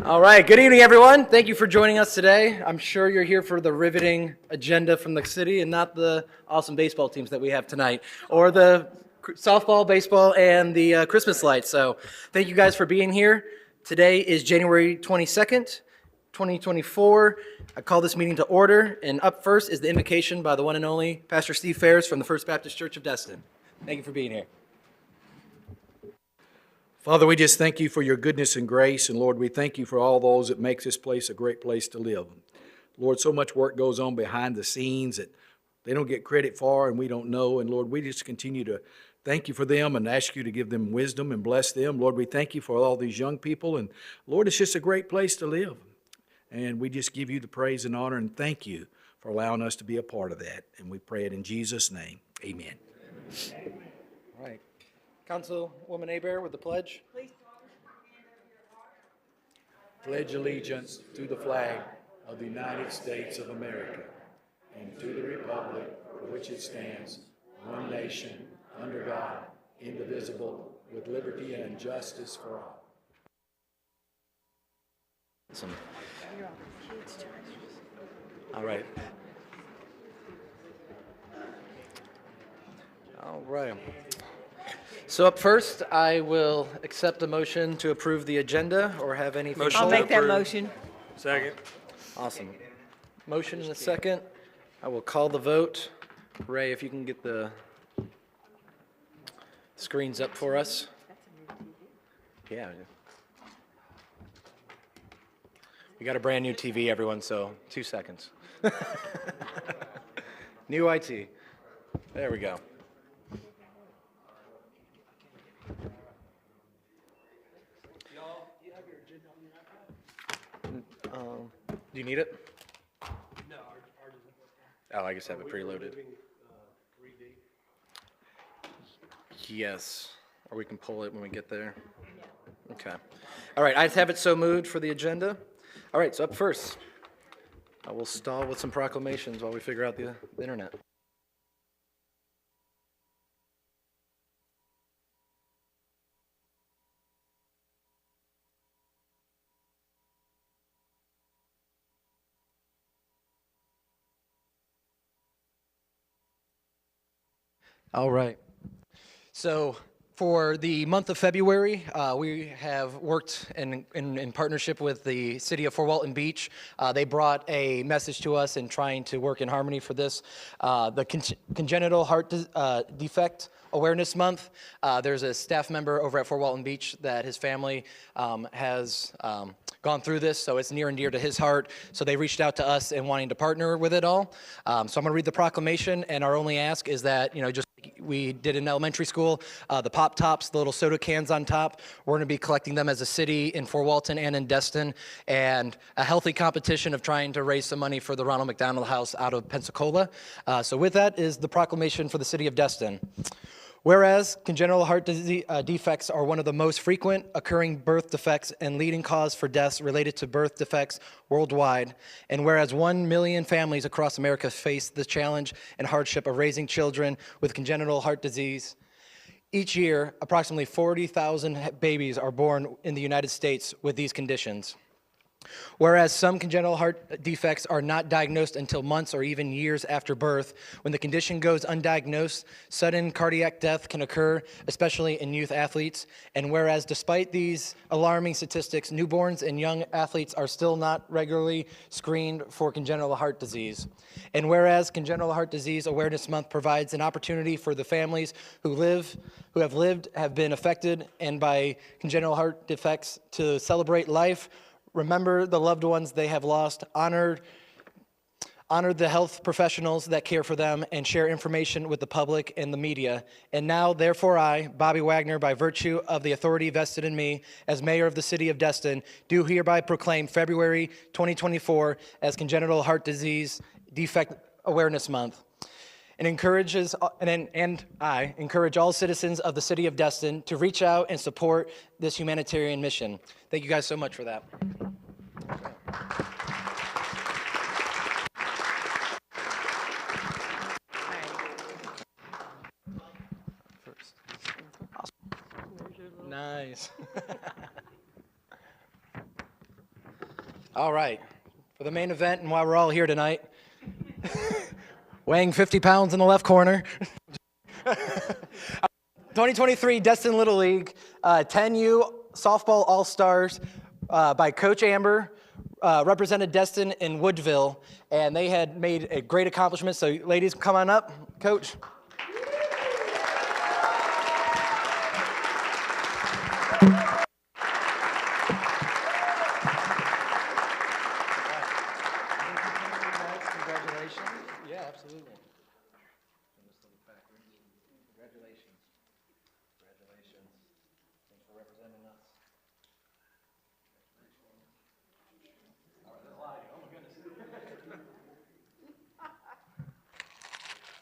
All right, good evening, everyone. Thank you for joining us today. I'm sure you're here for the riveting agenda from the city and not the awesome baseball teams that we have tonight, or the softball, baseball, and the Christmas lights. So thank you guys for being here. Today is January 22nd, 2024. I call this meeting to order, and up first is the invocation by the one and only Pastor Steve Ferris from the First Baptist Church of Destin. Thank you for being here. Father, we just thank you for your goodness and grace, and Lord, we thank you for all those that make this place a great place to live. Lord, so much work goes on behind the scenes that they don't get credit for and we don't know, and Lord, we just continue to thank you for them and ask you to give them wisdom and bless them. Lord, we thank you for all these young people, and Lord, it's just a great place to live, and we just give you the praise and honor and thank you for allowing us to be a part of that, and we pray it in Jesus' name. Amen. All right. Councilwoman Hebert with the pledge. Pledge allegiance to the flag of the United States of America and to the republic for which it stands, one nation, under God, indivisible, with liberty and justice for all. Awesome. All right. All right. So up first, I will accept a motion to approve the agenda or have anything. Motion I'll to make that approve. motion. Second. Awesome. Motion and a second. I will call the vote. Ray, if you can get the screens up for us. Yeah. We got a brand new TV, everyone, so 2 seconds. New IT. There we go. Do you need it? No, ours isn't. Oh, I just have it preloaded. Yes, or we can pull it when we get there. Okay. All right, I have it so moved for the agenda. All right, so up first, I will stall with some proclamations while we figure out the internet. All right. So for the month of February, we have worked in partnership with the city of Fort Walton Beach. They brought a message to us in trying to work in harmony for this. The Congenital Heart Defect Awareness Month. There's a staff member over at Fort Walton Beach that his family has gone through this, so it's near and dear to his heart. So they reached out to us and wanting to partner with it all. So I'm going to read the proclamation, and our only ask is that, just like we did in elementary school, the pop tops, the little soda cans on top, we're going to be collecting them as a city in Fort Walton and in Destin, and a healthy competition of trying to raise some money for the Ronald McDonald House out of Pensacola. So with that is the proclamation for the city of Destin. Whereas congenital heart defects are one of the most frequent occurring birth defects and leading cause for deaths related to birth defects worldwide, and whereas 1 million families across America face the challenge and hardship of raising children with congenital heart disease, each year approximately 40,000 babies are born in the United States with these conditions. Whereas some congenital heart defects are not diagnosed until months or even years after birth, when the condition goes undiagnosed, sudden cardiac death can occur, especially in youth athletes. And whereas despite these alarming statistics, newborns and young athletes are still not regularly screened for congenital heart disease. And whereas Congenital Heart Disease Awareness Month provides an opportunity for the families who have been affected and by congenital heart defects to celebrate life, remember the loved ones they have lost, honor the health professionals that care for them, and share information with the public and the media. And now, therefore, I, Bobby Wagner, by virtue of the authority vested in me as mayor of the city of Destin, do hereby proclaim February 2024 as Congenital Heart Disease Defect Awareness Month. And I encourage all citizens of the city of Destin to reach out and support this humanitarian mission. Thank you guys so much for that. Nice. All right, for the main event and why we're all here tonight, weighing 50 pounds in the left corner, 2023 Destin Little League 10U Softball All-Stars by Coach Amber represented Destin in Woodville, and they had made a great accomplishment. So ladies, come on up, Coach. Congratulations. Yeah, absolutely. Congratulations. Congratulations. Thanks for representing us.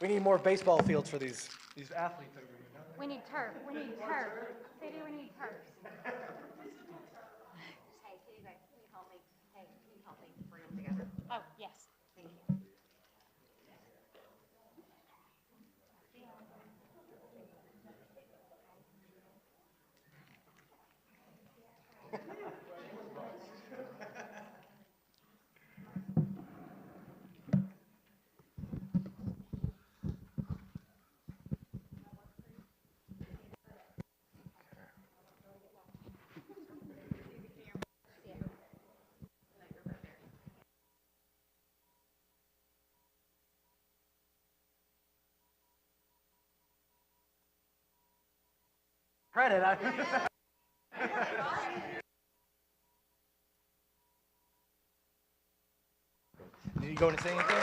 We need more baseball fields for these athletes over here. We need turf. We need turf. City, we need turf. Hey, can you guys, can you help me? Hey, can you help me bring them together? Oh, yes. Thank you. Credit. Did you go and say anything?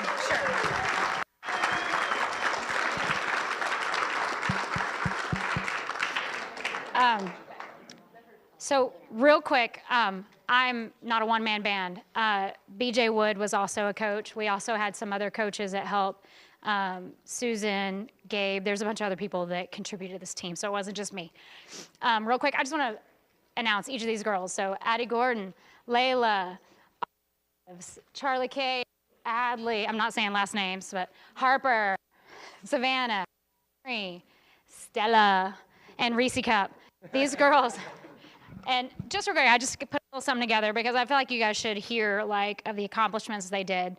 So real quick, I'm not a one-man band. BJ Wood was also a coach. We also had some other coaches that helped. Susan, Gabe, there's a bunch of other people that contributed to this team, so it wasn't just me. Real quick, I just want to announce each of these girls. So Addie Gordon, Layla, Charlie K, Adley, I'm not saying last names, but Harper, Savannah, Mary, Stella, and Reese Cup. These girls, and just real quick, I just put a little something together because I feel like you guys should hear like of the accomplishments they did.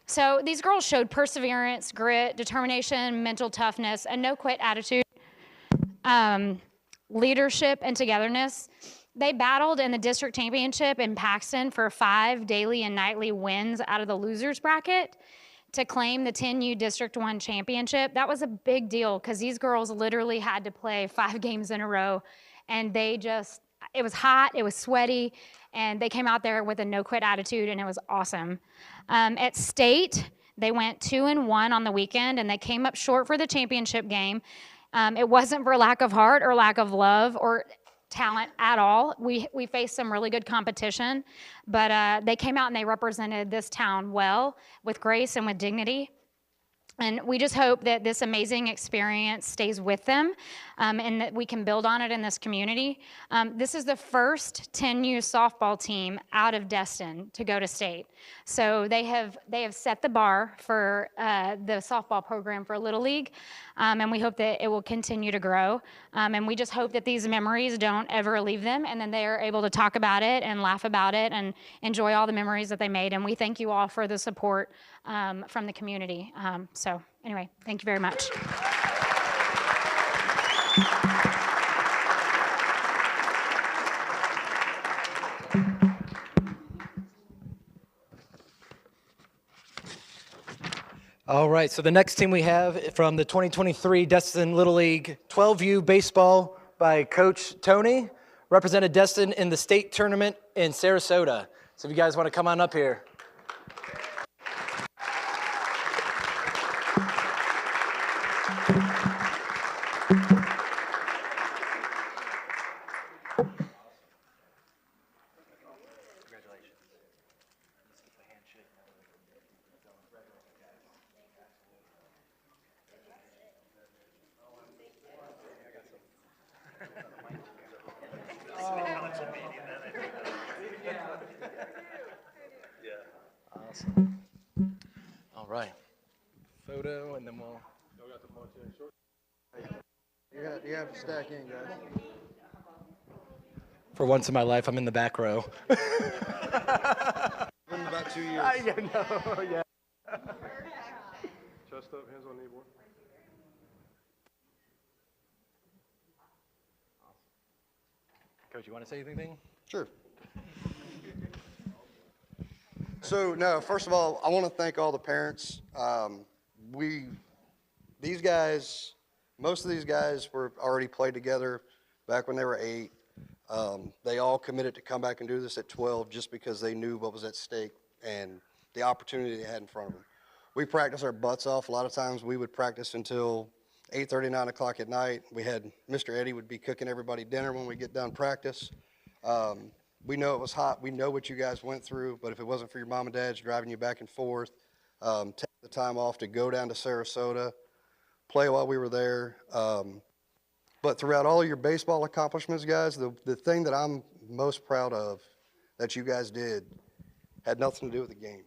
So these girls showed perseverance, grit, determination, mental toughness, a no-quit attitude, leadership, and togetherness. They battled in the district championship in Paxton for 5 daily and nightly wins out of the losers bracket to claim the 10U District 1 championship. That was a big deal because these girls literally had to play 5 games in a row, and they just, it was hot, it was sweaty, and they came out there with a no-quit attitude, and it was awesome. At state, they went 2-1 on the weekend, and they came up short for the championship game. It wasn't for lack of heart or lack of love or talent at all. We faced some really good competition, but they came out and they represented this town well, with grace and with dignity. And we just hope that this amazing experience stays with them and that we can build on it in this community. This is the first 10U softball team out of Destin to go to state. So they have set the bar for the softball program for Little League, and we hope that it will continue to grow. And we just hope that these memories don't ever leave them, and then they are able to talk about it and laugh about it and enjoy all the memories that they made. And we thank you all for the support from the community. So anyway, thank you very much. All right, so the next team we have from the 2023 Destin Little League 12U baseball by Coach Tony, represented Destin in the state tournament in Sarasota. So if you guys want to come on up here. Awesome. All right. Photo, and then we'll. You have to stack in, guys. For once in my life, I'm in the back row. about 2 years. Chest up, hands on knee, boy. Coach, you want to say anything? Sure. So, no, first of all, I want to thank all the parents. These guys, most of these guys were already played together back when they were 8. They all committed to come back and do this at 12 just because they knew what was at stake and the opportunity they had in front of them. We practiced our butts off. A lot of times we would practice until 8:30, 9 o'clock at night. We had Mr. Eddie would be cooking everybody dinner when we get done practice. We know it was hot. We know what you guys went through, but if it wasn't for your mom and dad's driving you back and forth, take the time off to go down to Sarasota, play while we were there. But throughout all your baseball accomplishments, guys, the thing that I'm most proud of that you guys did had nothing to do with the game.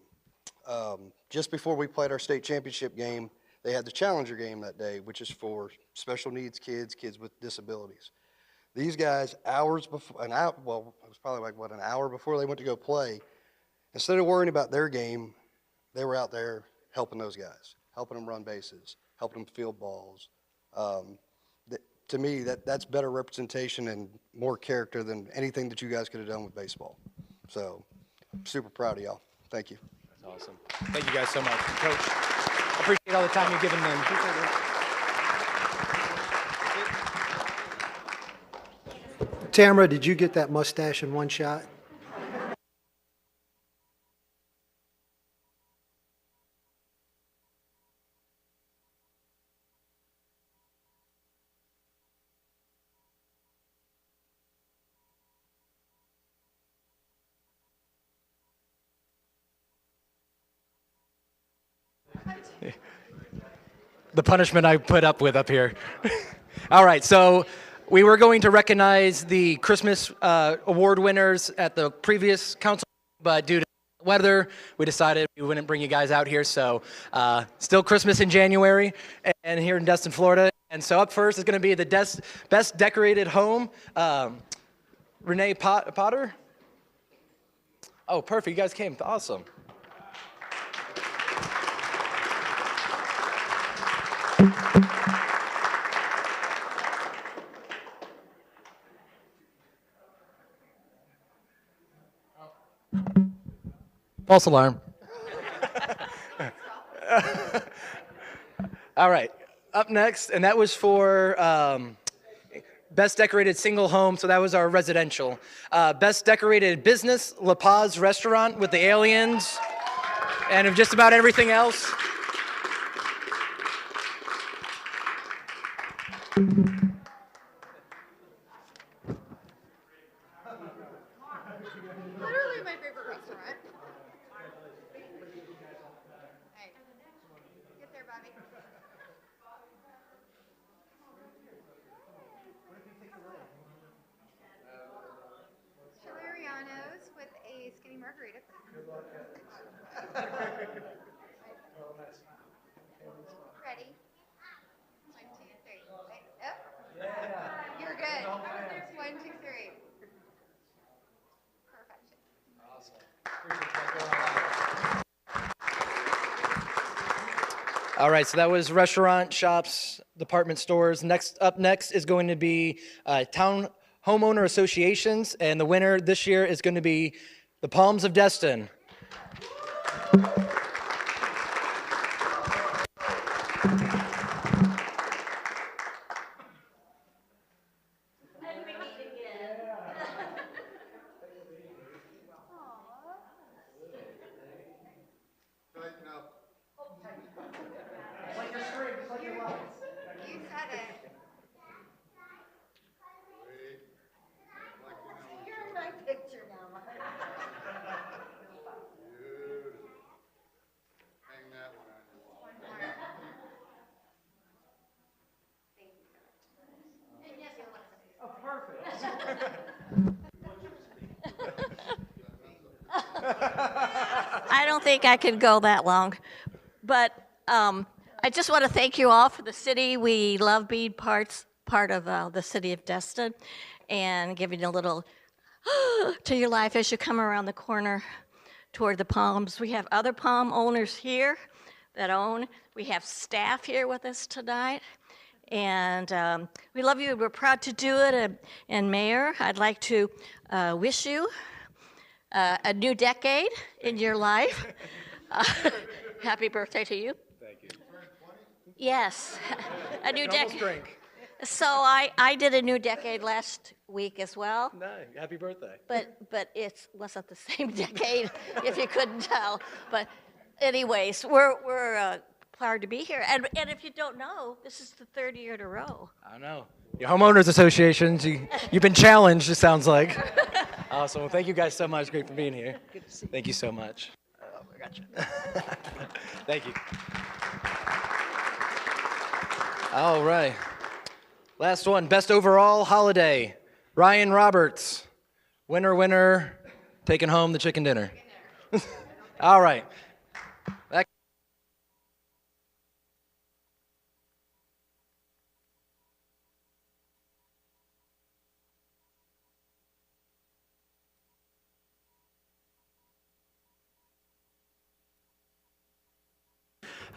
Just before we played our state championship game, they had the Challenger game that day, which is for special needs kids, kids with disabilities. These guys, hours before, it was probably like, an hour before they went to go play, instead of worrying about their game, they were out there helping those guys, helping them run bases, helping them field balls. To me, that's better representation and more character than anything that you guys could have done with baseball. So, I'm super proud of y'all. Thank you. That's awesome. Thank you guys so much. Coach, I appreciate all the time you've given them. Tamara, did you get that mustache in one shot? The punishment I put up with up here. All right, so we were going to recognize the Christmas award winners at the previous council, but due to weather, we decided we wouldn't bring you guys out here. So still Christmas in January and here in Destin, Florida. And so up first is going to be the best decorated home, Renee Potter. Oh, perfect. You guys came. Awesome. False alarm. All right, up next, and that was for Best Decorated Single Home, so that was our residential. Best Decorated Business, La Paz Restaurant with the aliens, and of just about everything else. Literally my favorite restaurant. Hey, get there, Bobby. Chileriano's with a skinny margarita. Ready? 1, 2, 3. Wait, yep. You're good. 1, 2, 3. All right, so that was restaurant, shops, department stores. Up next is going to be town homeowner associations, and the winner this year is going to be the Palms of Destin. You said it. You're in my picture now. Hang that one on your wall. One more. Thank you so much. And yes, I want to. I don't think I could go that long, but I just want to thank you all for the city. We love being part of the city of Destin and giving a little to your life as you come around the corner toward the palms. We have other palm owners here that own. We have staff here with us tonight. And we love you. We're proud to do it. And Mayor, I'd like to wish you a new decade in your life. Happy birthday to you. Thank you. Yes, a new decade. So I did a new decade last week as well. No, happy birthday. But it wasn't the same decade, if you couldn't tell. But anyways, we're proud to be here. And if you don't know, this is the third year in a row. I know. Your homeowners associations, you've been challenged, it sounds like. Awesome. Well, thank you guys so much. Great for being here. Good to see you. Thank you so much. Oh, I got you. Thank you. All right. Last one, best overall holiday. Ryan Roberts. Winner, winner, taking home the chicken dinner. All right.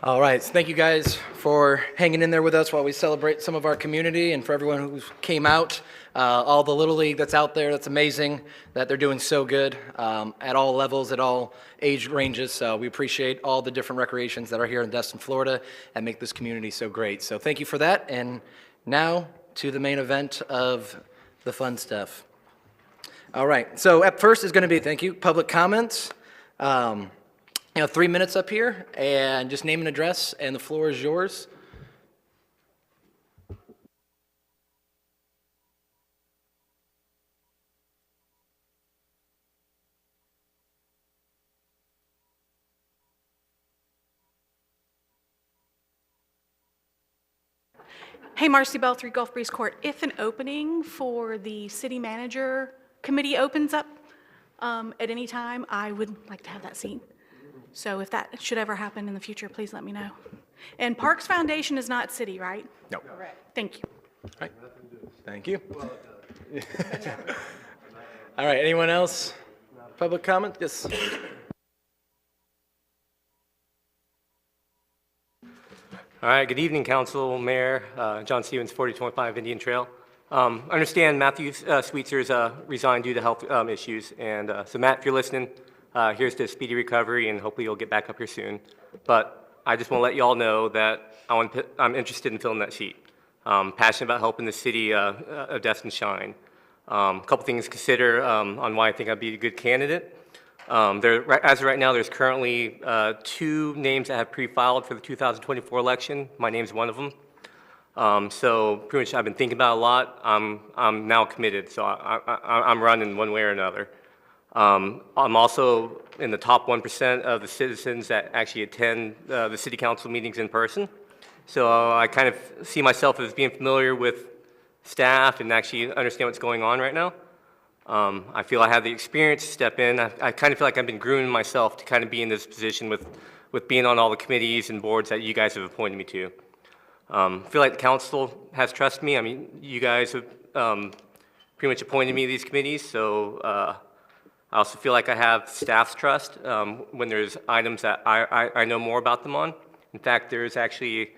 All right, so thank you guys for hanging in there with us while we celebrate some of our community, and for everyone who came out, all the Little League that's out there. That's amazing that they're doing so good at all levels, at all age ranges. So we appreciate all the different recreations that are here in Destin, Florida, and make this community so great. So thank you for that, and now to the main event of the fun stuff. All right, so up first is going to be, thank you, public comments. 3 minutes up here, and just name and address, and the floor is yours. Hey, Marcy Bell, 3 Gulf Breeze Court. If an opening for the city manager committee opens up at any time, I would like to have that seat. So if that should ever happen in the future, please let me know. And Parks Foundation is not city, right? No. Correct. Thank you. All right. Thank you. All right, anyone else? Public comment? Yes. All right, good evening, Council, Mayor, John Stevens, 4025 Indian Trail. I understand Matthew Sweetser's resigned due to health issues, and so Matt, if you're listening, here's to speedy recovery, and hopefully you'll get back up here soon. But I just want to let you all know that I'm interested in filling that seat. Passionate about helping the city of Destin shine. A couple things to consider on why I think I'd be a good candidate. As of right now, there's currently 2 names that have pre-filed for the 2024 election. My name's one of them. So pretty much I've been thinking about it a lot. I'm now committed, so I'm running one way or another. I'm also in the top 1% of the citizens that actually attend the city council meetings in person. So I kind of see myself as being familiar with staff and actually understand what's going on right now. I feel I have the experience to step in. I kind of feel like I've been grooming myself to kind of be in this position with being on all the committees and boards that you guys have appointed me to. I feel like the council has trusted me. I mean, you guys have pretty much appointed me to these committees, so I also feel like I have staff's trust when there's items that I know more about them on. In fact, there's actually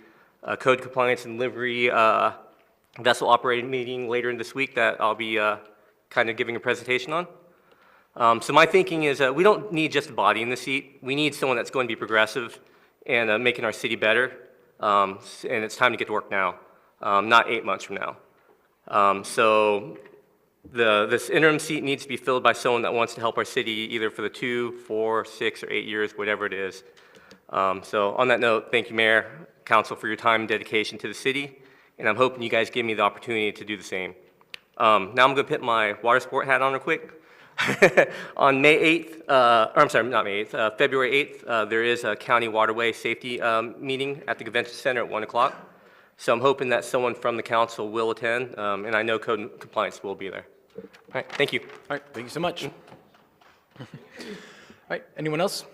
a code compliance and livery vessel operating meeting later in this week that I'll be kind of giving a presentation on. So my thinking is we don't need just a body in the seat. We need someone that's going to be progressive and making our city better. And it's time to get to work now, not 8 months from now. So this interim seat needs to be filled by someone that wants to help our city either for the 2, 4, 6, or 8 years, whatever it is. So on that note, thank you, Mayor, Council, for your time and dedication to the city, and I'm hoping you guys give me the opportunity to do the same. Now I'm going to put my water sport hat on real quick. On May 8th, or I'm sorry, not May 8th, February 8th, there is a county waterway safety meeting at the convention center at 1 o'clock. So I'm hoping that someone from the council will attend, and I know code and compliance will be there. All right, thank you. All right, thank you so much. All right, anyone else?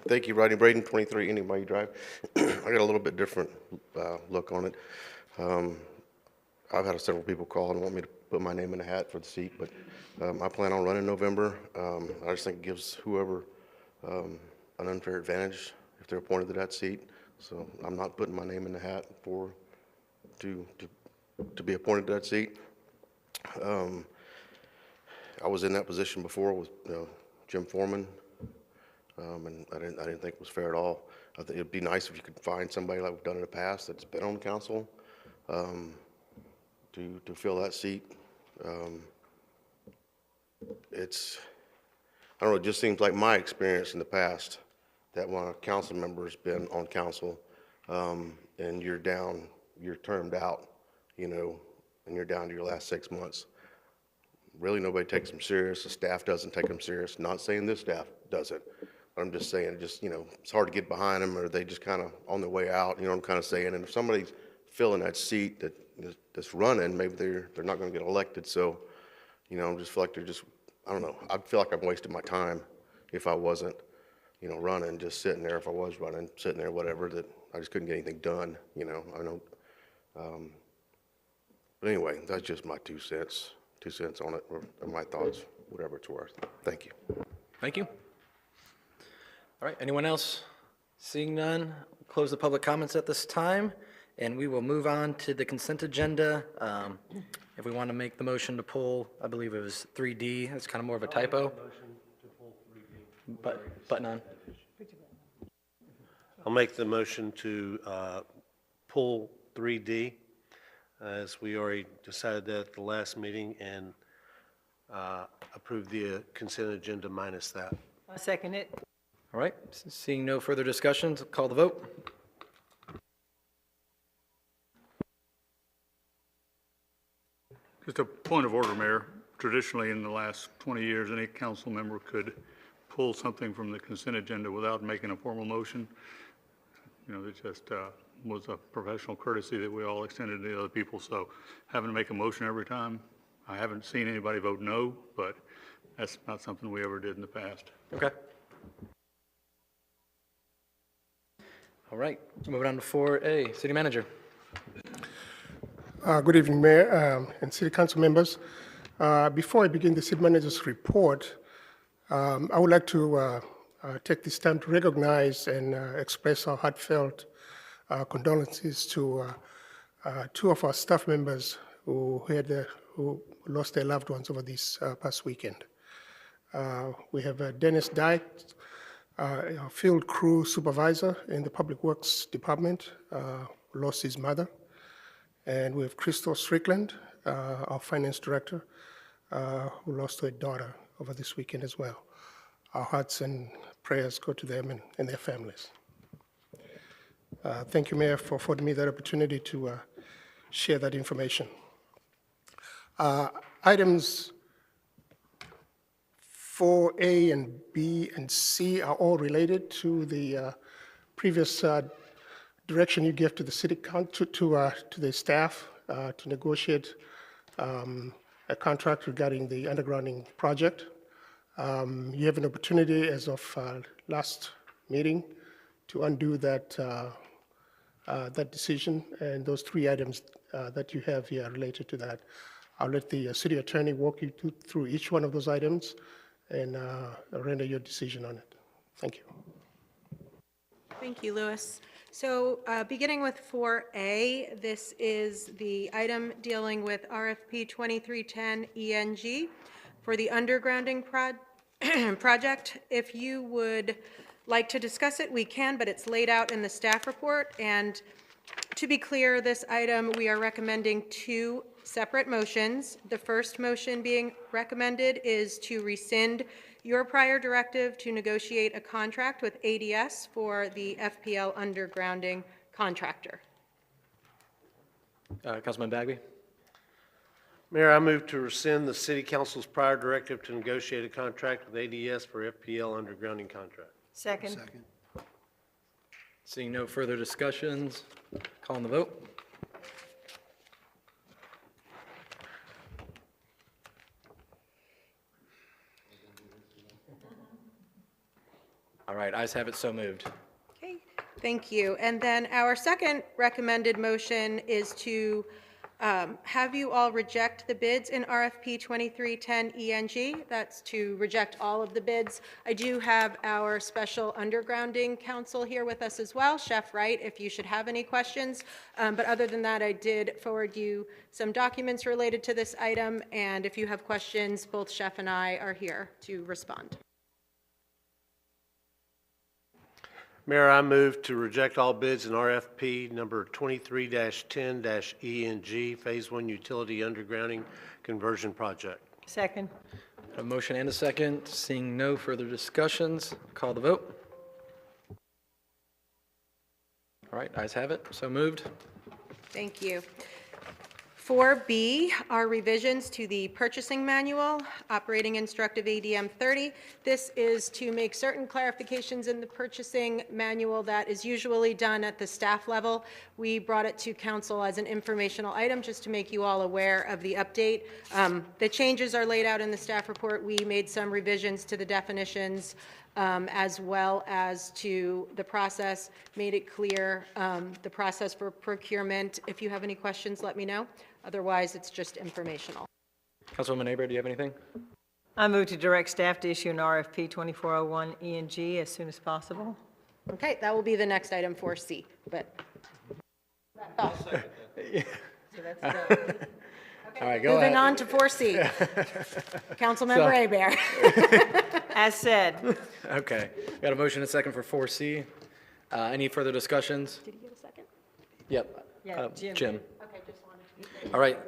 Thank you, Rodney Braden, 23 Indian Bayou Drive. I got a little bit different look on it. I've had several people call and want me to put my name in the hat for the seat, but I plan on running in November. I just think it gives whoever an unfair advantage if they're appointed to that seat. So I'm not putting my name in the hat to be appointed to that seat. I was in that position before with Jim Foreman, and I didn't think it was fair at all. I think it'd be nice if you could find somebody like we've done in the past that's been on council to fill that seat. I don't know, it just seems like my experience in the past that when a council member's been on council and you're termed out, and you're down to your last 6 months, really nobody takes them serious. The staff doesn't take them serious. Not saying this staff doesn't. But I'm just saying, it's hard to get behind them, or they just kind of on their way out. You know what I'm kind of saying? And if somebody's filling that seat that's running, maybe they're not going to get elected. So, I just feel like I don't know. I feel like I'm wasting my time if I wasn't, running, just sitting there. If I was running, sitting there, whatever, that I just couldn't get anything done. I don't. But anyway, that's just my 2 cents. 2 cents on it, or my thoughts, whatever it's worth. Thank you. Thank you. All right, anyone else? Seeing none, close the public comments at this time, and we will move on to the consent agenda. If we want to make the motion to pull, I believe it was 3D, it's kind of more of a typo. But none. I'll make the motion to pull 3D, as we already decided that at the last meeting, and approve the consent agenda minus that. I second it. All right, seeing no further discussions, call the vote. Just a point of order, Mayor. Traditionally, in the last 20 years, any council member could pull something from the consent agenda without making a formal motion. It just was a professional courtesy that we all extended to the other people. So having to make a motion every time, I haven't seen anybody vote no, but that's not something we ever did in the past. Okay. All right, moving on to 4A, City Manager. Good evening, Mayor and City Council members. Before I begin the City Manager's report, I would like to take this time to recognize and express our heartfelt condolences to 2 of our staff members who lost their loved ones over this past weekend. We have Dennis Dyke, our field crew supervisor in the Public Works Department, who lost his mother. And we have Crystal Strickland, our finance director, who lost her daughter over this weekend as well. Our hearts and prayers go to them and their families. Thank you, Mayor, for affording me that opportunity to share that information. Items 4A and B and C are all related to the previous direction you gave to the city to the staff to negotiate a contract regarding the undergrounding project. You have an opportunity as of last meeting to undo that that decision, and those 3 items that you have here are related to that. I'll let the city attorney walk you through each one of those items and render your decision on it. Thank you. Thank you, Louis. So beginning with 4A, this is the item dealing with RFP 2310 ENG for the undergrounding project. If you would like to discuss it, we can, but it's laid out in the staff report. And to be clear, this item, we are recommending 2 separate motions. The first motion being recommended is to rescind your prior directive to negotiate a contract with ADS for the FPL undergrounding contractor. Councilman Bagby. Mayor, I move to rescind the City Council's prior directive to negotiate a contract with ADS for FPL undergrounding contract. Second. Seeing no further discussions, calling the vote. All right, ayes have it, so moved. Okay, thank you. And then our second recommended motion is to have you all reject the bids in RFP 2310 ENG. That's to reject all of the bids. I do have our special undergrounding counsel here with us as well, Chef Wright, if you should have any questions. But other than that, I did forward you some documents related to this item, and if you have questions, both Chef and I are here to respond. Mayor, I move to reject all bids in RFP number 23-10-ENG Phase 1 Utility Undergrounding Conversion Project. Second. A motion and a second. Seeing no further discussions, call the vote. All right, ayes have it. So moved. Thank you. 4B are revisions to the purchasing manual, operating instructive ADM 30. This is to make certain clarifications in the purchasing manual that is usually done at the staff level. We brought it to council as an informational item just to make you all aware of the update. The changes are laid out in the staff report. We made some revisions to the definitions as well as to the process, made it clear, the process for procurement. If you have any questions, let me know. Otherwise, it's just informational. Councilwoman Aber, do you have anything? I move to direct staff to issue an RFP 2401 ENG as soon as possible. Okay, that will be the next item, 4C, but. All right, go Moving ahead. on to 4C. Councilmember Hebert. As said. Okay, got a motion and a second for 4C. Any further discussions? Did you get a second? Yep. Yeah, Jim. Jim. Okay, just wanted. All right.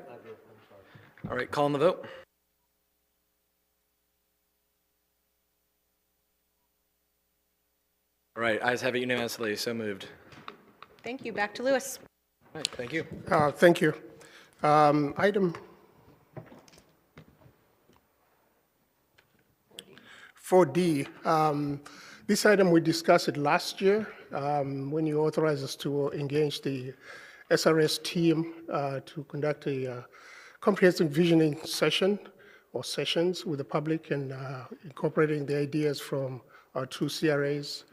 All right, calling the vote. All right, ayes have it unanimously, so moved. Thank you. Back to Lewis. All right, thank you. Thank you. Item 4D. This item, we discussed it last year when you authorized us to engage the SRS team to conduct a comprehensive visioning session or sessions with the public and incorporating the ideas from our two CRAs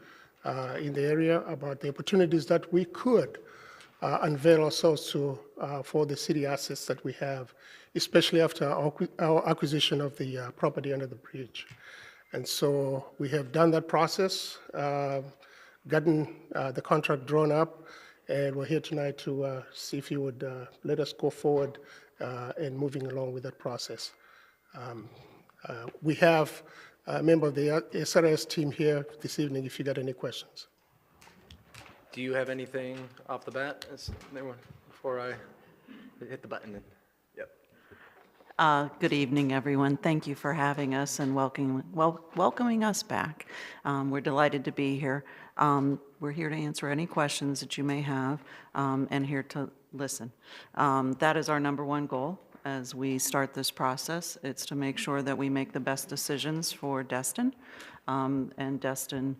in the area about the opportunities that we could unveil ourselves to for the city assets that we have, especially after our acquisition of the property under the bridge. And so we have done that process, gotten the contract drawn up, and we're here tonight to see if you would let us go forward and moving along with that process. We have a member of the SRS team here this evening if you got any questions. Do you have anything off the bat before I hit the button? Yep. Good evening, everyone. Thank you for having us and welcoming us back. We're delighted to be here. We're here to answer any questions that you may have and here to listen. That is our number one goal as we start this process. It's to make sure that we make the best decisions for Destin and Destin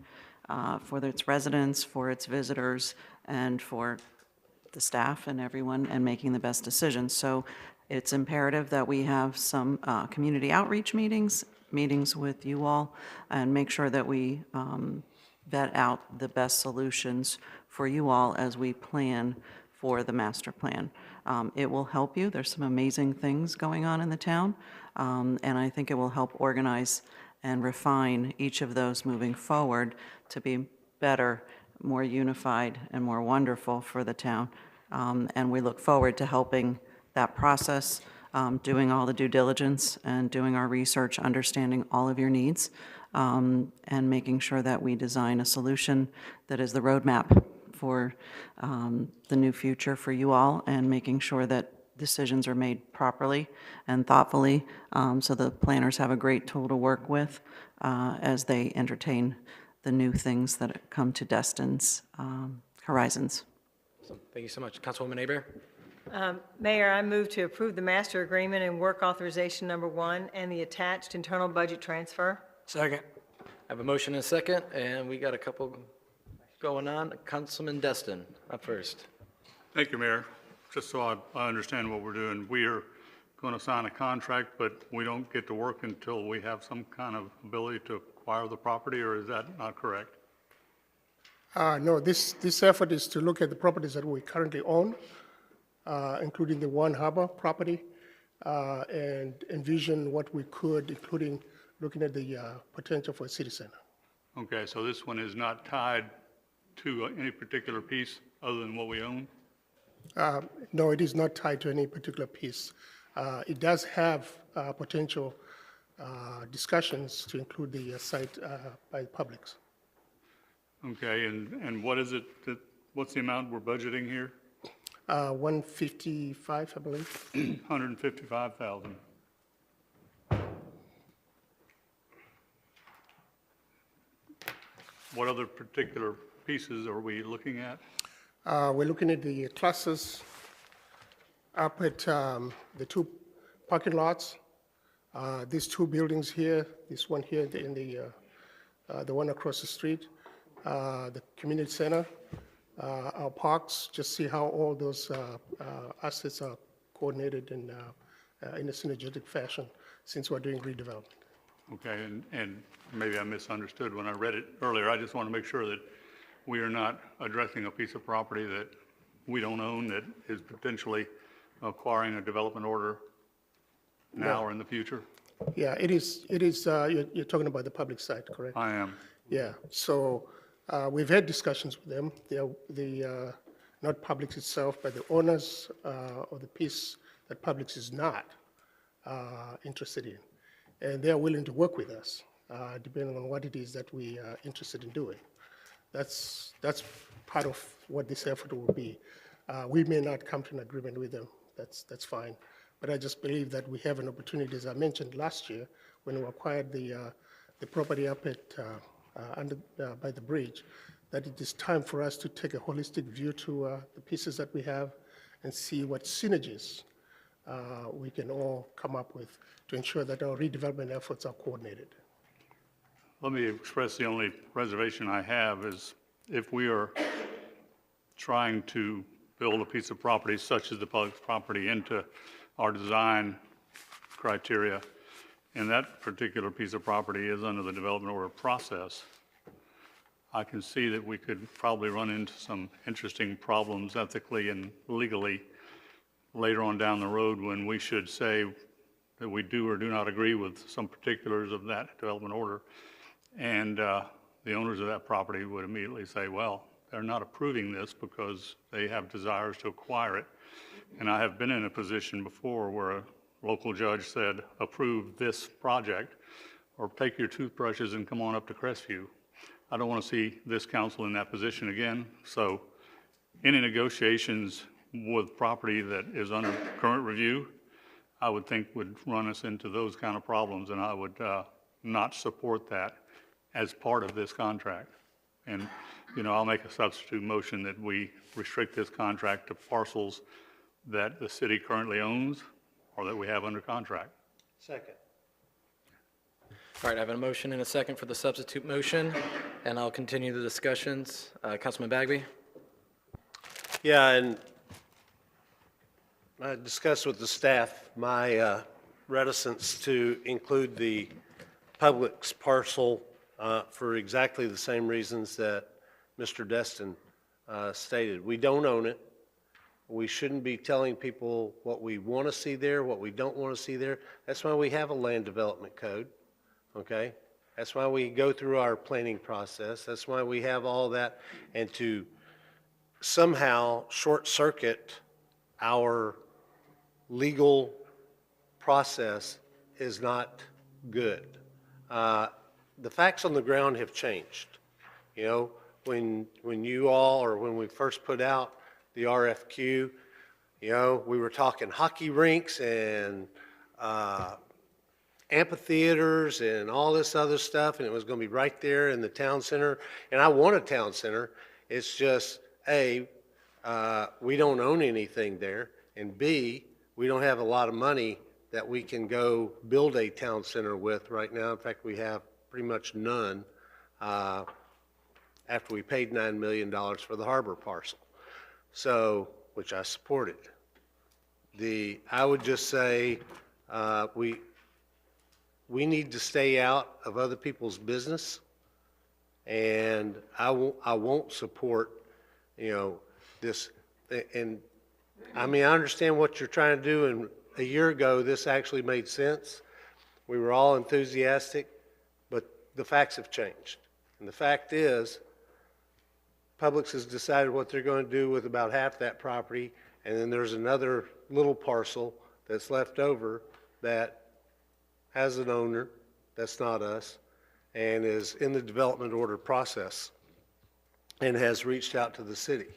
for its residents, for its visitors, and for the staff and everyone, and making the best decisions. So it's imperative that we have some community outreach meetings with you all, and make sure that we vet out the best solutions for you all as we plan for the master plan. It will help you. There's some amazing things going on in the town, and I think it will help organize and refine each of those moving forward to be better, more unified, and more wonderful for the town. And we look forward to helping that process, doing all the due diligence and doing our research, understanding all of your needs, and making sure that we design a solution that is the roadmap for the new future for you all, and making sure that decisions are made properly and thoughtfully, so the planners have a great tool to work with as they entertain the new things that come to Destin's horizons. Thank you so much. Councilwoman Aber? Mayor, I move to approve the master agreement and work authorization number 1 and the attached internal budget transfer. Second. I have a motion and a second, and we got a couple going on. Councilman Destin, up first. Thank you, Mayor. Just so I understand what we're doing, we are going to sign a contract, but we don't get to work until we have some kind of ability to acquire the property, or is that not correct? No, this effort is to look at the properties that we currently own including the One Harbor property, and envision what we could, including looking at the potential for a city center. Okay, so this one is not tied to any particular piece other than what we own? No, it is not tied to any particular piece. It does have potential discussions to include the site by the publics. Okay, and what is it that, what's the amount we're budgeting here? 155, I believe. 155,000. What other particular pieces are we looking at? We're looking at the clusters up at the two parking lots, these two buildings here, this one here and the one across the street, the community center, our parks, just see how all those assets are coordinated in a synergetic fashion since we're doing redevelopment. Okay, and maybe I misunderstood when I read it earlier. I just want to make sure that we are not addressing a piece of property that we don't own that is potentially acquiring a development order now or in the future? Yeah, it is. You're talking about the public site, correct? I am. Yeah, so we've had discussions with them. Not Publix itself, but the owners of the piece that Publix is not interested in. And they're willing to work with us, depending on what it is that we are interested in doing. That's part of what this effort will be. We may not come to an agreement with them. That's fine. But I just believe that we have an opportunity, as I mentioned last year, when we acquired the property up at by the bridge, that it is time for us to take a holistic view to the pieces that we have and see what synergies we can all come up with to ensure that our redevelopment efforts are coordinated. Let me express the only reservation I have is if we are trying to build a piece of property such as the public property into our design criteria, and that particular piece of property is under the development order process, I can see that we could probably run into some interesting problems ethically and legally later on down the road when we should say that we do or do not agree with some particulars of that development order. And the owners of that property would immediately say, well, they're not approving this because they have desires to acquire it. And I have been in a position before where a local judge said, approve this project or take your toothbrushes and come on up to Crestview. I don't want to see this council in that position again. So any negotiations with property that is under current review, I would think would run us into those kind of problems, and I would not support that as part of this contract. And, you know, I'll make a substitute motion that we restrict this contract to parcels that the city currently owns or that we have under contract. Second. All right, I have a motion and a second for the substitute motion, and I'll continue the discussions. Councilman Bagby? Yeah, and I discussed with the staff my reticence to include the Publix parcel for exactly the same reasons that Mr. Destin stated. We don't own it. We shouldn't be telling people what we want to see there, what we don't want to see there. That's why we have a land development code, okay? That's why we go through our planning process. That's why we have all that. And to somehow short circuit our legal process is not good. The facts on the ground have changed. You know, when you all, or when we first put out the RFQ, you know, we were talking hockey rinks and amphitheaters and all this other stuff, and it was going to be right there in the town center. And I want a town center. It's just, A, we don't own anything there, and B, we don't have a lot of money that we can go build a town center with right now. In fact, we have pretty much none after we paid $9 million for the harbor parcel, so, which I supported. I would just say we need to stay out of other people's business, and I won't support, you know, this. And I mean, I understand what you're trying to do, and a year ago, this actually made sense. We were all enthusiastic, but the facts have changed. And the fact is, Publix has decided what they're going to do with about half that property, and then there's another little parcel that's left over that has an owner, that's not us, and is in the development order process and has reached out to the city.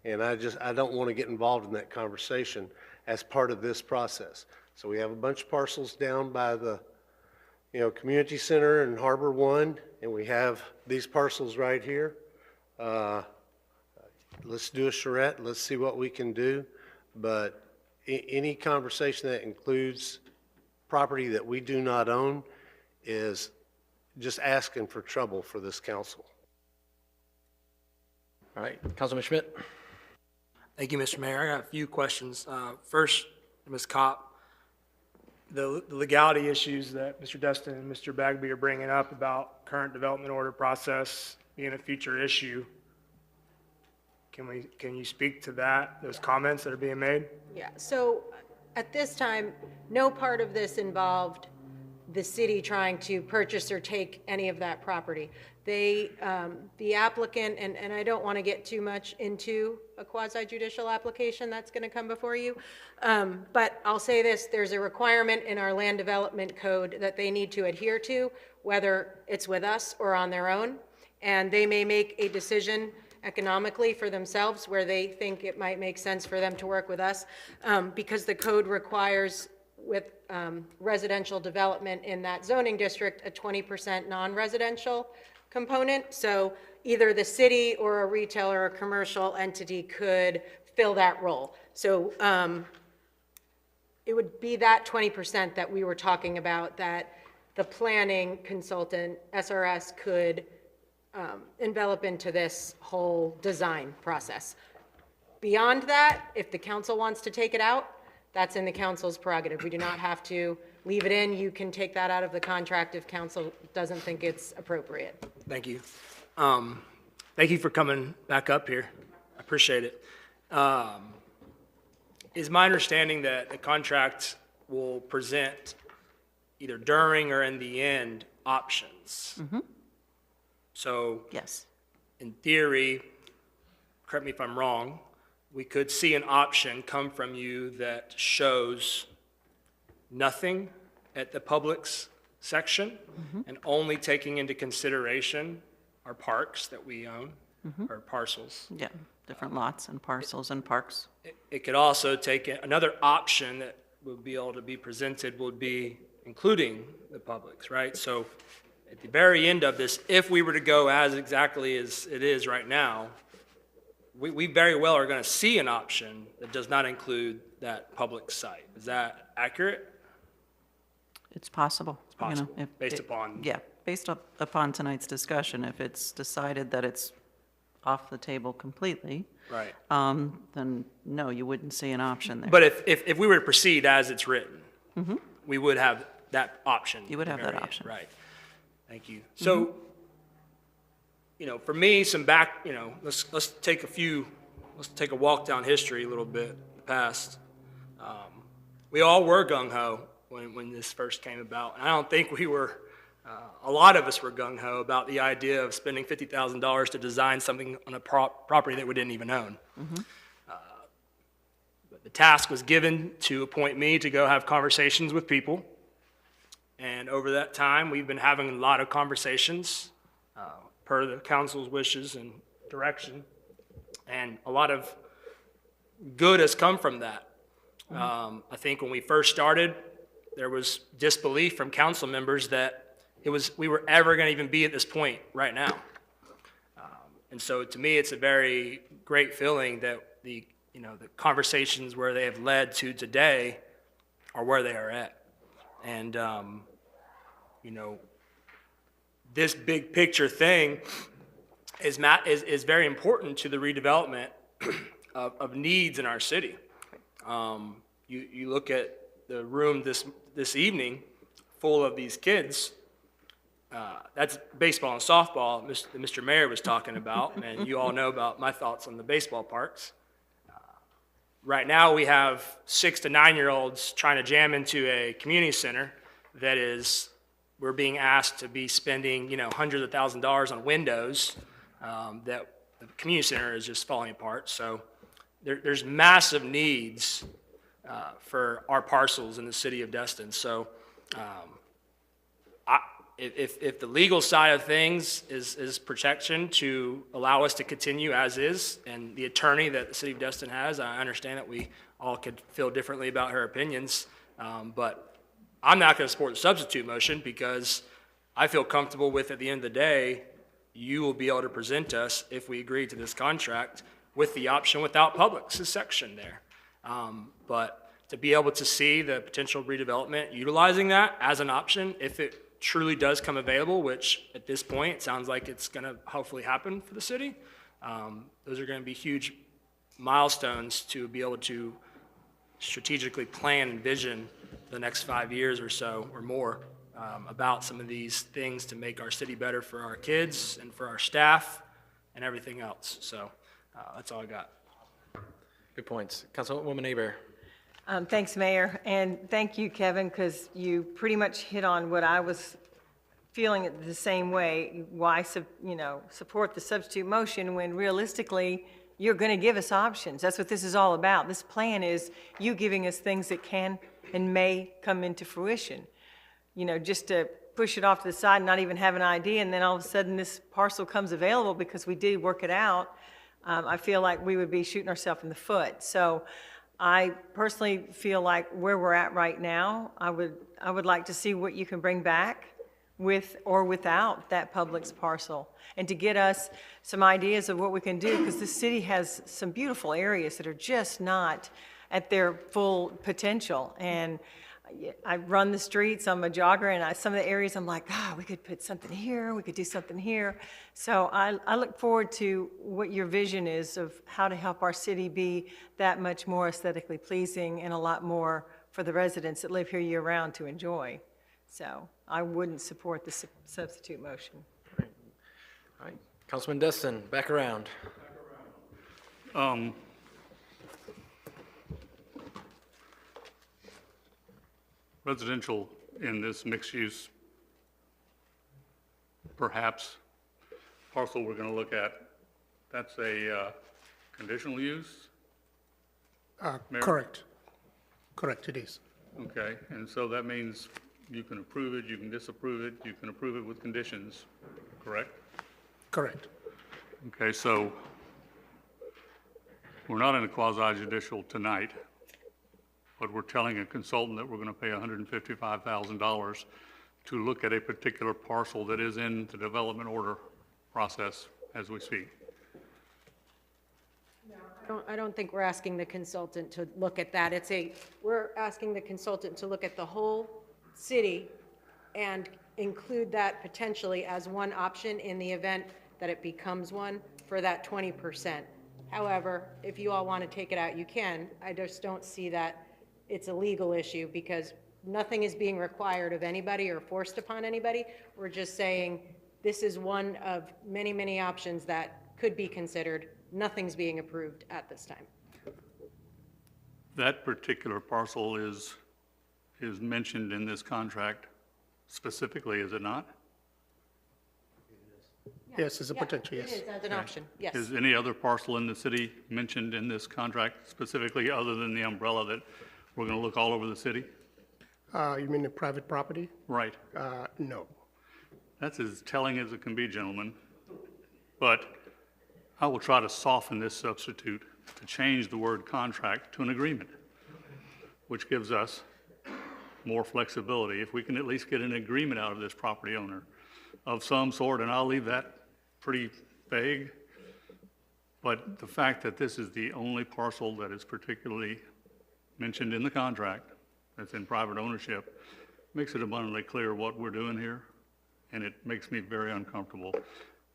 And I don't want to get involved in that conversation as part of this process. So we have a bunch of parcels down by the, community center and Harbor One, and we have these parcels right here. Let's do a charrette, let's see what we can do. But any conversation that includes property that we do not own is just asking for trouble for this council. All right, Councilman Schmidt. Thank you, Mr. Mayor. I got a few questions. First, Ms. Kopp, the legality issues that Mr. Destin and Mr. Bagby are bringing up about current development order process being a future issue. Can you speak to that, those comments that are being made? Yeah, so at this time, no part of this involved the city trying to purchase or take any of that property. They, the applicant, and I don't want to get too much into a quasi-judicial application that's going to come before you, but I'll say this, there's a requirement in our land development code that they need to adhere to, whether it's with us or on their own, and they may make a decision economically for themselves where they think it might make sense for them to work with us, because the code requires with residential development in that zoning district a 20% non-residential component. So either the city or a retailer or commercial entity could fill that role. So it would be that 20% that we were talking about that the planning consultant, SRS, could envelop into this whole design process. Beyond that, if the council wants to take it out, that's in the council's prerogative. We do not have to leave it in. You can take that out of the contract if council doesn't think it's appropriate. Thank you. Thank you for coming back up here. I appreciate it. Is my understanding that the contract will present either during or in the end options? Mm-hmm. So, Yes. in theory, correct me if I'm wrong, we could see an option come from you that shows nothing at the Publix section and only taking into consideration our parks that we own, or parcels. Yeah, different lots and parcels and parks. It could also take another option that would be able to be presented would be including the Publix, right? So at the very end of this, if we were to go as exactly as it is right now, we very well are going to see an option that does not include that Publix site. Is that accurate? It's possible. It's possible, if based upon. Yeah, based upon tonight's discussion, if it's decided that it's off the table completely. Right. Then no, you wouldn't see an option there. But if we were to proceed as it's written, we would have that option. You would at have the that very end. option. Right. Thank you. So, for me, let's take a walk down history a little bit, the past. We all were gung-ho when this first came about. And I don't think we were, a lot of us were gung-ho about the idea of spending $50,000 to design something on a property that we didn't even own. But the task was given to appoint me to go have conversations with people. And over that time, we've been having a lot of conversations per the council's wishes and direction. And a lot of good has come from that. I think when we first started, there was disbelief from council members that we were ever going to even be at this point right now. And so to me, it's a very great feeling that the conversations where they have led to today are where they are at. And, this big picture thing is very important to the redevelopment of needs in our city. You look at the room this evening full of these kids. That's baseball and softball that Mr. Mayor was talking about, and you all know about my thoughts on the baseball parks. Right now, we have 6 to 9-year-olds trying to jam into a community center that is, we're being asked to be spending, hundreds of thousands of dollars on windows, that the community center is just falling apart. So there's massive needs for our parcels in the city of Destin. So if the legal side of things is protection to allow us to continue as is, and the attorney that the city of Destin has, I understand that we all could feel differently about her opinions, but I'm not going to support the substitute motion because I feel comfortable with, at the end of the day, you will be able to present us, if we agree to this contract, with the option without Publix section there. But to be able to see the potential redevelopment, utilizing that as an option, if it truly does come available, which at this point, it sounds like it's going to hopefully happen for the city, those are going to be huge milestones to be able to strategically plan and vision the next 5 years or so or more about some of these things to make our city better for our kids and for our staff and everything else. So that's all I got. Good points. Councilwoman Hebert. Thanks, Mayor, and thank you, Kevin, because you pretty much hit on what I was feeling it the same way. Why, support the substitute motion when realistically you're going to give us options? That's what this is all about. This plan is you giving us things that can and may come into fruition. Just to push it off to the side and not even have an idea, and then all of a sudden this parcel comes available because we did work it out, I feel like we would be shooting ourselves in the foot. So I personally feel like where we're at right now, I would like to see what you can bring back with or without that Publix parcel, and to get us some ideas of what we can do, because the city has some beautiful areas that are just not at their full potential. And I run the streets, I'm a jogger, and some of the areas I'm like, we could put something here, we could do something here. So I look forward to what your vision is of how to help our city be that much more aesthetically pleasing and a lot more for the residents that live here year-round to enjoy. So I wouldn't support the substitute motion. All right. Councilman Destin, back around. Residential in this mixed use, perhaps, parcel we're going to look at, that's a conditional use? Mayor? Correct. Correct, it is. Okay, and so that means you can approve it, you can disapprove it, you can approve it with conditions, correct? Correct. Okay, so we're not in a quasi-judicial tonight, but we're telling a consultant that we're going to pay $155,000 to look at a particular parcel that is in the development order process as we speak. I don't think we're asking the consultant to look at that. We're asking the consultant to look at the whole city and include that potentially as one option in the event that it becomes one for that 20%. However, if you all want to take it out, you can. I just don't see that it's a legal issue, because nothing is being required of anybody or forced upon anybody. We're just saying this is one of many, many options that could be considered. Nothing's being approved at this time. That particular parcel is mentioned in this contract specifically, is it not? Yes, it's a potential, yes. It is as an option, yes. Is any other parcel in the city mentioned in this contract specifically, other than the umbrella that we're going to look all over the city? You mean the private property? Right. No. That's as telling as it can be, gentlemen. But I will try to soften this substitute to change the word contract to an agreement, which gives us more flexibility. If we can at least get an agreement out of this property owner of some sort, and I'll leave that pretty vague, but the fact that this is the only parcel that is particularly mentioned in the contract that's in private ownership makes it abundantly clear what we're doing here, and it makes me very uncomfortable.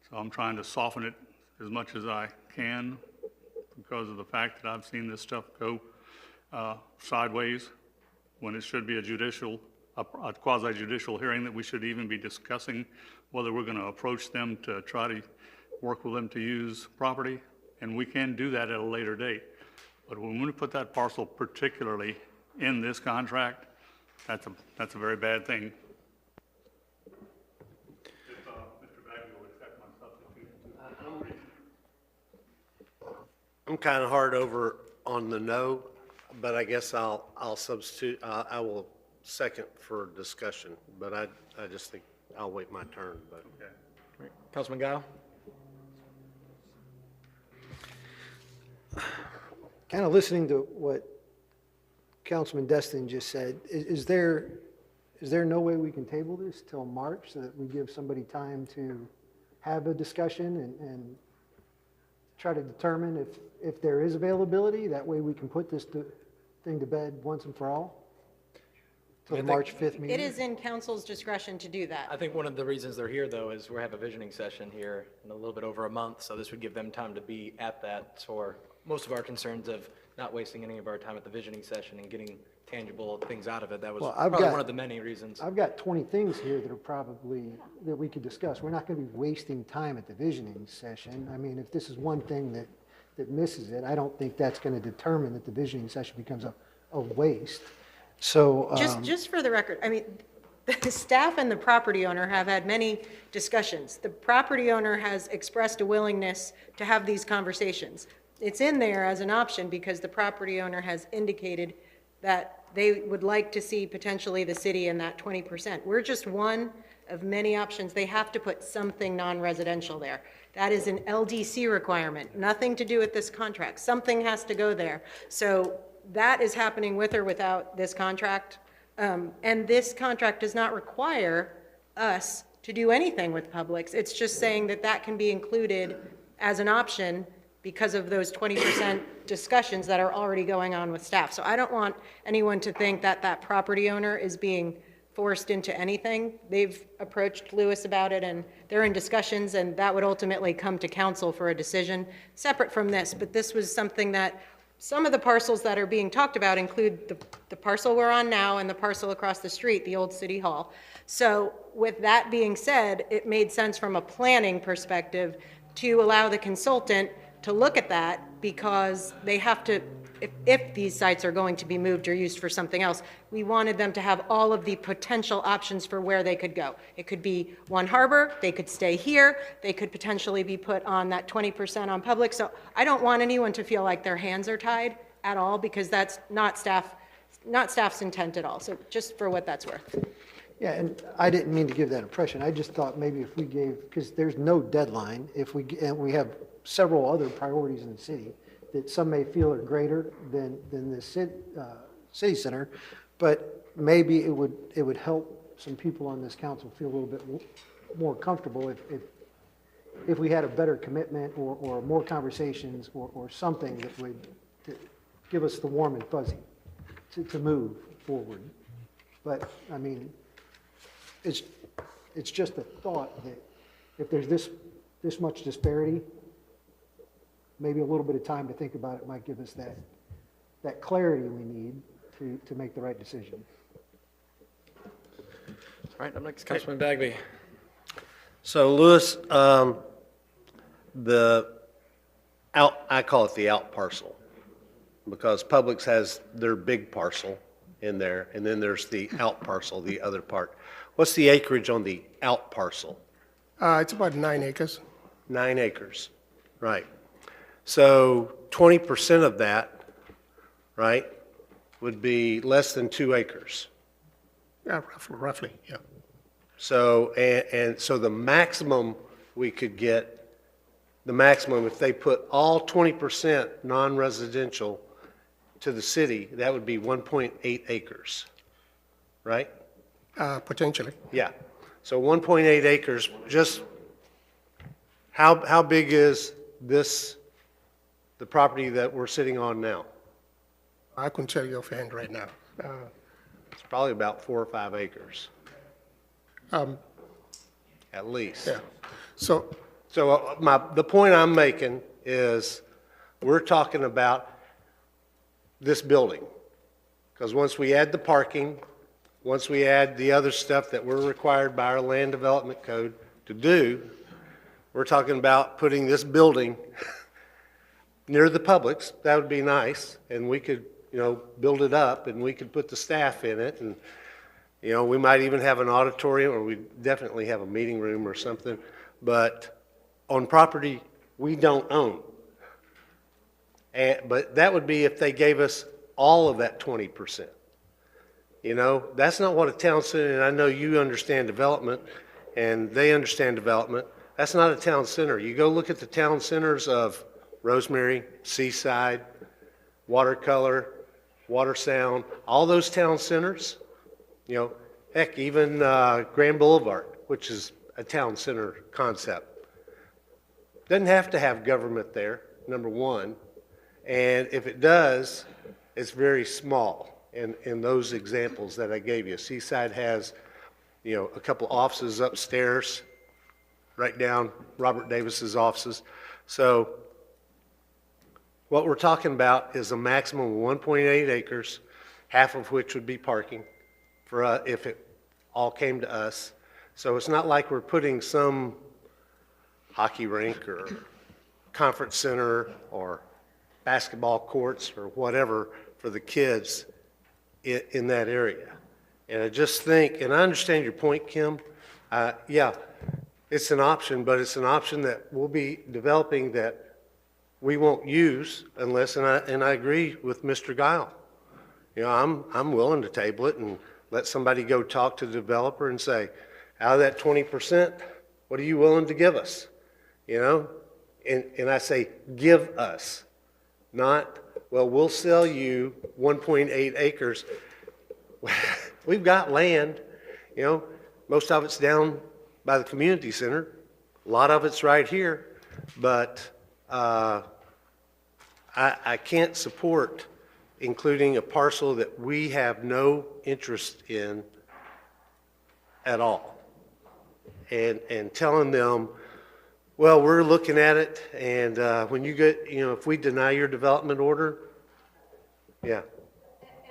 So I'm trying to soften it as much as I can because of the fact that I've seen this stuff go sideways when it should be a quasi-judicial hearing that we should even be discussing whether we're going to approach them to try to work with them to use property, and we can do that at a later date. But when we put that parcel particularly in this contract, that's a very bad thing. I'm kind of hard over on the no, but I guess I'll substitute, I will second for discussion, but I just think I'll wait my turn, but. Councilman Guile? Kind of listening to what Councilman Destin just said, is there no way we can table this till March so that we give somebody time to have a discussion and try to determine if there is availability? That way we can put this thing to bed once and for all? Till the March 5th meeting? It is in council's discretion to do that. I think one of the reasons they're here, though, is we have a visioning session here in a little bit over a month, so this would give them time to be at that for most of our concerns of not wasting any of our time at the visioning session and getting tangible things out of it. That was Well, probably one of the many reasons. I've got 20 things here that are probably, that we could discuss. We're not going to be wasting time at the visioning session. I mean, if this is one thing that misses it, I don't think that's going to determine that the visioning session becomes a waste. So. Just for the record, I mean, the staff and the property owner have had many discussions. The property owner has expressed a willingness to have these conversations. It's in there as an option because the property owner has indicated that they would like to see potentially the city in that 20%. We're just one of many options. They have to put something non-residential there. That is an LDC requirement, nothing to do with this contract. Something has to go there. So that is happening with or without this contract. And this contract does not require us to do anything with Publix. It's just saying that that can be included as an option because of those 20% discussions that are already going on with staff. So I don't want anyone to think that that property owner is being forced into anything. They've approached Lewis about it and they're in discussions, and that would ultimately come to council for a decision separate from this. But this was something that some of the parcels that are being talked about include the parcel we're on now and the parcel across the street, the old city hall. So with that being said, it made sense from a planning perspective to allow the consultant to look at that, because they have to, if these sites are going to be moved or used for something else, we wanted them to have all of the potential options for where they could go. It could be One Harbor, they could stay here, they could potentially be put on that 20% on Publix. So I don't want anyone to feel like their hands are tied at all, because that's not staff's intent at all. So just for what that's worth. Yeah, and I didn't mean to give that impression. I just thought maybe if we gave, because there's no deadline, and we have several other priorities in the city that some may feel are greater than the city center, but maybe it would help some people on this council feel a little bit more comfortable if we had a better commitment or more conversations or something that would give us the warm and fuzzy to move forward. But I mean, it's just a thought that if there's this much disparity, maybe a little bit of time to think about it might give us that clarity we need to make the right decision. All right, up next, Councilman Bagby. So Lewis, I call it the out parcel, because Publix has their big parcel in there, and then there's the out parcel, the other part. What's the acreage on the out parcel? It's about 9 acres. 9 acres, right. So 20% of that, right, would be less than 2 acres. Yeah, roughly, yeah. So, and so the maximum we could get, if they put all 20% non-residential to the city, that would be 1.8 acres, right? Potentially. Yeah. So 1.8 acres, just how big is this, the property that we're sitting on now? I couldn't tell you offhand right now. It's probably about 4 or 5 acres. At least. Yeah. So the point I'm making is we're talking about this building. Because once we add the parking, once we add the other stuff that we're required by our land development code to do, we're talking about putting this building near the Publix, that would be nice, and we could, build it up, and we could put the staff in it, and, we might even have an auditorium, or we definitely have a meeting room or something, but on property we don't own. But that would be if they gave us all of that 20%. That's not what a town center, and I know you understand development, and they understand development. That's not a town center. You go look at the town centers of Rosemary, Seaside, Watercolor, Water Sound, all those town centers, heck, even Grand Boulevard, which is a town center concept. Doesn't have to have government there, number one. And if it does, it's very small in those examples that I gave you. Seaside has, a couple offices upstairs, right down Robert Davis's offices. So what we're talking about is a maximum of 1.8 acres, half of which would be parking for us if it all came to us. So it's not like we're putting some hockey rink or conference center or basketball courts or whatever for the kids in that area. And I just think, and I understand your point, Kim, yeah, it's an option, but it's an option that we'll be developing that we won't use unless, and I agree with Mr. Guile. I'm willing to table it and let somebody go talk to the developer and say, out of that 20%, what are you willing to give us? And I say, give us, not, well, we'll sell you 1.8 acres. We've got land, most of it's down by the community center. A lot of it's right here, but I can't support including a parcel that we have no interest in at all. And telling them, well, we're looking at it, and when you get, if we deny your development order, yeah.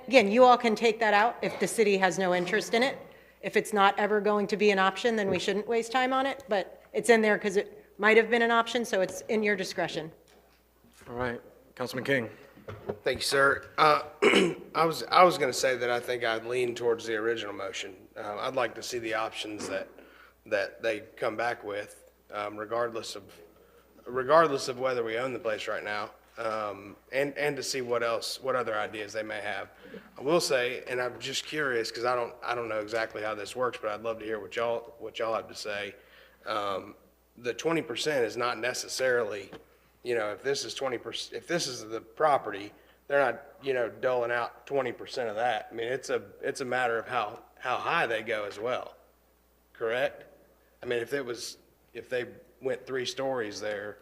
Again, you all can take that out if the city has no interest in it. If it's not ever going to be an option, then we shouldn't waste time on it, but it's in there because it might have been an option, so it's in your discretion. All right, Councilman King. Thank you, sir. I was going to say that I think I'd lean towards the original motion. I'd like to see the options that they come back with, regardless of whether we own the place right now, and to see what other ideas they may have. I will say, and I'm just curious because I don't know exactly how this works, but I'd love to hear what y'all have to say. The 20% is not necessarily, if this is 20%, if this is the property, they're not, doling out 20% of that. I mean, it's a matter of how high they go as well. Correct? I mean, if they went 3 stories there,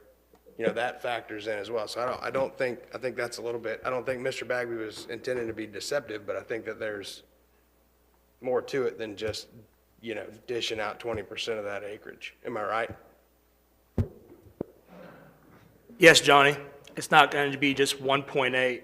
that factors in as well. So I think that's a little bit, I don't think Mr. Bagby was intending to be deceptive, but I think that there's more to it than just, dishing out 20% of that acreage. Am I right? Yes, Johnny, it's not going to be just 1.8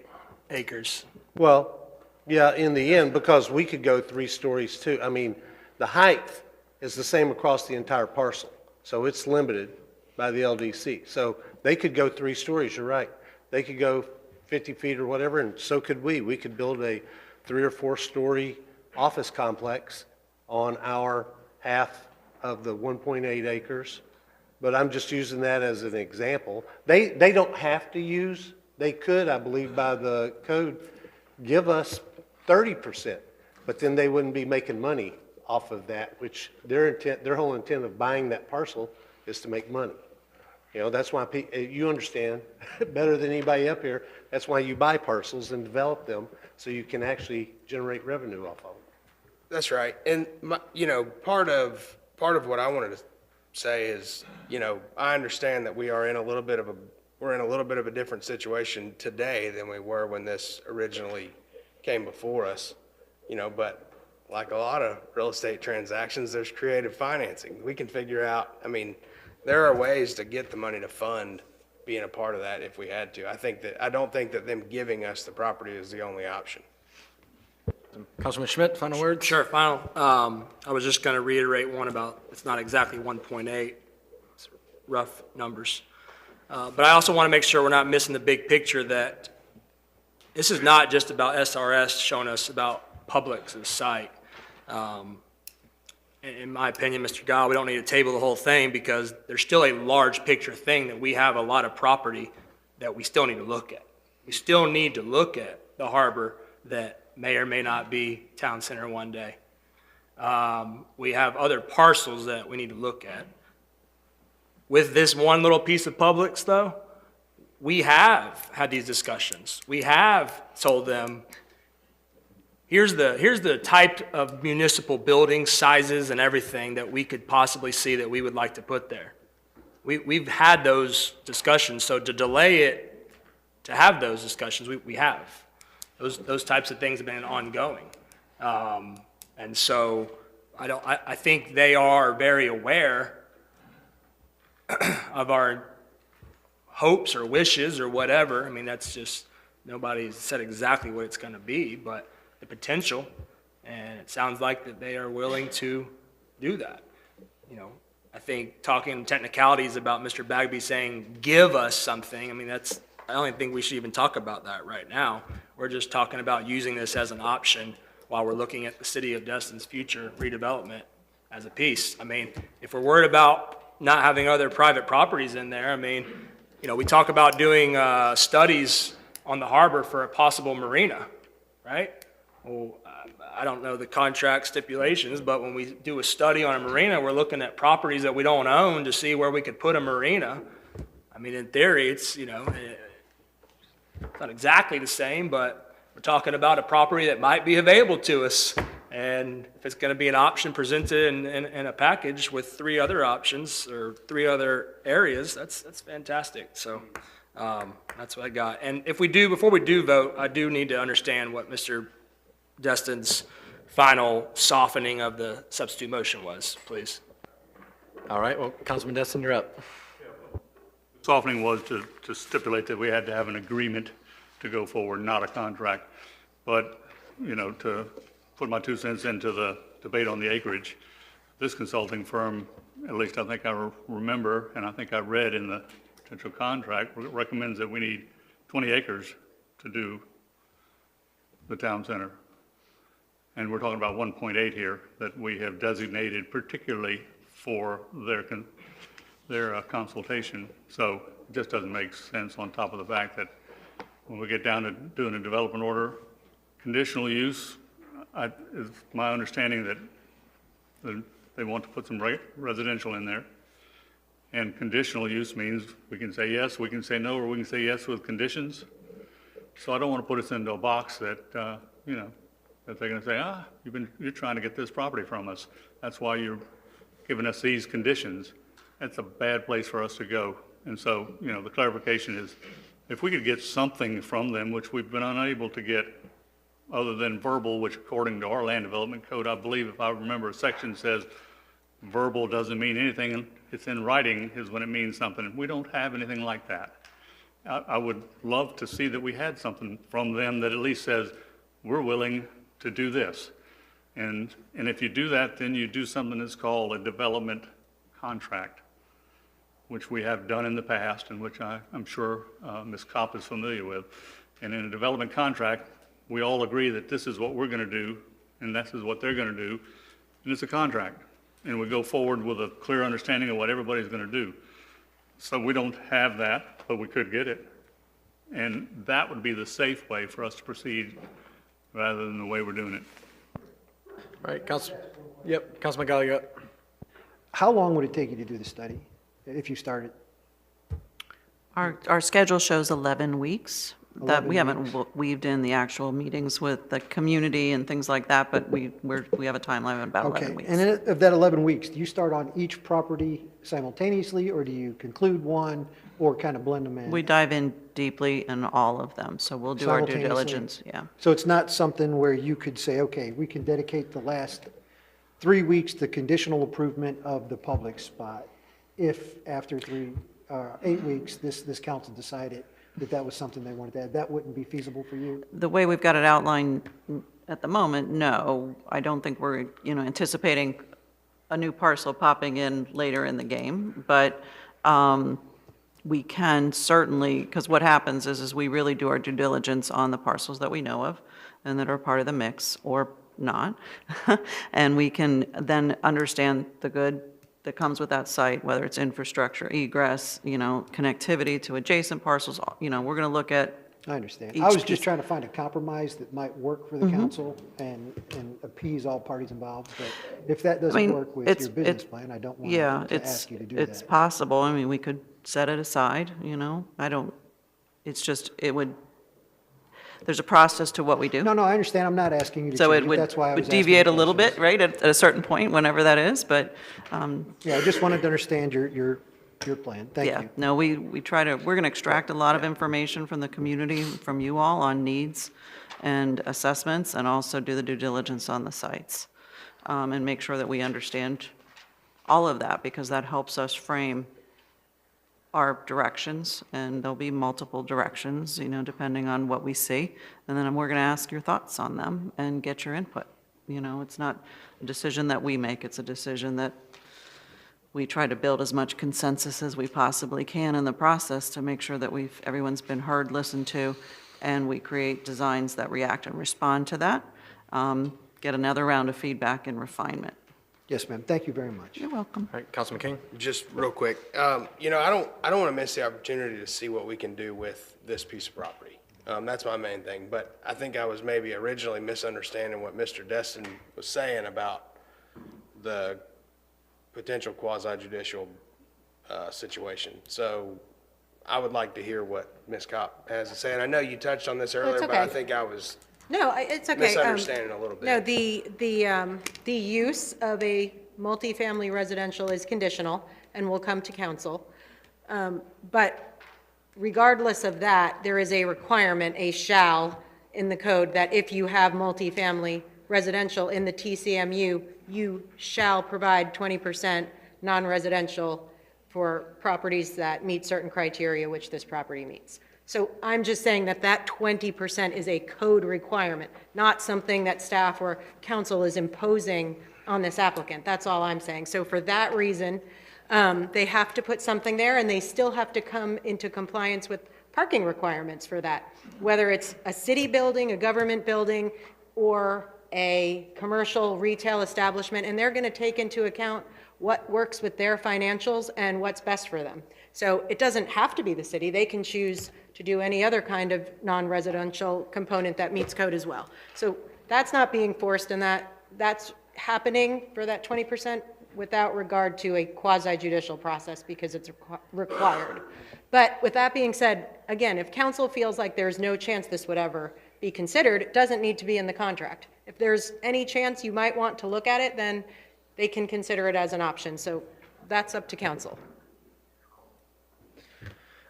acres. Well, yeah, in the end, because we could go 3 stories too. I mean, the height is the same across the entire parcel, so it's limited by the LDC. So they could go 3 stories, you're right. They could go 50 feet or whatever, and so could we. We could build a 3 or 4 story office complex on our half of the 1.8 acres. But I'm just using that as an example. They don't have to use, they could, I believe by the code, give us 30%, but then they wouldn't be making money off of that, which their whole intent of buying that parcel is to make money. That's why you understand better than anybody up here, that's why you buy parcels and develop them so you can actually generate revenue off of them. That's right. And part of what I wanted to say is, I understand that we're in a little bit of a different situation today than we were when this originally came before us. But like a lot of real estate transactions, there's creative financing. We can figure out, there are ways to get the money to fund being a part of that if we had to. I don't think that them giving us the property is the only option. Councilman Schmidt, final words? Sure, final. I was just going to reiterate one about, it's not exactly 1.8, it's rough numbers. But I also want to make sure we're not missing the big picture that this is not just about SRS showing us about Publix's site. In my opinion, Mr. Gall, we don't need to table the whole thing because there's still a large picture thing that we have a lot of property that we still need to look at. We still need to look at the harbor that may or may not be town center one day. We have other parcels that we need to look at. With this one little piece of Publix, though, we have had these discussions. We have told them, here's the type of municipal building sizes and everything that we could possibly see that we would like to put there. We've had those discussions, so to delay it, to have those discussions, we have. Those types of things have been ongoing. And so I think they are very aware of our hopes or wishes or whatever. I mean, that's just, nobody's said exactly what it's going to be, but the potential, and it sounds like that they are willing to do that. You know, I think talking technicalities about Mr. Bagby saying, give us something, I mean, I don't think we should even talk about that right now. We're just talking about using this as an option while we're looking at the city of Destin's future redevelopment as a piece. I mean, if we're worried about not having other private properties in there, I mean, you know, we talk about doing studies on the harbor for a possible marina, right? Well, I don't know the contract stipulations, but when we do a study on a marina, we're looking at properties that we don't own to see where we could put a marina. I mean, in theory, it's, you know, it's not exactly the same, but we're talking about a property that might be available to us. And if it's going to be an option presented in a package with 3 other options or 3 other areas, that's fantastic. So that's what I got. And before we do vote, I do need to understand what Mr. Destin's final softening of the substitute motion was, please. All right, well, Councilman Destin, you're up. Softening was to stipulate that we had to have an agreement to go forward, not a contract. But, you know, to put my 2 cents into the debate on the acreage, this consulting firm, at least I think I remember, and I think I read in the potential contract, recommends that we need 20 acres to do the town center. And we're talking about 1.8 here that we have designated particularly for their consultation. So it just doesn't make sense on top of the fact that when we get down to doing a development order, conditional use, is my understanding that they want to put some residential in there. And conditional use means we can say yes, we can say no, or we can say yes with conditions. So I don't want to put us into a box that, you know, that they're going to say, you're trying to get this property from us. That's why you're giving us these conditions. That's a bad place for us to go. And so, you know, the clarification is, if we could get something from them, which we've been unable to get other than verbal, which according to our land development code, I believe, if I remember, a section says verbal doesn't mean anything. It's in writing is when it means something. We don't have anything like that. I would love to see that we had something from them that at least says, we're willing to do this. And if you do that, then you do something that's called a development contract, which we have done in the past and which I'm sure Ms. Kopp is familiar with. And in a development contract, we all agree that this is what we're going to do and this is what they're going to do. And it's a contract. And we go forward with a clear understanding of what everybody's going to do. So we don't have that, but we could get it. And that would be the safe way for us to proceed rather than the way we're doing it. All right, Councilman Gallagher, you're up. How long would it take you to do the study if you started? Our schedule shows 11 weeks. That we haven't weaved in the actual meetings with the community and things like that, but we have a timeline of about 11 weeks. And of that 11 weeks, do you start on each property simultaneously, or do you conclude one, or kind of blend them in? We dive in deeply in all of them, so we'll do our due diligence, yeah. So it's not something where you could say, okay, we can dedicate the last 3 weeks to conditional improvement of the public spot, if after 8 weeks, this council decided that was something they wanted to add. That wouldn't be feasible for you? The way we've got it outlined at the moment, no. I don't think we're, anticipating a new parcel popping in later in the game, but we can certainly, because what happens is we really do our due diligence on the parcels that we know of and that are part of the mix or not. And we can then understand the good that comes with that site, whether it's infrastructure, egress, connectivity to adjacent parcels. We're going to look at. I understand. Each I was piece. just trying to find a compromise that might work for the Mhm. council and appease all parties involved. But if that I doesn't mean, work with it's- your business it's- plan, I don't Yeah, want to it's, ask you to do it's that. possible. I mean, we could set it aside, it's just, there's a process to what we do. No, I understand. I'm not asking you to So change it it. would That's why I was would asking the deviate a little bit, questions. right, at a certain point, whenever that is, but, Yeah, I just wanted to understand your plan. Thank yeah. you. No, we're going to extract a lot of information from the community, from you all, on needs and assessments, and also do the due diligence on the sites, and make sure that we understand all of that, because that helps us frame our directions, and there'll be multiple directions, depending on what we see. And then we're going to ask your thoughts on them and get your input. It's not a decision that we make, it's a decision that we try to build as much consensus as we possibly can in the process to make sure that everyone's been heard, listened to, and we create designs that react and respond to that. Get another round of feedback and refinement. Yes, ma'am. Thank you very much. You're welcome. All right, Councilman King? Just real quick, I don't want to miss the opportunity to see what we can do with this piece of property. That's my main thing, but I think I was maybe originally misunderstanding what Mr. Destin was saying about the potential quasi-judicial situation. So I would like to hear what Ms. Kopp has to say, and I know you touched on this earlier, but I okay. think I was No, it's okay. misunderstanding a little bit. No, the use of a multifamily residential is conditional and will come to council. But regardless of that, there is a requirement, a shall, in the code that if you have multifamily residential in the TCMU, you shall provide 20% non-residential for properties that meet certain criteria, which this property meets. So I'm just saying that that 20% is a code requirement, not something that staff or council is imposing on this applicant. That's all I'm saying. So for that reason, they have to put something there, and they still have to come into compliance with parking requirements for that, whether it's a city building, a government building, or a commercial retail establishment, and they're going to take into account what works with their financials and what's best for them. So it doesn't have to be the city. They can choose to do any other kind of non-residential component that meets code as well. So that's not being forced, and that's happening for that 20% without regard to a quasi-judicial process because it's required. But with that being said, again, if council feels like there's no chance this would ever be considered, it doesn't need to be in the contract. If there's any chance you might want to look at it, then they can consider it as an option. So that's up to council.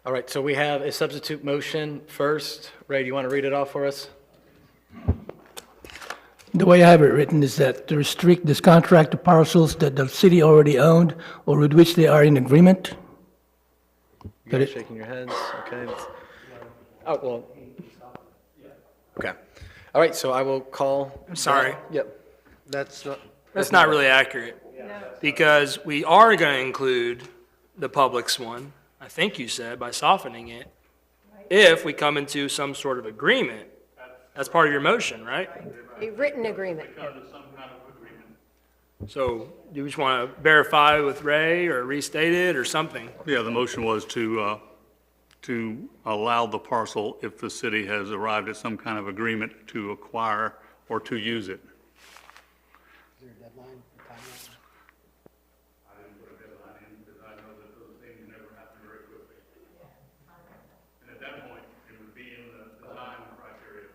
All right, so we have a substitute motion first. Ray, do you want to read it off for us? The way I have it written is that to restrict this contract to parcels that the city already owned or with which they are in agreement. You guys shaking your heads, okay. Oh, well. Okay. All right, so I will call. I'm sorry. Yep. That's not really accurate, because we are going to include the Publix one, I think you said, by softening it, if we come into some sort of agreement. That's part of your motion, right? A written agreement. So you just want to verify with Ray or restate it or something? Yeah, the motion was to allow the parcel if the city has arrived at some kind of agreement to acquire or to use it. Is there a deadline, timeline? I didn't put a deadline in because I know that those things never happen very quickly. And at that point, it would be in the design criteria.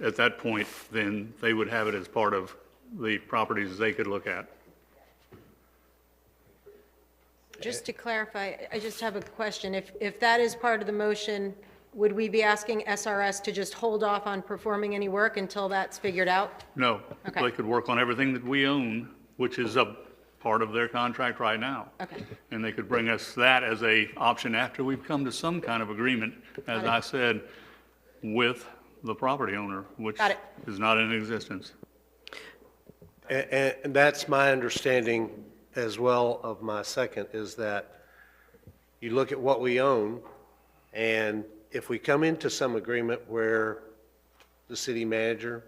At that point, then they would have it as part of the properties they could look at. Just to clarify, I just have a question. If that is part of the motion, would we be asking SRS to just hold off on performing any work until that's figured out? No, Okay. they could work on everything that we own, which is a part of their contract right now. Okay. And they could bring us that as a option after we've come to some kind of agreement, as I said, with the property owner, which Got it. is not in existence. And that's my understanding as well of my second, is that you look at what we own, and if we come into some agreement where the city manager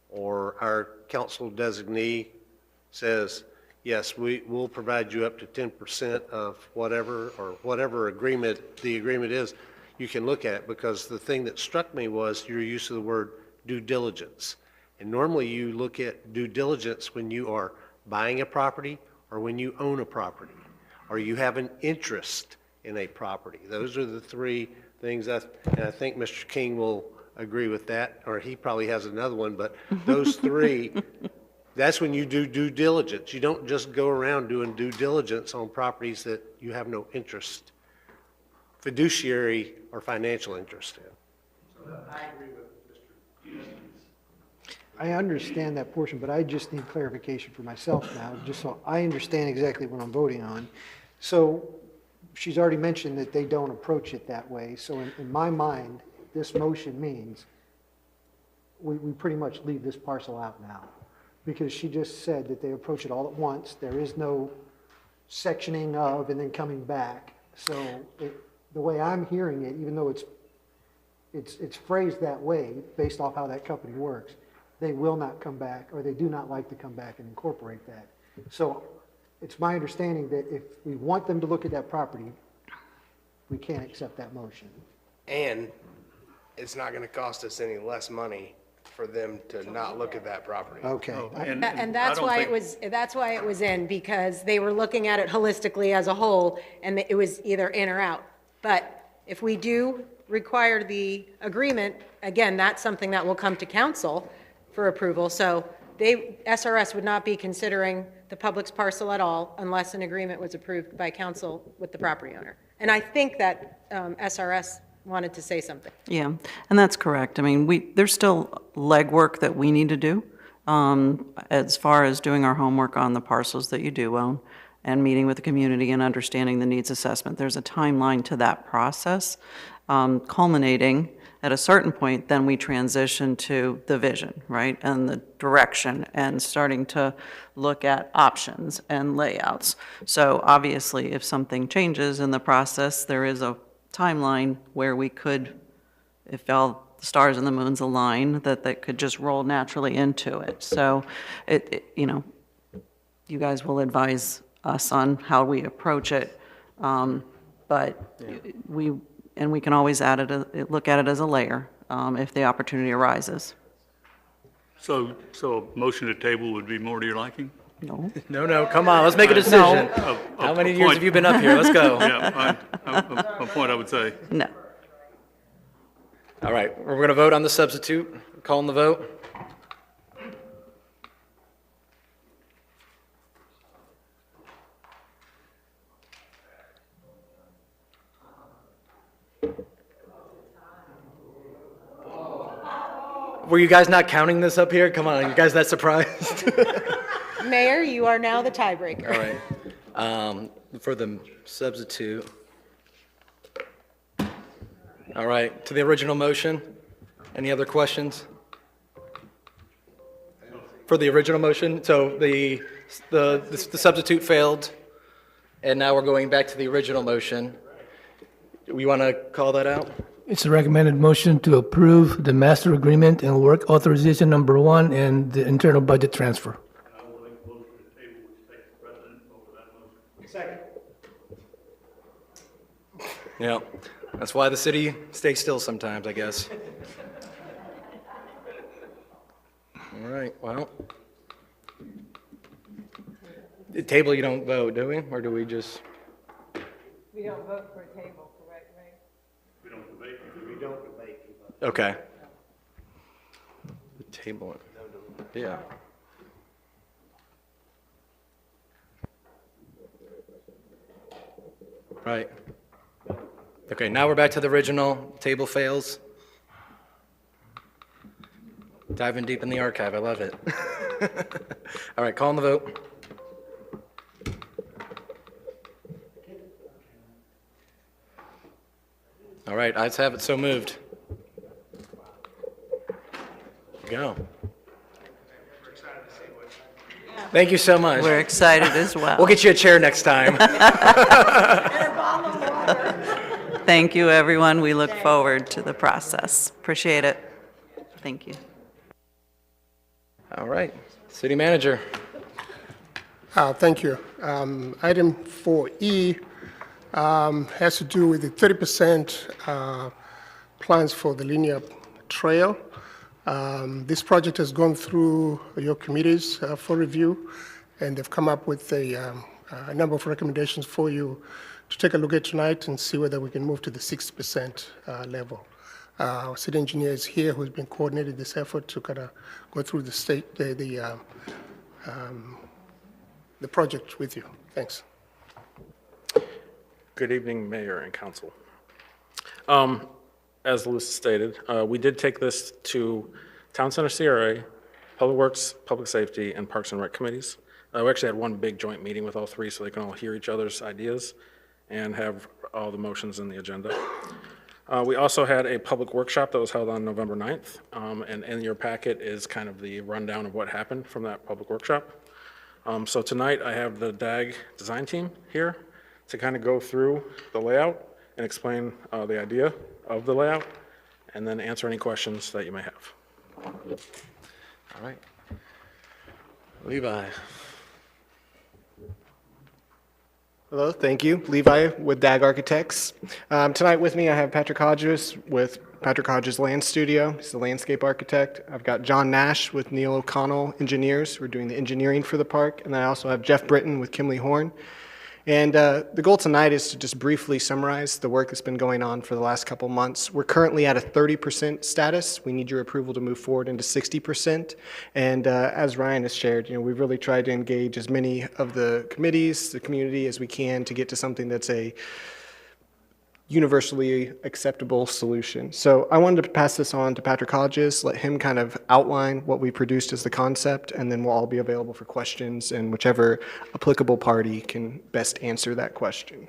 or our council designee says, yes, we will provide you up to 10% of whatever, or whatever agreement the agreement is, you can look at it, because the thing that struck me was your use of the word due diligence. And normally you look at due diligence when you are buying a property or when you own a property, or you have an interest in a property. Those are the three things and I think Mr. King will agree with that, or he probably has another one, but those three, that's when you do due diligence. You don't just go around doing due diligence on properties that you have no interest, fiduciary or financial interest in. I understand that portion, but I just need clarification for myself now, just so I understand exactly what I'm voting on. So she's already mentioned that they don't approach it that way. So in my mind, this motion means we pretty much leave this parcel out now, because she just said that they approach it all at once. There is no sectioning of and then coming back. So the way I'm hearing it, even though it's phrased that way based off how that company works, they will not come back, or they do not like to come back and incorporate that. So it's my understanding that if we want them to look at that property, we can't accept that motion. And it's not going to cost us any less money for them to not look at that property. Okay. And that's why it was in, because they were looking at it holistically as a whole, and it was either in or out. But if we do require the agreement, again, that's something that will come to council for approval. So SRS would not be considering the public's parcel at all unless an agreement was approved by council with the property owner. And I think that SRS wanted to say something. Yeah, and that's correct. I mean, there's still legwork that we need to do as far as doing our homework on the parcels that you do own and meeting with the community and understanding the needs assessment. There's a timeline to that process, culminating at a certain point, then we transition to the vision, right, and the direction, and starting to look at options and layouts. So obviously, if something changes in the process, there is a timeline where we could, if all the stars and the moons align, that could just roll naturally into it. So, you guys will advise us on how we approach it, but we can always add it, look at it as a layer if the opportunity arises. So a motion to table would be more to your liking? No. No, come on, let's make a decision. How many years have you been up here? Let's go. Yeah, a point I would say. No. All right, we're going to vote on the substitute. Calling the vote. Were you guys not counting this up here? Come on, you guys that surprised? Mayor, you are now the tiebreaker. All right. For the substitute. All right, to the original motion. Any other questions? For the original motion, so the substitute failed, and now we're going back to the original motion. We want to call that out? It's a recommended motion to approve the master agreement and work authorization number 1 and the internal budget transfer. Second. Yeah, that's why the city stays still sometimes, I guess. All right, well. The table you don't vote, do we? Or do we just? We don't vote for a table, correct, Ray? We don't debate. Okay. The table, yeah. Right. Okay, now we're back to the original. Table fails. Diving deep in the archive, I love it. All right, calling the vote. All right, ayes have it, so moved. Go. Thank you so much. We're excited as well. We'll get you a chair next time. And a bottle of water. Thank you, everyone. We look forward to the process. Appreciate it. Thank you. All right, city manager. Thank you. Item 4E has to do with the 30% plans for the linear trail. This project has gone through your committees for review, and they've come up with a number of recommendations for you to take a look at tonight and see whether we can move to the 60% level. Our city engineer is here, who's been coordinating this effort to kind of go through the project with you. Thanks. Good evening, Mayor and Council. As Lewis stated, we did take this to Town Center CRA, Public Works, Public Safety, and Parks and Rec committees. We actually had one big joint meeting with all three so they can all hear each other's ideas and have all the motions in the agenda. We also had a public workshop that was held on November 9th, and in your packet is kind of the rundown of what happened from that public workshop. So tonight I have the DAG design team here to kind of go through the layout and explain the idea of the layout, and then answer any questions that you may have. All right. Levi. Hello, thank you. Levi with DAG Architects. Tonight with me I have Patrick Hodges with Patrick Hodges Land Studio. He's the landscape architect. I've got John Nash with Neil O'Connell Engineers. We're doing the engineering for the park. And then I also have Jeff Britton with Kimley Horn. And the goal tonight is to just briefly summarize the work that's been going on for the last couple months. We're currently at a 30% status. We need your approval to move forward into 60%. And as Ryan has shared, we've really tried to engage as many of the committees, the community as we can to get to something that's a universally acceptable solution. So I wanted to pass this on to Patrick Hodges, let him kind of outline what we produced as the concept, and then we'll all be available for questions, and whichever applicable party can best answer that question.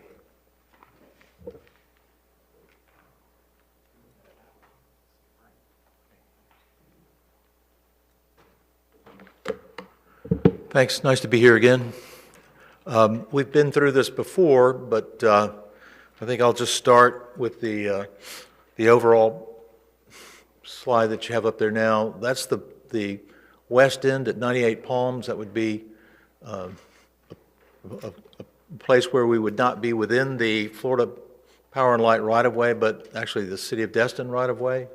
Thanks. Nice to be here again. We've been through this before, but I think I'll just start with the overall slide that you have up there now. That's the west end at 98 Palms. That would be a place where we would not be within the Florida Power and Light right-of-way, but actually the City of Destin right-of-way.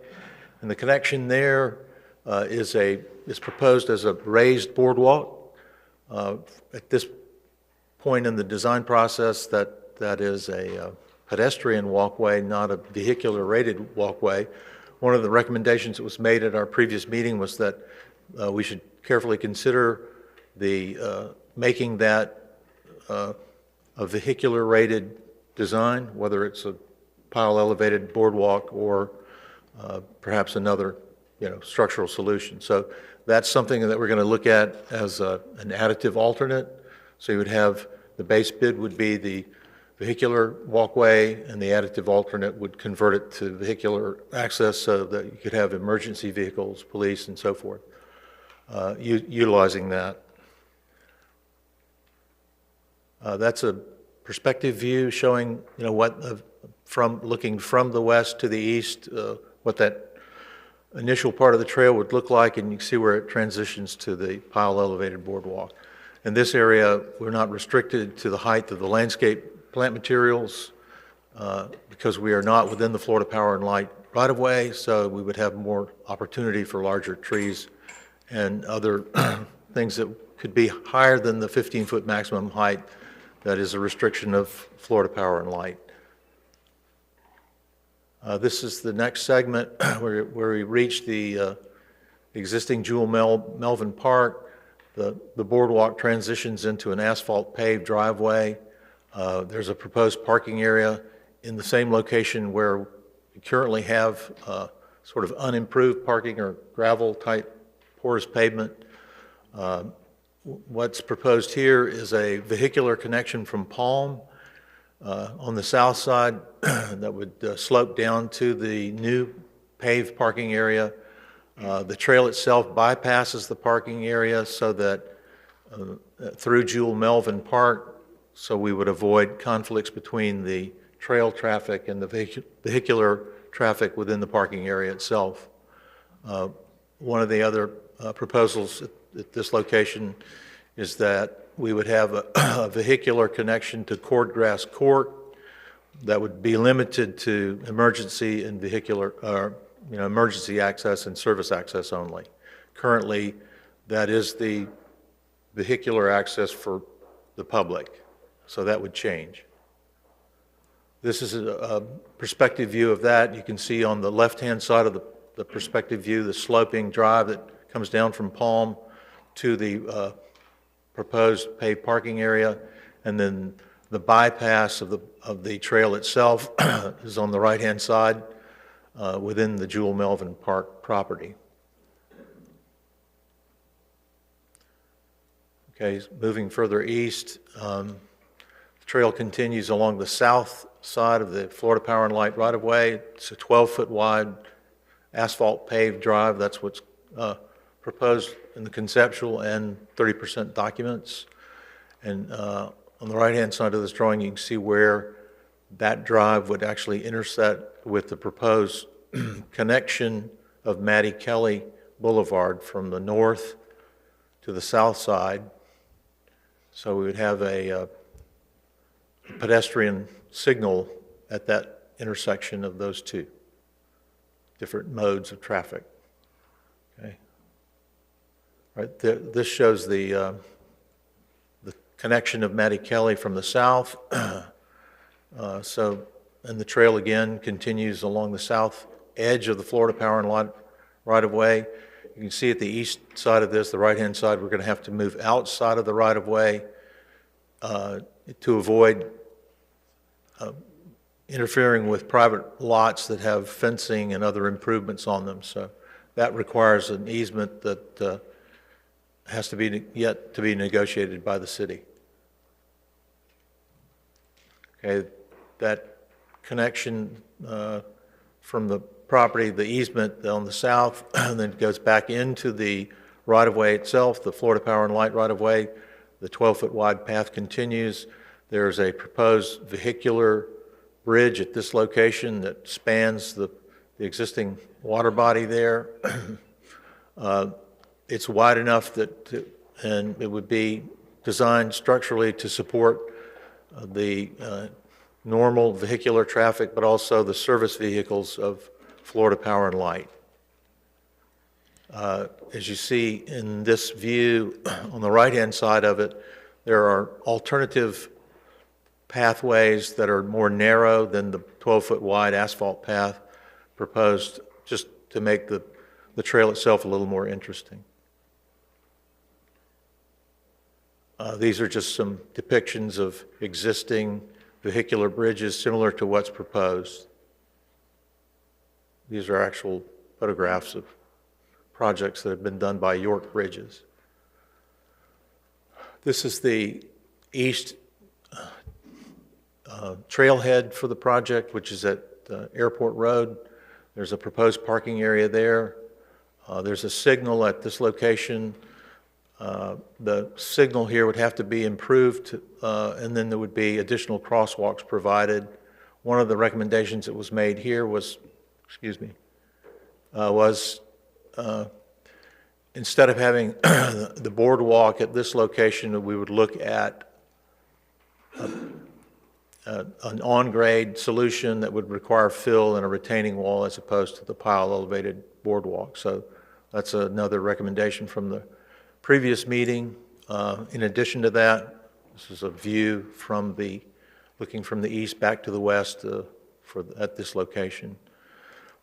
And the connection there is proposed as a raised boardwalk. At this point in the design process, that is a pedestrian walkway, not a vehicular rated walkway. One of the recommendations that was made at our previous meeting was that we should carefully consider making that a vehicular rated design, whether it's a pile elevated boardwalk or perhaps another structural solution. So that's something that we're going to look at as an additive alternate. So you would have the base bid would be the vehicular walkway, and the additive alternate would convert it to vehicular access so that you could have emergency vehicles, police, and so forth, utilizing that. That's a perspective view showing, looking from the west to the east, what that initial part of the trail would look like, and you can see where it transitions to the pile elevated boardwalk. In this area, we're not restricted to the height of the landscape plant materials because we are not within the Florida Power and Light right-of-way, so we would have more opportunity for larger trees and other things that could be higher than the 15-foot maximum height that is a restriction of Florida Power and Light. This is the next segment where we reach the existing Jewel Melvin Park. The boardwalk transitions into an asphalt paved driveway. There's a proposed parking area in the same location where we currently have sort of unimproved parking or gravel type porous pavement. What's proposed here is a vehicular connection from Palm on the south side that would slope down to the new paved parking area. The trail itself bypasses the parking area so that through Jewel Melvin Park, so we would avoid conflicts between the trail traffic and the vehicular traffic within the parking area itself. One of the other proposals at this location is that we would have a vehicular connection to Cordgrass Court that would be limited to emergency and emergency access and service access only. Currently, that is the vehicular access for the public, so that would change. This is a perspective view of that. You can see on the left-hand side of the perspective view, the sloping drive that comes down from Palm to the proposed paved parking area, and then the bypass of the trail itself is on the right-hand side within the Jewel Melvin Park property. Okay, moving further east, the trail continues along the south side of the Florida Power and Light right-of-way. It's a 12-foot wide asphalt paved drive. That's what's proposed in the conceptual and 30% documents. And on the right-hand side of this drawing, you can see where that drive would actually intersect with the proposed connection of Mattie Kelly Boulevard from the north to the south side. So we would have a pedestrian signal at that intersection of those two different modes of traffic. Okay. Right. This shows the connection of Mattie Kelly from the south. And the trail again continues along the south edge of the Florida Power and Light right-of-way. You can see at the east side of this, the right-hand side, we're going to have to move outside of the right-of-way to avoid interfering with private lots that have fencing and other improvements on them. So that requires an easement that has to be yet to be negotiated by the city. Okay, that connection from the property, the easement on the south, and then goes back into the right-of-way itself, the Florida Power and Light right-of-way. The 12-foot wide path continues. There's a proposed vehicular bridge at this location that spans the existing water body there. It's wide enough and it would be designed structurally to support the normal vehicular traffic, but also the service vehicles of Florida Power and Light. As you see in this view, on the right-hand side of it, there are alternative pathways that are more narrow than the 12-foot wide asphalt path proposed, just to make the trail itself a little more interesting. These are just some depictions of existing vehicular bridges similar to what's proposed. These are actual photographs of projects that have been done by York Bridges. This is the east trailhead for the project, which is at Airport Road. There's a proposed parking area there. There's a signal at this location. The signal here would have to be improved, and then there would be additional crosswalks provided. One of the recommendations that was made here was, instead of having the boardwalk at this location, we would look at an on-grade solution that would require fill and a retaining wall as opposed to the pile elevated boardwalk. So that's another recommendation from the previous meeting. In addition to that, this is a view from looking from the east back to the west at this location.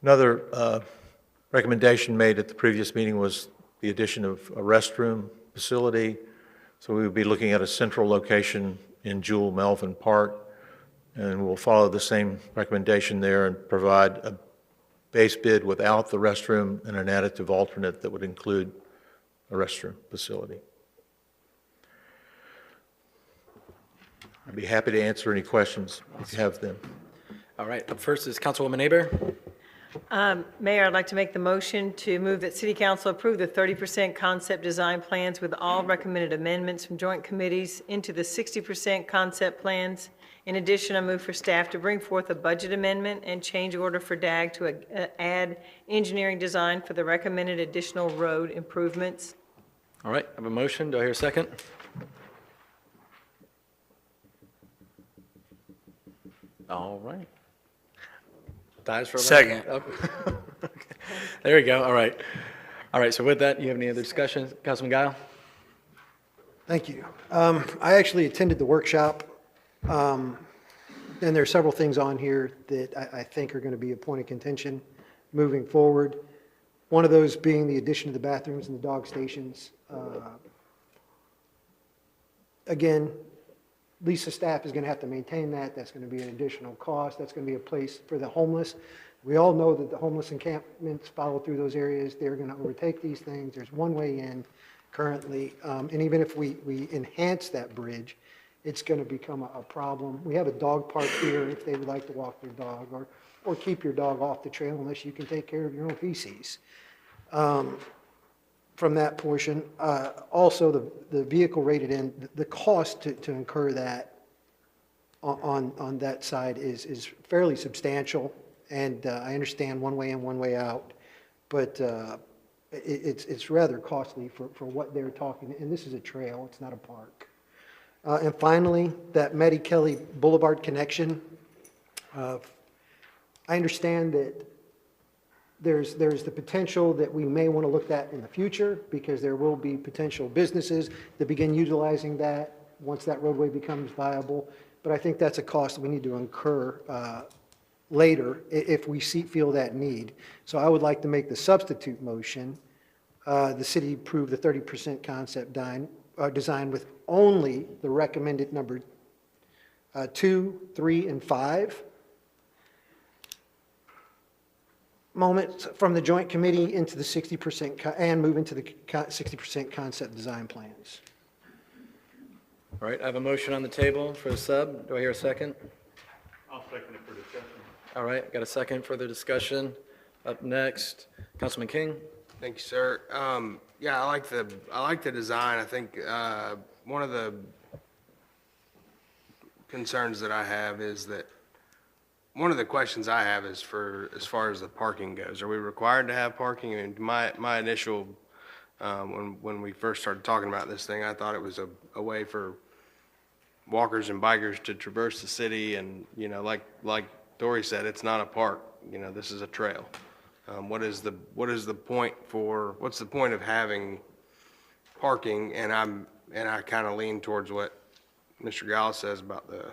Another recommendation made at the previous meeting was the addition of a restroom facility. So we would be looking at a central location in Jewel Melvin Park, and we'll follow the same recommendation there and provide a base bid without the restroom and an additive alternate that would include a restroom facility. I'd be happy to answer any questions if you have them. All right, up first is Councilwoman Aber. Mayor, I'd like to make the motion to move that City Council approve the 30% concept design plans with all recommended amendments from joint committees into the 60% concept plans. In addition, I move for staff to bring forth a budget amendment and change order for DAG to add engineering design for the recommended additional road improvements. All right, I have a motion. Do I hear a second? All right. Dies for a Second. Okay. There we go. All right. All right, so with that, you have any other discussion? Councilman Guile? Thank you. I actually attended the workshop, and there are several things on here that I think are going to be a point of contention moving forward. One of those being the addition of the bathrooms and the dog stations. Again, Lisa staff is going to have to maintain that. That's going to be an additional cost. That's going to be a place for the homeless. We all know that the homeless encampments follow through those areas. They're going to overtake these things. There's one way in currently. And even if we enhance that bridge, it's going to become a problem. We have a dog park here if they would like to walk their dog, or keep your dog off the trail unless you can take care of your own feces. From that portion, also the vehicle rated in, the cost to incur that on that side is fairly substantial. And I understand one way in, one way out, but it's rather costly for what they're talking. And this is a trail, it's not a park. And finally, that Matty Kelly Boulevard connection. I understand that there's the potential that we may want to look at in the future because there will be potential businesses that begin utilizing that once that roadway becomes viable. But I think that's a cost that we need to incur later if we feel that need. So I would like to make the substitute motion. The city approve the 30% concept design with only the recommended number 2, 3, and 5 moments from the joint committee into the 60% and move into the 60% concept design plans. All right, I have a motion on the table for the sub. Do I hear a second? I'll second it for discussion. All right, got a second for the discussion. Up next, Councilman King. Thank you, sir. Yeah, I like the design. I think one of the concerns that I have is that one of the questions I have is for as far as the parking goes. Are we required to have parking? And my initial when we first started talking about this thing, I thought it was a way for walkers and bikers to traverse the city, and like Dory said, it's not a park. This is a trail. What's the point of having parking? And I kind of lean towards what Mr. Gall says about the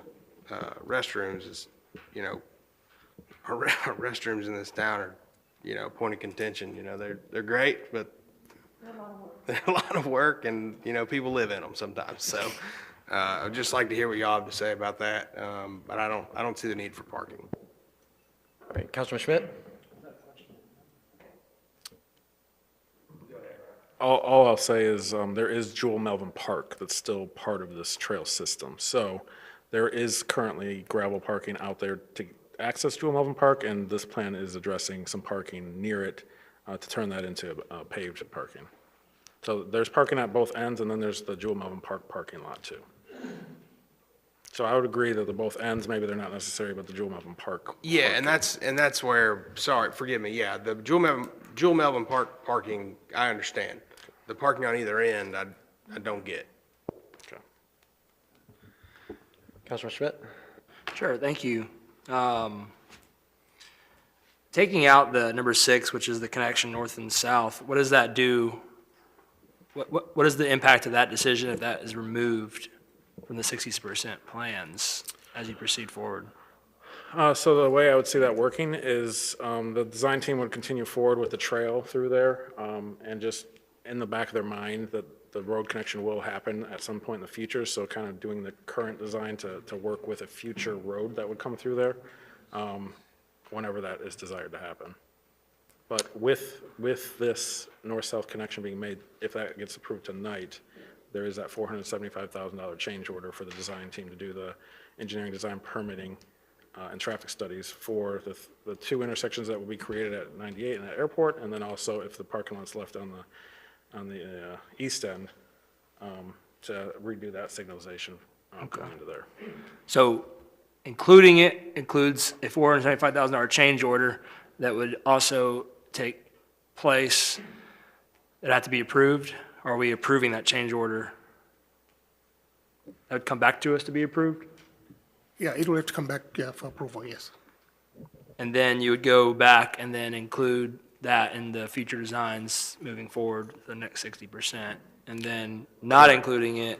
restrooms. Is our restrooms in this town are point of contention. They're great, but they're a lot of work, and people live in them sometimes. So I'd just like to hear what y'all have to say about that. But I don't see the need for parking. All right, Councilman Schmidt. All I'll say is there is Jewel Melvin Park that's still part of this trail system. So there is currently gravel parking out there to access Jewel Melvin Park, and this plan is addressing some parking near it to turn that into paved parking. So there's parking at both ends, and then there's the Jewel Melvin Park parking lot too. So I would agree that the both ends, maybe they're not necessary, but the Jewel Melvin Park. Yeah, and that's where, sorry, forgive me, yeah, the Jewel Melvin Park parking, I understand. The parking on either end, I don't get. Okay. Councilman Schmidt. Sure, thank you. Taking out the number 6, which is the connection north and south, what does that do? What is the impact of that decision if that is removed from the 60% plans as you proceed forward? So the way I would see that working is the design team would continue forward with the trail through there, and just in the back of their mind that the road connection will happen at some point in the future. So kind of doing the current design to work with a future road that would come through there whenever that is desired to happen. But with this north-south connection being made, if that gets approved tonight, there is that $475,000 change order for the design team to do the engineering design permitting and traffic studies for the two intersections that will be created at 98 and at Airport, and then also if the parking lot's left on the east end, to redo that signalization going into there. So including it includes a $475,000 change order that would also take place, that had to be approved? Or are we approving that change order? That would come back to us to be approved? Yeah, it will have to come back, yeah, for approval, yes. And then you would go back and then include that in the future designs moving forward, the next 60%. And then not including it,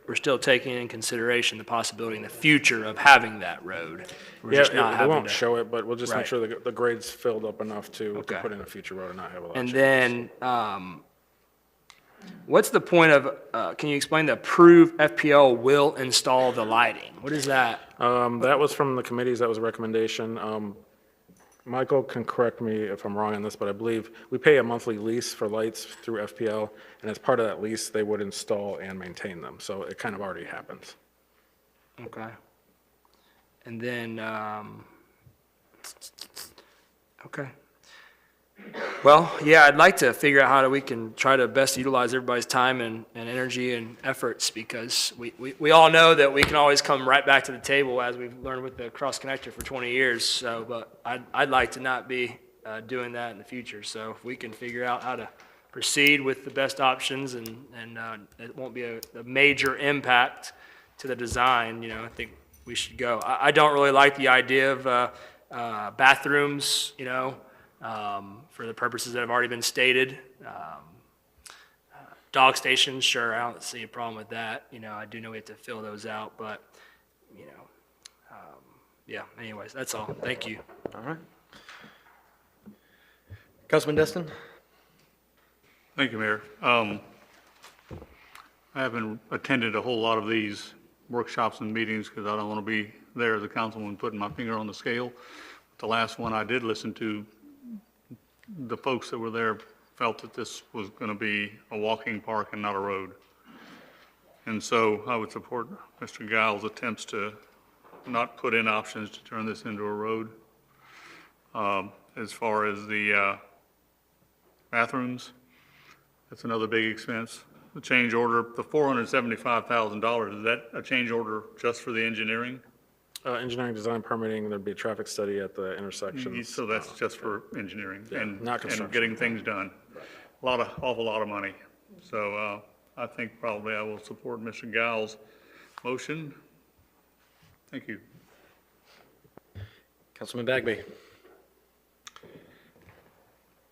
we're still taking in consideration the possibility in the future of having that road. We're just not we having won't to- show it, but we'll just make Right. sure the grade's filled up enough to Okay. put in a future road and not have a lot of And changes. then, what's the point of, can you explain the approved FPL will install the lighting? What is that? That was from the committees, that was a recommendation. Michael can correct me if I'm wrong on this, but I believe we pay a monthly lease for lights through FPL, and as part of that lease, they would install and maintain them, so it kind of already happens. Okay. And then, okay. Well, yeah, I'd like to figure out how we can try to best utilize everybody's time and energy and efforts, because we all know that we can always come right back to the table, as we've learned with the Cross Connector for 20 years. So, but I'd like to not be doing that in the future. So if we can figure out how to proceed with the best options and it won't be a major impact to the design, you know, I think we should go. I don't really like the idea of bathrooms, you know, for the purposes that have already been stated. Dog stations, sure, I don't see a problem with that. You know, I do know we have to fill those out, but, you know, yeah, anyways, that's all. Thank you. All right. Councilman Destin? Thank you, Mayor. I haven't attended a whole lot of these workshops and meetings because I don't want to be there as a councilman putting my finger on the scale. The last one I did listen to, the folks that were there felt that this was going to be a walking park and not a road. And so I would support Mr. Giles' attempts to not put in options to turn this into a road. As far as the bathrooms, that's another big expense. The change order, the $475,000, is that a change order just for the engineering? Engineering, design, permitting, there'd be a traffic study at the intersections. So that's just for engineering and not construction. getting things done. Awful lot of money. So I think probably I will support Mr. Giles' motion. Thank you. Councilman Bagby?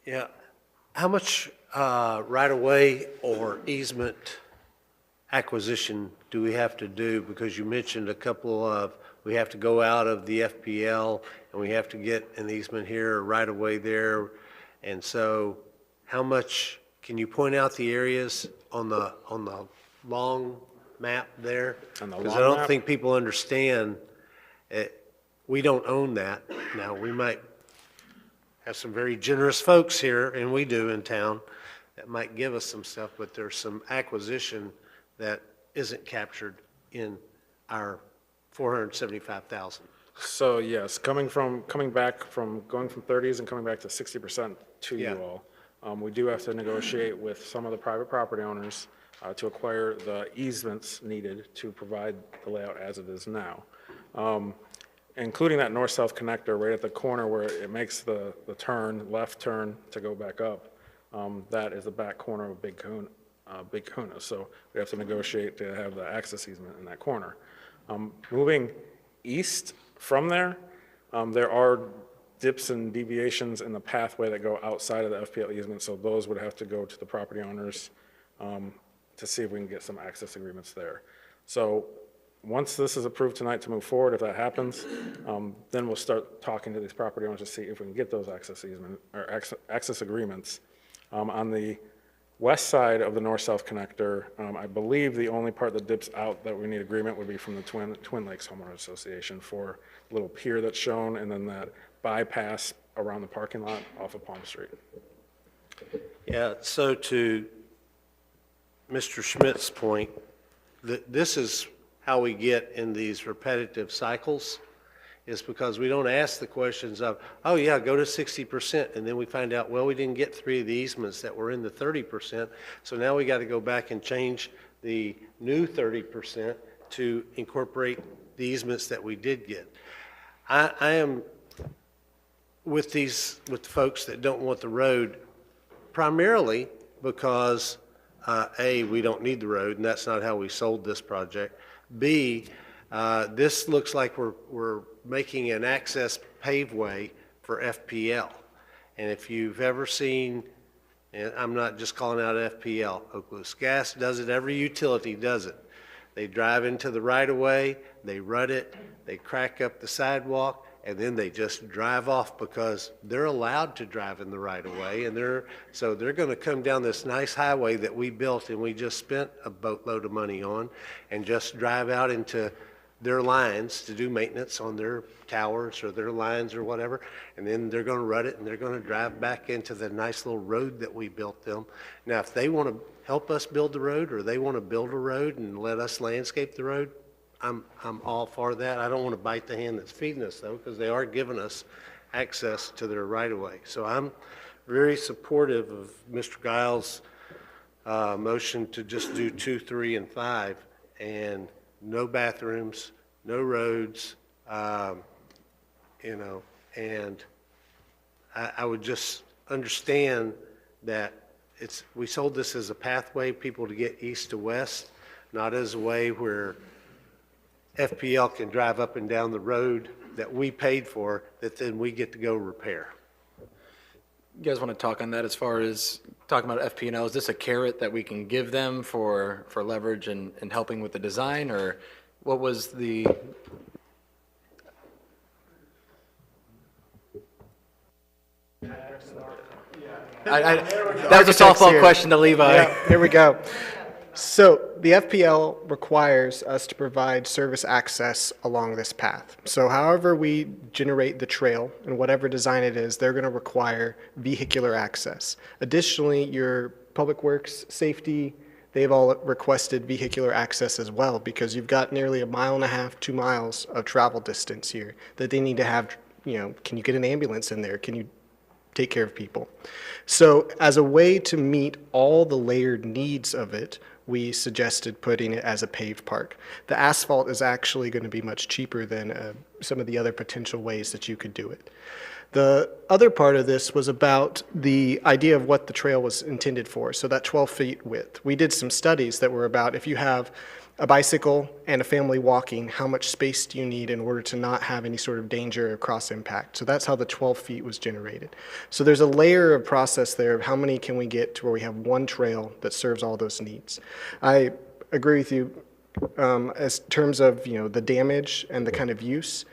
Yeah, how much right-of-way or easement acquisition do we have to do? Because you mentioned a couple of, we have to go out of the FPL, and we have to get an easement here, right-of-way there. And so how much, can you point out the areas on the long map there? On the Because I long don't map? think people understand, we don't own that. Now, we might have some very generous folks here, and we do in town, that might give us some stuff, but there's some acquisition that isn't captured in our 475,000. So yes, going from 30s and coming back to 60% to Yeah. you all, we do have to negotiate with some of the private property owners to acquire the easements needed to provide the layout as it is now. Including that north-south connector right at the corner where it makes the left turn to go back up. That is the back corner of Big Kahuna. So we have to negotiate to have the access easement in that corner. Moving east from there, there are dips and deviations in the pathway that go outside of the FPL easement, so those would have to go to the property owners to see if we can get some access agreements there. So once this is approved tonight to move forward, if that happens, then we'll start talking to these property owners to see if we can get those access easement or access agreements. On the west side of the north-south connector, I believe the only part that dips out that we need agreement would be from the Twin Lakes Homeowners Association for the little pier that's shown, and then that bypass around the parking lot off of Palm Street. Yeah, so to Mr. Schmidt's point, this is how we get in these repetitive cycles, is because we don't ask the questions of, oh yeah, go to 60%, and then we find out, well, we didn't get 3 of the easements that were in the 30%, so now we got to go back and change the new 30% to incorporate the easements that we did get. I am with the folks that don't want the road, primarily because A, we don't need the road, and that's not how we sold this project. B, this looks like we're making an access paveway for FPL. And if you've ever seen, and I'm not just calling out FPL, Oklahoma Gas does it, every utility does it. They drive into the right-of-way, they rut it, they crack up the sidewalk, and then they just drive off because they're allowed to drive in the right-of-way, and they're going to come down this nice highway that we built and we just spent a boatload of money on, and just drive out into their lines to do maintenance on their towers or their lines or whatever, and then they're going to rut it and they're going to drive back into the nice little road that we built them. Now, if they want to help us build the road, or they want to build a road and let us landscape the road, I'm all for that. I don't want to bite the hand that's feeding us, though, because they are giving us access to their right-of-way. So I'm very supportive of Mr. Giles' motion to just do 2, 3, and 5, and no bathrooms, no roads, and I would just understand that we sold this as a pathway, people to get east to west, not as a way where FPL can drive up and down the road that we paid for, that then we get to go repair. You guys want to talk on that as far as talking about FP&L? Is this a carrot that we can give them for leverage and helping with the design, or what was the? That was a softball question to Levi. Yeah, here we go. So the FPL requires us to provide service access along this path. So however we generate the trail and whatever design it is, they're going to require vehicular access. Additionally, your Public Works, Safety, they've all requested vehicular access as well, because you've got nearly 1.5 miles, 2 miles of travel distance here that they need to have, can you get an ambulance in there? Can you take care of people? So as a way to meet all the layered needs of it, we suggested putting it as a paved park. The asphalt is actually going to be much cheaper than some of the other potential ways that you could do it. The other part of this was about the idea of what the trail was intended for, so that 12 feet width. We did some studies that were about, if you have a bicycle and a family walking, how much space do you need in order to not have any sort of danger or cross impact? So that's how the 12 feet was generated. So there's a layer of process there of how many can we get to where we have one trail that serves all those needs. I agree with you as terms of the damage and the kind of use.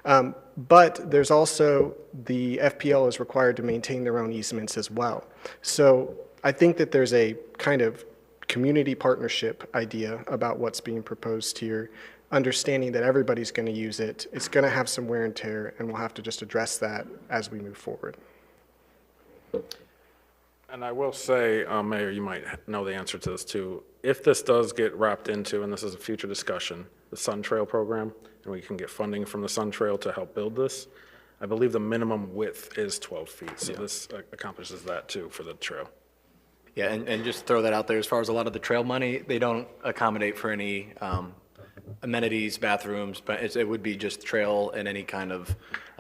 But there's also the FPL is required to maintain their own easements as well. So I think that there's a kind of community partnership idea about what's being proposed here, understanding that everybody's going to use it. It's going to have some wear and tear, and we'll have to just address that as we move forward. And I will say, Mayor, you might know the answer to this too. If this does get wrapped into, and this is a future discussion, the Sun Trail program, and we can get funding from the Sun Trail to help build this, I believe the minimum width is 12 feet. So this accomplishes that too for the trail. Yeah, and just throw that out there, as far as a lot of the trail money, they don't accommodate for any amenities, bathrooms, but it would be just trail and any kind of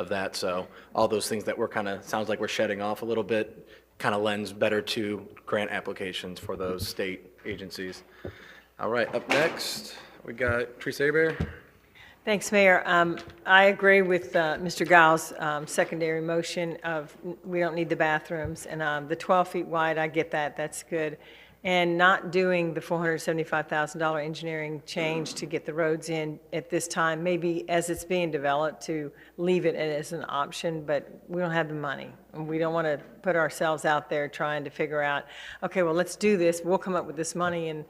that. So all those things that we're sounds like we're shedding off a little bit, kind of lends better to grant applications for those state agencies. All right, up next, we got Teresa Abear. Thanks, Mayor. I agree with Mr. Giles' secondary motion of we don't need the bathrooms, and the 12 feet wide, I get that, that's good. And not doing the $475,000 engineering change to get the roads in at this time, maybe as it's being developed to leave it as an option, but we don't have the money. And we don't want to put ourselves out there trying to figure out, okay, well, let's do this, we'll come up with this money, and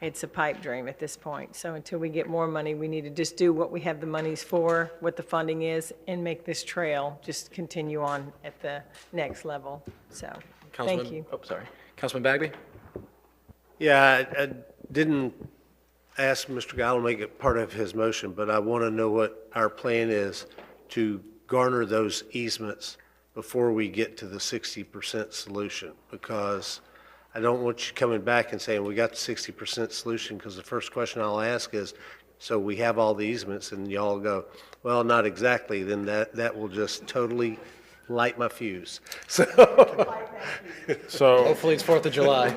it's a pipe dream at this point. So until we get more money, we need to just do what we have the monies for, what the funding is, and make this trail just continue on at the next level. So, thank you. Oh, sorry. Councilman Bagby? Yeah, I didn't ask Mr. Giles to make it part of his motion, but I want to know what our plan is to garner those easements before we get to the 60% solution, because I don't want you coming back and saying, we got the 60% solution, because the first question I'll ask is, so we have all the easements, and y'all go, well, not exactly, then that will just totally light my fuse. So Hopefully it's 4th of July.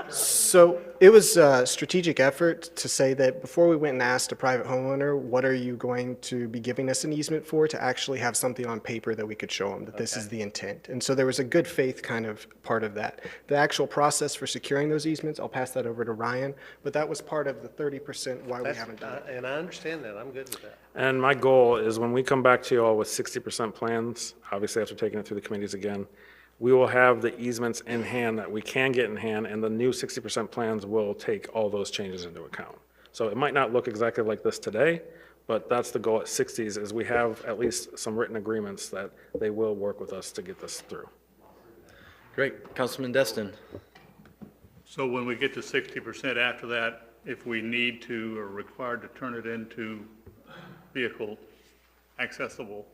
So it was a strategic effort to say that before we went and asked a private homeowner, what are you going to be giving us an easement for, to actually have something on paper that we could show them that this is the intent. And so there was a good faith kind of part of that. The actual process for securing those easements, I'll pass that over to Ryan, but that was part of the 30% why we haven't done it. And I understand that. I'm good with that. And my goal is when we come back to you all with 60% plans, obviously after taking it through the committees again, we will have the easements in hand that we can get in hand, and the new 60% plans will take all those changes into account. So it might not look exactly like this today, but that's the goal at 60s, is we have at least some written agreements that they will work with us to get this through. Great. Councilman Destin. So when we get to 60% after that, if we need to or required to turn it into vehicle accessible,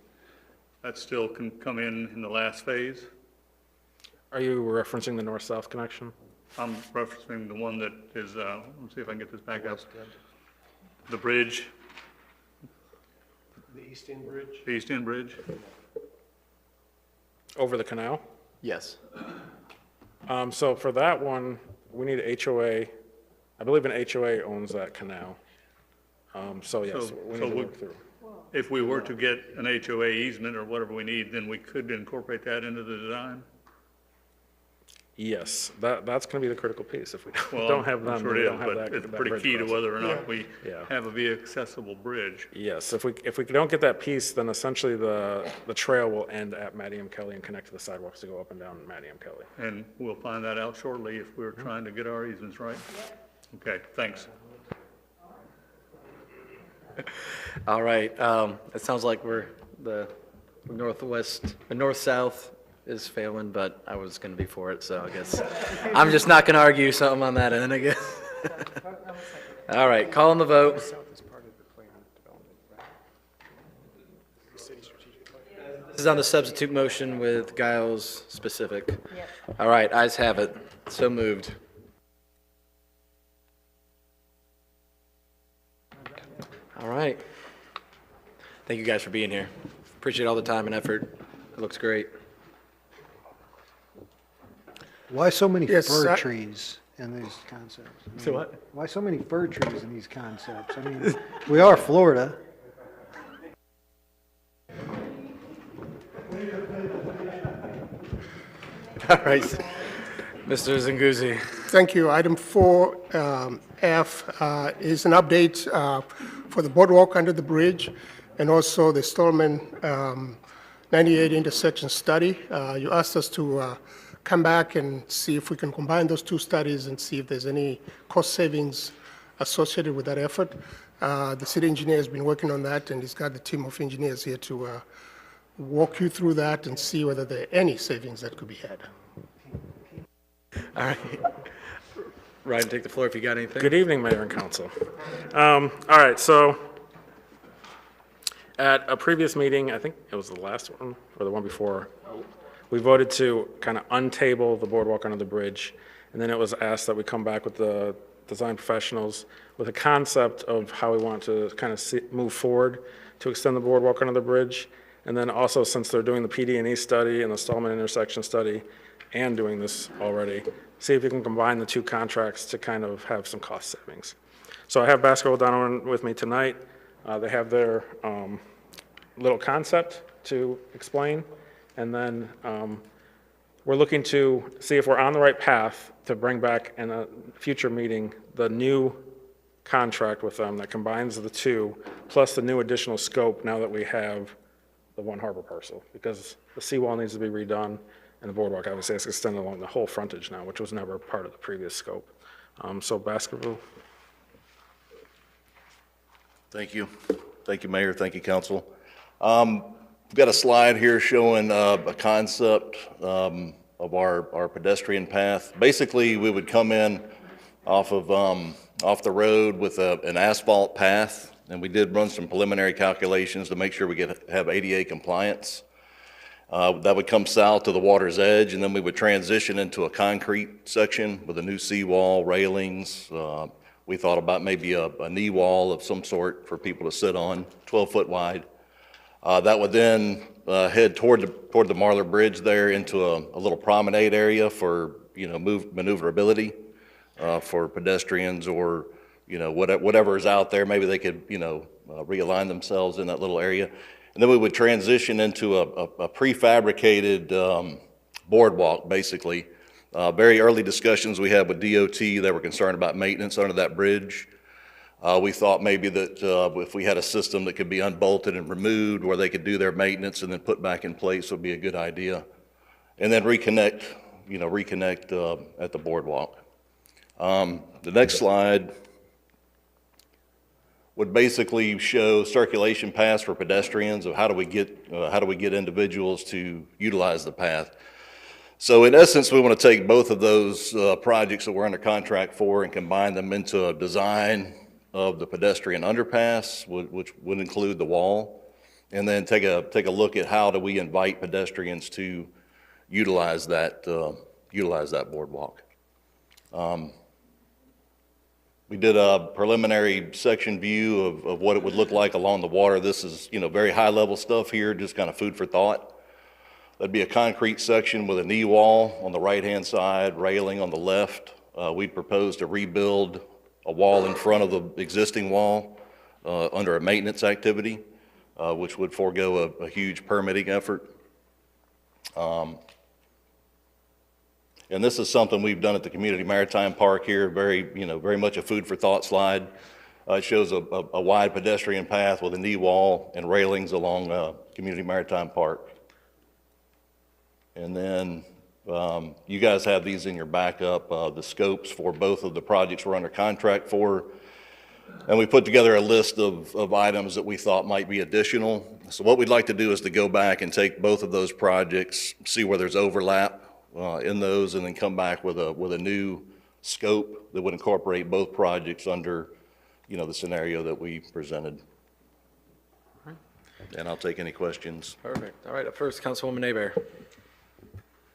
that still can come in the last phase? Are you referencing the north-south connection? I'm referencing the one that is, let's see if I can get this back up. The bridge, The East End Bridge? the East End Bridge. Over the canal? Yes. So for that one, we need a HOA. I believe an HOA owns that canal. So yes, we need to work through. If we were to get an HOA easement or whatever we need, then we could incorporate that into the design? Yes, that's going to be the critical piece. If we Well, don't have them, I'm sure we it don't is, have but that. it's that pretty bridge key to crossing. whether or not we Yeah. have a accessible bridge. Yes, if we don't get that piece, then essentially the trail will end at Matty M. Kelly and connect to the sidewalks to go up and down Matty M. Kelly. And we'll find that out shortly if we're trying to get our easements right. Okay, thanks. All right. It sounds like the north-south is failing, but I was going to be for it, so I guess I'm just not going to argue something on that end, I guess. All right, calling the vote. This is on the substitute motion with Giles specific. All right, ayes have it. So moved. All right. Thank you guys for being here. Appreciate all the time and effort. It looks great. Why so many Yes, fir I- trees in these concepts? I mean, Say what? Why so many fir trees in these concepts? I mean, we are Florida. All right. Mr. Zinguzzi. Thank you. Item 4F is an update for the boardwalk under the bridge and also the Stallman 98 intersection study. You asked us to come back and see if we can combine those two studies and see if there's any cost savings associated with that effort. The city engineer has been working on that, and he's got the team of engineers here to walk you through that and see whether there are any savings that could be had. All right. Ryan, take the floor if you got anything. Good evening, Mayor and Council. All right, so at a previous meeting, I think it was the last one or the one before, we voted to kind of untable the boardwalk under the bridge, and then it was asked that we come back with the design professionals with a concept of how we want to kind of move forward to extend the boardwalk under the bridge. And then also, since they're doing the PD&E study and the Stallman intersection study and doing this already, see if we can combine the two contracts to kind of have some cost savings. So I have Baskerville Donovan with me tonight. They have their little concept to explain. And then we're looking to see if we're on the right path to bring back in a future meeting the new contract with them that combines the two, plus the new additional scope now that we have the one harbor parcel, because the seawall needs to be redone, and the boardwalk obviously has to extend along the whole frontage now, which was never part of the previous scope. So Baskerville. Thank you. Thank you, Mayor. Thank you, Council. We've got a slide here showing a concept of our pedestrian path. Basically, we would come in off the road with an asphalt path and we did run some preliminary calculations to make sure we have ADA compliance. That would come south to the water's edge, and then we would transition into a concrete section with a new seawall, railings. We thought about maybe a knee wall of some sort for people to sit on, 12-foot wide. That would then head toward the Marler Bridge there into a little promenade area for, maneuverability for pedestrians or, whatever is out there. Maybe they could, realign themselves in that little area. And then we would transition into a prefabricated boardwalk, basically. Very early discussions we had with DOT. They were concerned about maintenance under that bridge. We thought maybe that if we had a system that could be unbolted and removed where they could do their maintenance and then put back in place would be a good idea. And then reconnect at the boardwalk. The next slide would basically show circulation paths for pedestrians of how do we get individuals to utilize the path. So in essence, we want to take both of those projects that we're under contract for and combine them into a design of the pedestrian underpass, which would include the wall, and then take a look at how do we invite pedestrians to utilize that boardwalk. We did a preliminary section view of what it would look like along the water. This is, very high level stuff here, just kind of food for thought. That'd be a concrete section with a knee wall on the right-hand side, railing on the left. We'd propose to rebuild a wall in front of the existing wall under a maintenance activity, which would forego a huge permitting effort. And this is something we've done at the Community Maritime Park here, very much a food for thought slide. It shows a wide pedestrian path with a knee wall and railings along Community Maritime Park. And then you guys have these in your backup, the scopes for both of the projects we're under contract for. And we put together a list of items that we thought might be additional. So what we'd like to do is to go back and take both of those projects, see where there's overlap in those, and then come back with a new scope that would incorporate both projects under, the scenario that we presented. All right. And I'll take any questions. Perfect. All right, up first, Councilwoman Abear.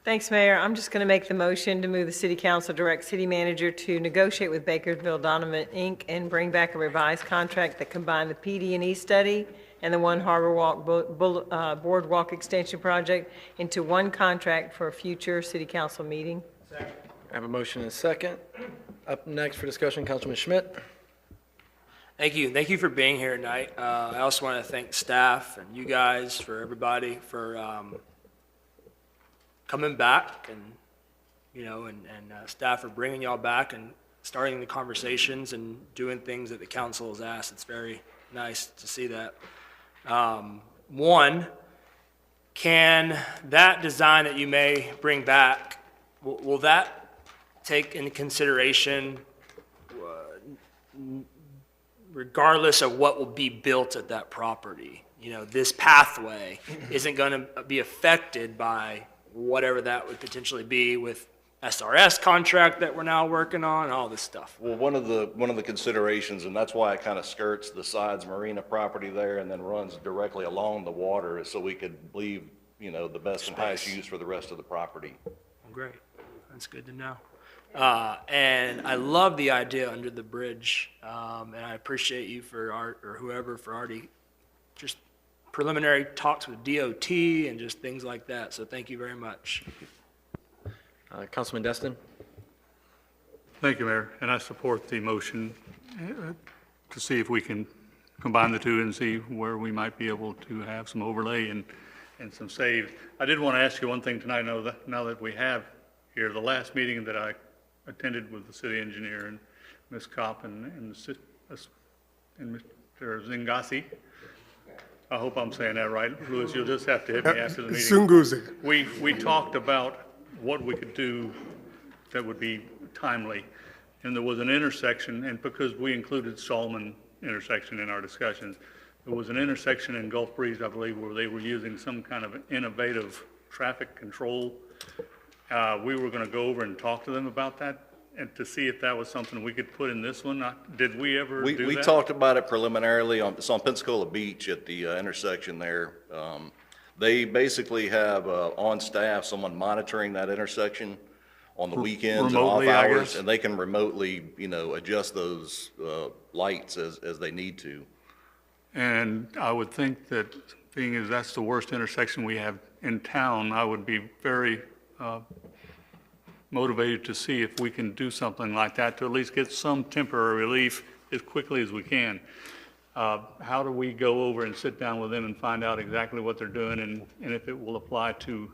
Thanks, Mayor. I'm just going to make the motion to move the city council direct city manager to negotiate with Bakersfield Donovan, Inc. and bring back a revised contract that combined the PD&E study and the One Harbor Walk Boardwalk Extension Project into one contract for a future city council meeting. I have a motion and a second. Up next for discussion, Councilman Schmidt. Thank you. Thank you for being here tonight. I also want to thank staff and you guys, for everybody, for coming back and, staff for bringing y'all back and starting the conversations and doing things that the council has asked. It's very nice to see that. One, can that design that you may bring back, will that take into consideration regardless of what will be built at that property? This pathway isn't going to be affected by whatever that would potentially be with SRS contract that we're now working on, all this stuff. Well, one of the considerations, and that's why it kind of skirts the sides marina property there and then runs directly along the water, is so we could leave, the best and highest use for the rest of the property. Great, that's good to know. And I love the idea under the bridge, and I appreciate you for Art or whoever for already just preliminary talks with DOT and just things like that. So thank you very much. Councilman Destin. Thank you, Mayor, and I support the motion to see if we can combine the two and see where we might be able to have some overlay and some save. I did want to ask you one thing tonight, now that we have here, the last meeting that I attended with the city engineer and Ms. Kopp and Mr. Zingasi. I hope I'm saying that right. Louis, you'll just have to hit me after the meeting. Zunguzi. We talked about what we could do that would be timely. And there was an intersection, and because we included Solomon intersection in our discussions, there was an intersection in Gulf Breeze, I believe, where they were using some kind of innovative traffic control. We were going to go over and talk to them about that and to see if that was something we could put in this one. Did we ever do that? We talked about it preliminarily it's on Pensacola Beach at the intersection there. They basically have on staff someone monitoring that intersection on the weekends and off Remotely, I hours, guess? and they can remotely, adjust those lights as they need to. And I would think that being as that's the worst intersection we have in town, I would be very motivated to see if we can do something like that to at least get some temporary relief as quickly as we can. How do we go over and sit down with them and find out exactly what they're doing and if it will apply to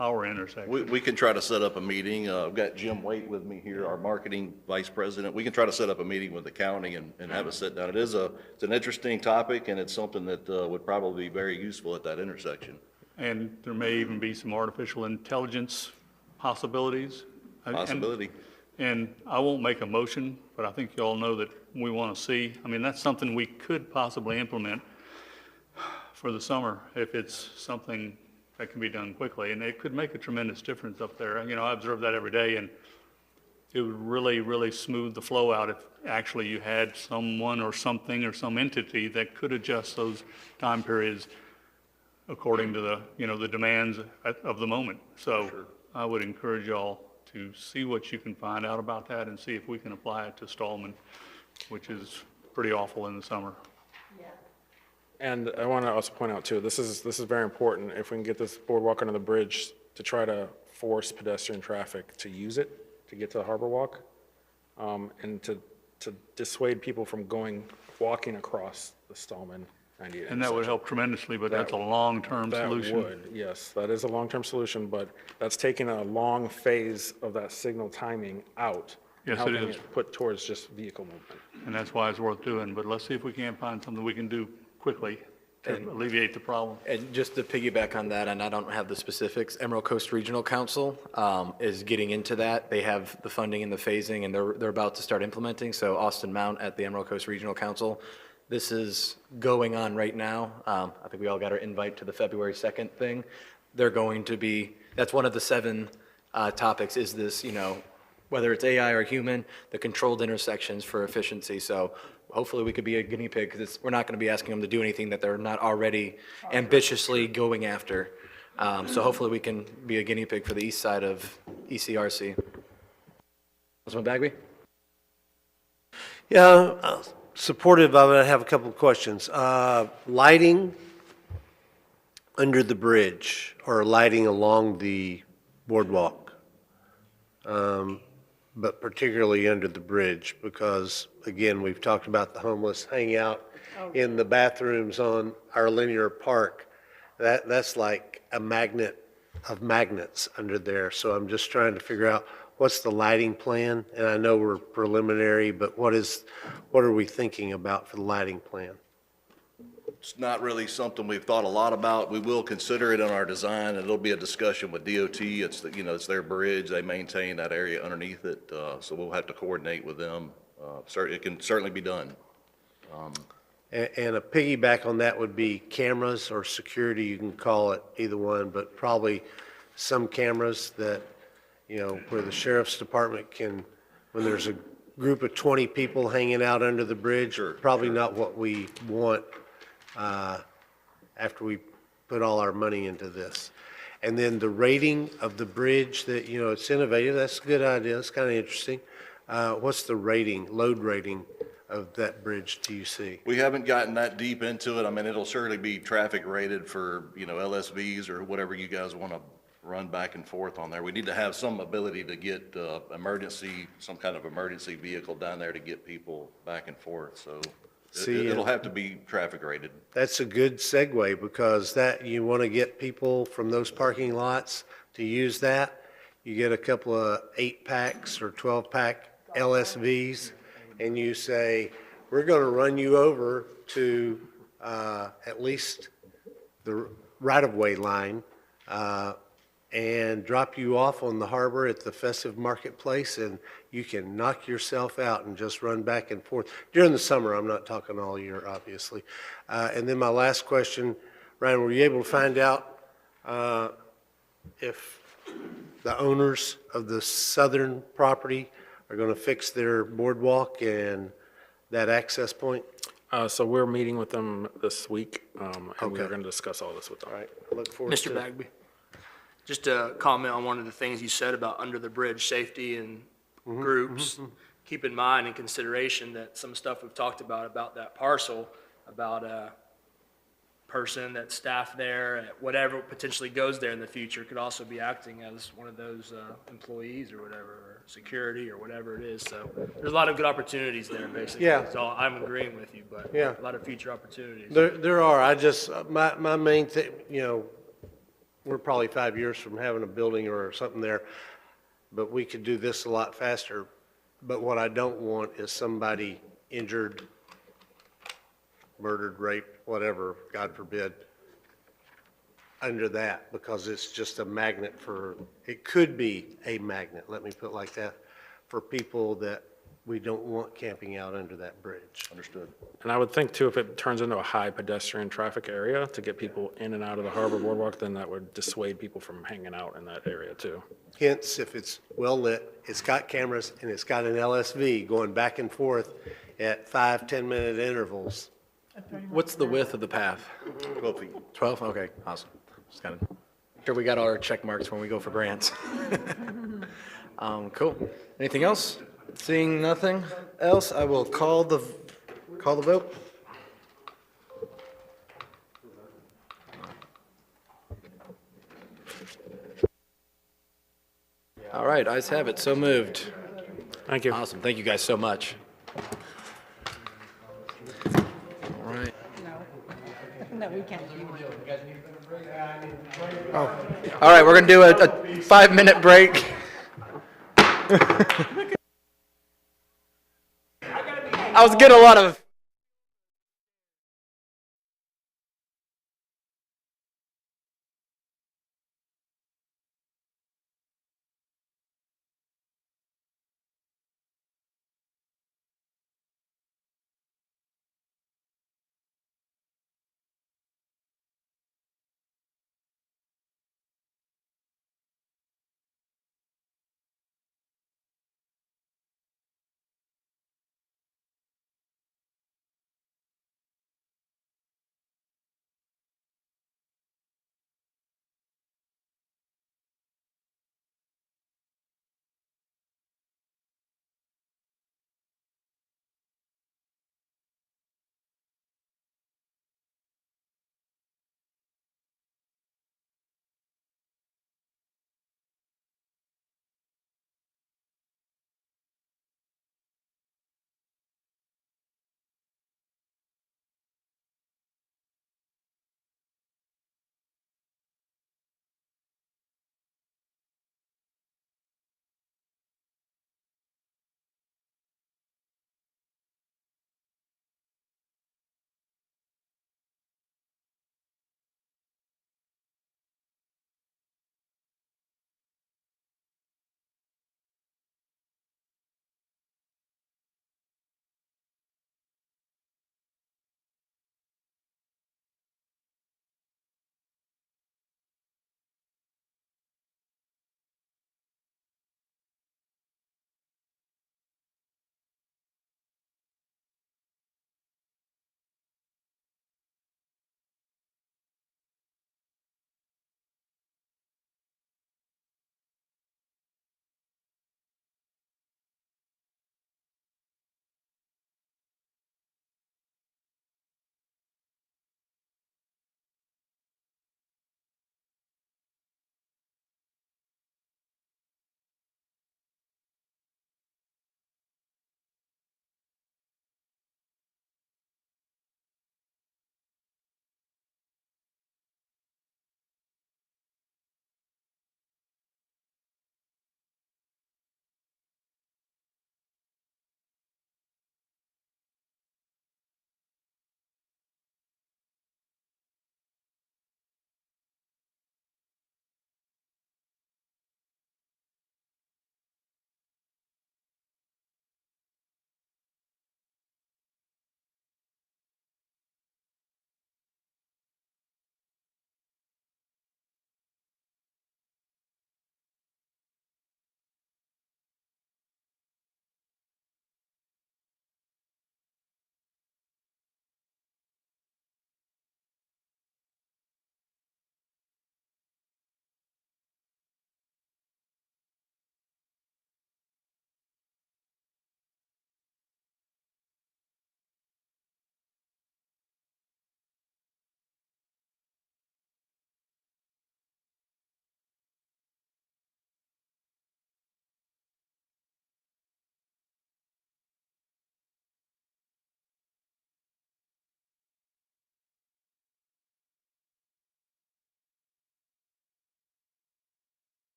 our intersection? We can try to set up a meeting. I've got Jim Waite with me here, our marketing vice president. We can try to set up a meeting with the county and have a sit down. It's an interesting topic, and it's something that would probably be very useful at that intersection. And there may even be some artificial intelligence possibilities. Possibility. And I won't make a motion, but I think you all know that we want to see. I mean, that's something we could possibly implement for the summer if it's something that can be done quickly. And it could make a tremendous difference up there. I observe that every day, and it would really, really smooth the flow out if actually you had someone or something or some entity that could adjust those time periods according to the demands of the moment. So I would encourage y'all to see what you can find out about that and see if we can apply it to Stallman, which is pretty awful in the summer. And I want to also point out too, this is very important. If we can get this boardwalk under the bridge to try to force pedestrian traffic to use it to get to the Harbor Walk, and to dissuade people from walking across the Stallman 98. And that would help tremendously, but that's a long-term solution. That would, yes, that is a long-term solution, but that's taking a long phase of that signal timing out. Yes, it helping is. Put towards just vehicle movement. And that's why it's worth doing, but let's see if we can't find something we can do quickly to alleviate the problem. And just to piggyback on that, and I don't have the specifics, Emerald Coast Regional Council is getting into that. They have the funding and the phasing, and they're about to start implementing. So Austin Mount at the Emerald Coast Regional Council, this is going on right now. I think we all got our invite to the February 2nd thing. They're going to be, that's one of the 7 topics is this, whether it's AI or human, the controlled intersections for efficiency. So hopefully we could be a guinea pig, because we're not going to be asking them to do anything that they're not already ambitiously going after. So hopefully we can be a guinea pig for the east side of ECRC. Councilman Bagby? Yeah, supportive of it. I have a couple of questions. Lighting under the bridge or lighting along the boardwalk, but particularly under the bridge, because again, we've talked about the homeless hanging out in the bathrooms on our linear park. That's like a magnet of magnets under there. So I'm just trying to figure out what's the lighting plan? And I know we're preliminary, but what are we thinking about for the lighting plan? It's not really something we've thought a lot about. We will consider it in our design, and it'll be a discussion with DOT. It's it's their bridge. They maintain that area underneath it, so we'll have to coordinate with them. It can certainly be done. And a piggyback on that would be cameras or security, you can call it either one, but probably some cameras that, where the sheriff's department can, when there's a group of 20 people hanging out under the bridge, probably not what we want after we put all our money into this. And then the rating of the bridge, that, it's innovative, that's a good idea, it's kind of interesting. What's the rating, load rating of that bridge do you see? We haven't gotten that deep into it. I mean, it'll certainly be traffic rated for, LSVs or whatever you guys want to run back and forth on there. We need to have some ability to get some kind of emergency vehicle down there to get people back and forth. So it'll have to be traffic rated. That's a good segue, because that, you want to get people from those parking lots to use that. You get a couple of 8-packs or 12-pack LSVs, and you say, we're going to run you over to at least the right-of-way line and drop you off on the harbor at the Festive Marketplace, and you can knock yourself out and just run back and forth. During the summer, I'm not talking all year, obviously. And then my last question, Ryan, were you able to find out if the owners of the southern property are going to fix their boardwalk and that access point? So we're meeting with them this week, and we're Okay. going to discuss all this with them. All right, I look forward to. Mr. Bagby, just to comment on one of the things you said about under the bridge safety and groups. Keep in mind and consideration that some stuff we've talked about that parcel, about a person that's staff there, whatever potentially goes there in the future, could also be acting as one of those employees or whatever, or security or whatever it is. So there's a lot of good opportunities there, basically. Yeah. So I'm agreeing with you, but Yeah. a lot of future opportunities. There are, I just, my main thing, you know, we're probably 5 years from having a building or something there, but we could do this a lot faster. But what I don't want is somebody injured, murdered, raped, whatever, God forbid, under that, because it's just a magnet for, it could be a magnet, let me put it like that, for people that we don't want camping out under that bridge. Understood. And I would think too, if it turns into a high pedestrian traffic area to get people in and out of the harbor boardwalk, then that would dissuade people from hanging out in that area too. Hence, if it's well lit, it's got cameras, and it's got an LSV going back and forth at 5-10 minute intervals. What's the width of the path? 12 feet. 12? Okay, awesome. Just kind of, sure we got all our check marks when we go for grants. Cool. Anything else? Seeing nothing else, I will call the vote. All right, ayes have it, so moved. Thank you. Awesome, thank you guys so much. All right. No, we can't. All right, we're gonna do a 5-minute break. I was getting a lot of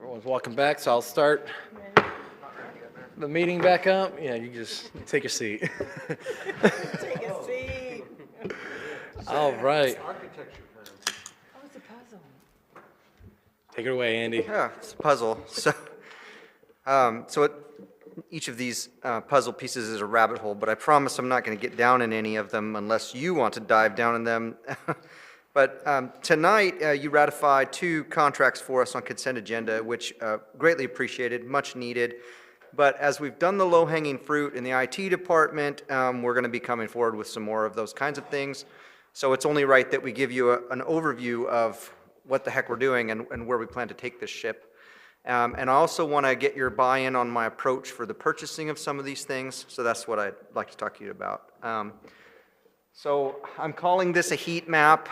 Everyone's walking back, so I'll start the meeting back up. Yeah, you just take your seat. Take a seat. All right. Oh, it's a puzzle. Take it away, Andy. Yeah, it's a puzzle. Each of these puzzle pieces is a rabbit hole, but I promise I'm not going to get down in any of them unless you want to dive down in them. But tonight, you ratified 2 contracts for us on consent agenda, which greatly appreciated, much needed. But as we've done the low-hanging fruit in the IT department, we're going to be coming forward with some more of those kinds of things. So it's only right that we give you an overview of what the heck we're doing and where we plan to take this ship. And I also want to get your buy-in on my approach for the purchasing of some of these things. So that's what I'd like to talk to you about. So I'm calling this a heat map,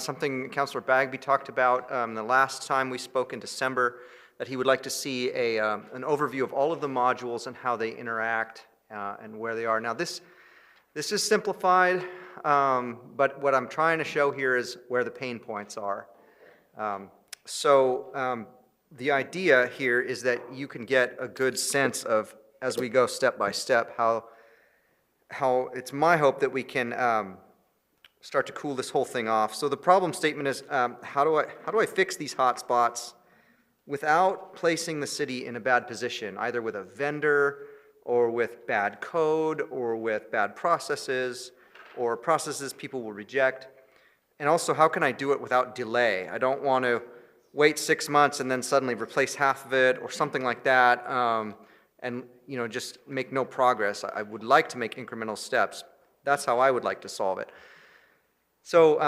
something Councilor Bagby talked about the last time we spoke in December, that he would like to see an overview of all of the modules and how they interact and where they are. Now this is simplified, but what I'm trying to show here is where the pain points are. The idea here is that you can get a good sense of, as we go step by step, how it's my hope that we can start to cool this whole thing off. So the problem statement is, how do I fix these hot spots without placing the city in a bad position, either with a vendor or with bad code or with bad processes or processes people will reject? And also, how can I do it without delay? I don't want to wait 6 months and then suddenly replace half of it or something like that, and just make no progress. I would like to make incremental steps. That's how I would like to solve it. So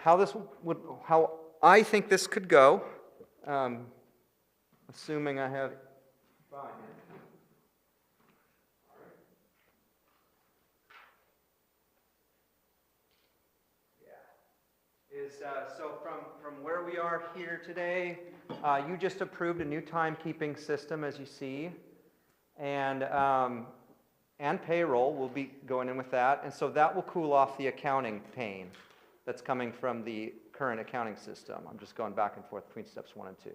how I think this could go, assuming I have buy-in. So from where we are here today, you just approved a new timekeeping system, as you see, and payroll will be going in with that, and so that will cool off the accounting pain that's coming from the current accounting system. I'm just going back and forth between steps 1 and 2.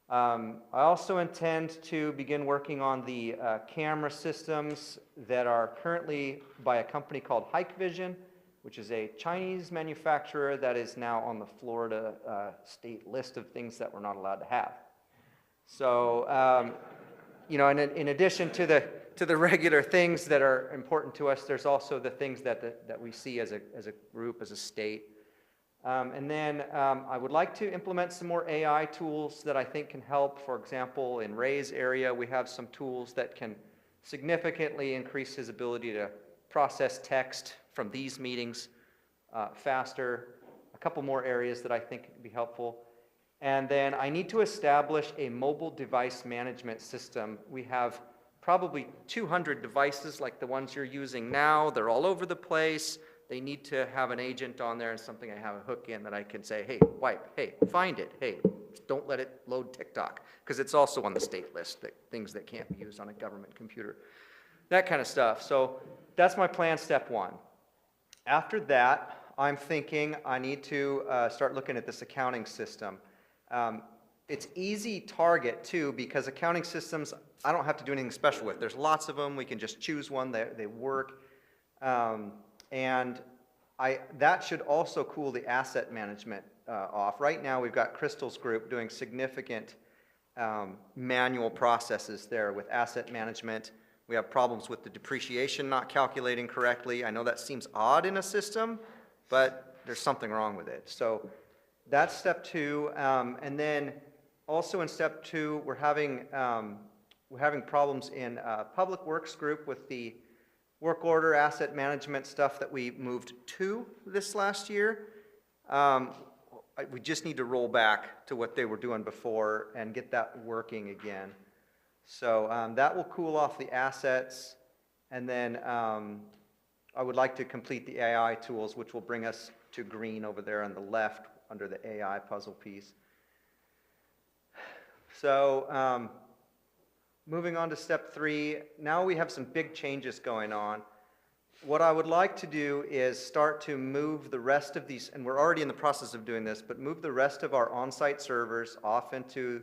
I also intend to begin working on the camera systems that are currently by a company called Hikvision, which is a Chinese manufacturer that is now on the Florida state list of things that we're not allowed to have. So, and in addition to the regular things that are important to us, there's also the things that we see as a group, as a state. And then I would like to implement some more AI tools that I think can help. For example, in Ray's area, we have some tools that can significantly increase his ability to process text from these meetings faster. A couple more areas that I think would be helpful. And then I need to establish a mobile device management system. We have probably 200 devices like the ones you're using now. They're all over the place. They need to have an agent on there and something I have a hook in that I can say, hey, wipe, hey, find it, hey, don't let it load TikTok, because it's also on the state list, things that can't be used on a government computer, that kind of stuff. So that's my plan, step 1. After that, I'm thinking I need to start looking at this accounting system. It's easy target, too, because accounting systems, I don't have to do anything special with. There's lots of them. We can just choose one. They work. And that should also cool the asset management off. Right now, we've got Crystal's group doing significant manual processes there with asset management. We have problems with the depreciation not calculating correctly. I know that seems odd in a system, but there's something wrong with it. So that's step 2. And then also in step 2, we're having problems in Public Works group with the work order asset management stuff that we moved to this last year. We just need to roll back to what they were doing before and get that working again. So that will cool off the assets, and then I would like to complete the AI tools, which will bring us to green over there on the left under the AI puzzle piece. So moving on to step 3, now we have some big changes going on. What I would like to do is start to move the rest of these, and we're already in the process of doing this, but move the rest of our on-site servers off into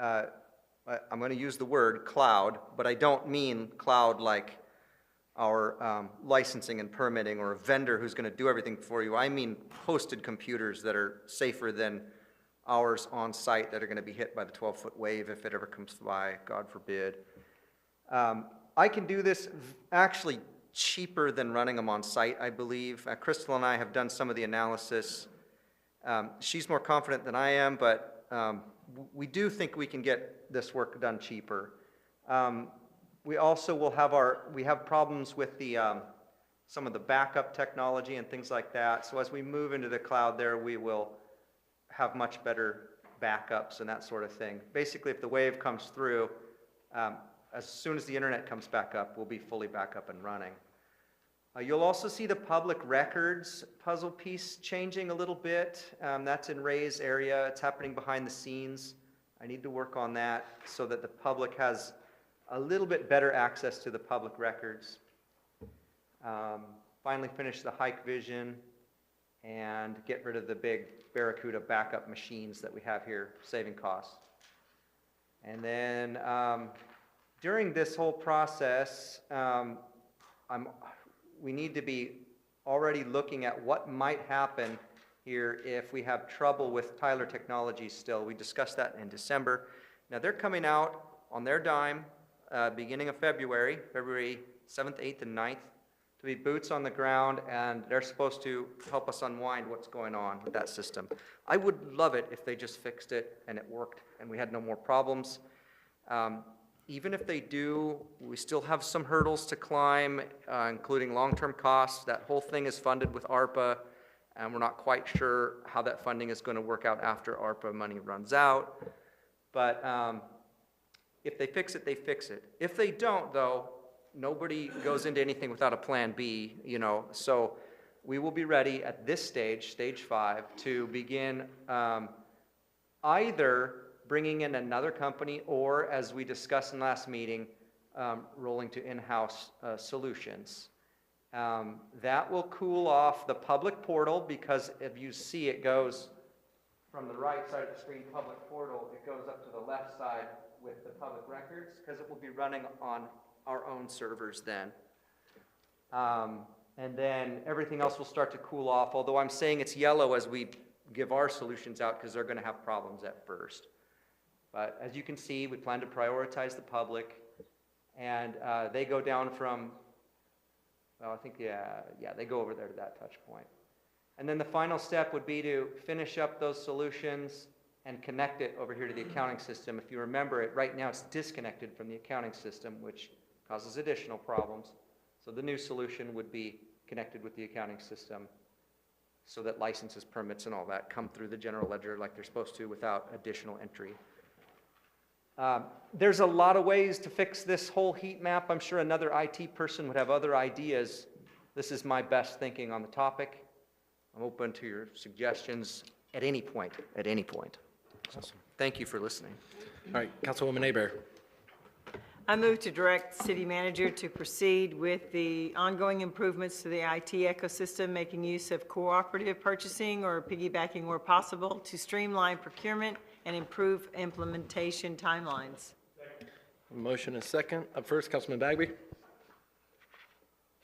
I'm going to use the word cloud, but I don't mean cloud like our licensing and permitting or a vendor who's going to do everything for you. I mean hosted computers that are safer than ours on site that are going to be hit by the 12-foot wave if it ever comes by, God forbid. I can do this actually cheaper than running them on site, I believe. Crystal and I have done some of the analysis. She's more confident than I am, but we do think we can get this work done cheaper. We also will have we have problems with the some of the backup technology and things like that. So as we move into the cloud there, we will have much better backups and that sort of thing. Basically, if the wave comes through, as soon as the internet comes back up, we'll be fully back up and running. You'll also see the public records puzzle piece changing a little bit. That's in Ray's area. It's happening behind the scenes. I need to work on that so that the public has a little bit better access to the public records. Finally finish the Hike Vision and get rid of the big Barracuda backup machines that we have here, saving costs. And then during this whole process, we need to be already looking at what might happen here if we have trouble with Tyler Technologies still. We discussed that in December. Now they're coming out on their dime beginning of February 7th, 8th, and 9th, to be boots on the ground, and they're supposed to help us unwind what's going on with that system. I would love it if they just fixed it and it worked and we had no more problems. Even if they do, we still have some hurdles to climb, including long-term costs. That whole thing is funded with ARPA, and we're not quite sure how that funding is going to work out after ARPA money runs out. But if they fix it, they fix it. If they don't, though, nobody goes into anything without a plan B, you know. So we will be ready at this stage, stage 5, to begin either bringing in another company or, as we discussed in last meeting, rolling to in-house solutions. That will cool off the public portal, because if you see, it goes from the right side of the screen, public portal, it goes up to the left side with the public records, because it will be running on our own servers then. And then everything else will start to cool off, although I'm saying it's yellow as we give our solutions out, because they're going to have problems at first. But as you can see, we plan to prioritize the public, and they go down from, well, I think, yeah, they go over there to that touch point. And then the final step would be to finish up those solutions and connect it over here to the accounting system. If you remember it, right now it's disconnected from the accounting system, which causes additional problems. So the new solution would be connected with the accounting system so that licenses, permits, and all that come through the general ledger like they're supposed to without additional entry. There's a lot of ways to fix this whole heat map. I'm sure another IT person would have other ideas. This is my best thinking on the topic. I'm open to your suggestions at any point, at any point. Awesome. Thank you for listening. All right, Councilwoman Aber. I move to direct the city manager to proceed with the ongoing improvements to the IT ecosystem, making use of cooperative purchasing or piggybacking where possible to streamline procurement and improve implementation timelines. Motion is second. Up first, Councilman Bagby.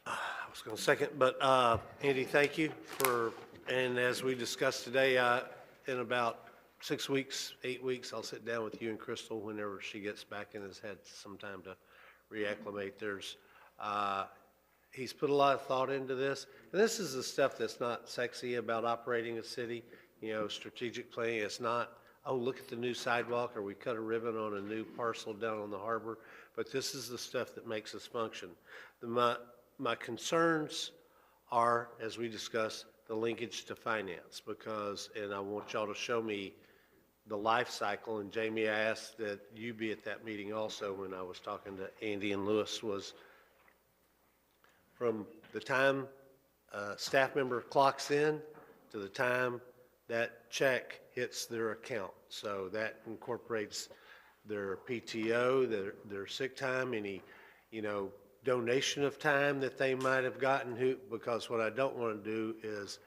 I was going to second, but Andy, thank you for, and as we discussed today, in about 6 weeks, 8 weeks, I'll sit down with you and Crystal whenever she gets back and has had some time to reacclimate. He's put a lot of thought into this, and this is the stuff that's not sexy about operating a city. You know, strategic planning. It's not, oh, look at the new sidewalk, or we cut a ribbon on a new parcel down on the harbor. But this is the stuff that makes us function. My concerns are, as we discussed, the linkage to finance, because, and I want y'all to show me the life cycle, and Jamie, I asked that you be at that meeting also when I was talking to Andy and Lewis, was from the time a staff member clocks in to the time that check hits their account. So that incorporates their PTO, their sick time, any, you know, donation of time that they might have gotten, because what I don't want to do is,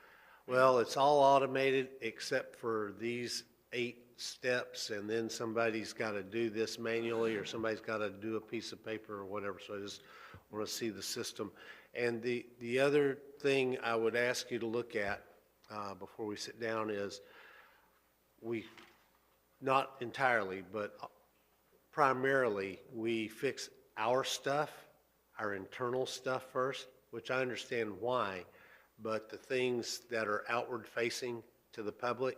well, it's all automated except for these 8 steps, and then somebody's got to do this manually, or somebody's got to do a piece of paper or whatever, so I just want to see the system. And the other thing I would ask you to look at before we sit down is, not entirely, but primarily, we fix our stuff, our internal stuff first, which I understand why, but the things that are outward facing to the public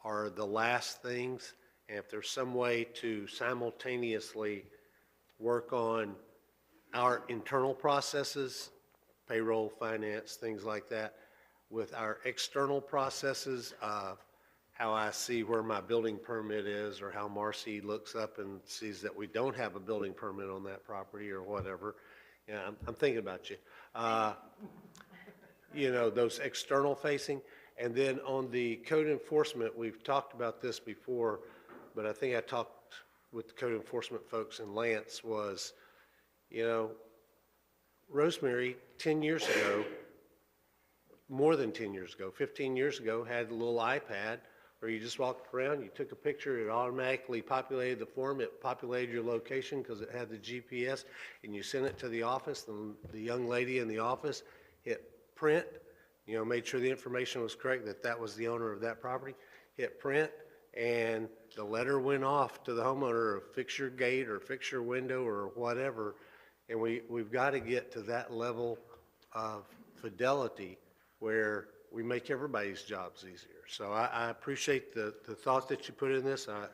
are the last things. And if there's some way to simultaneously work on our internal processes, payroll, finance, things like that, with our external processes, how I see where my building permit is, or how Marcy looks up and sees that we don't have a building permit on that property or whatever. Yeah, I'm thinking about you. You know, those external facing. And then on the code enforcement, we've talked about this before, but I think I talked with the code enforcement folks, and Lance was, you know, Rosemary 10 years ago, more than 10 years ago, 15 years ago, had a little iPad where you just walked around, you took a picture, it automatically populated the form, it populated your location because it had the GPS, and you sent it to the office, and the young lady in the office hit print, you know, made sure the information was correct, that that was the owner of that property, hit print, and the letter went off to the homeowner of fix your gate or fix your window or whatever. And we've got to get to that level of fidelity where we make everybody's jobs easier. So I appreciate the thought that you put in this. I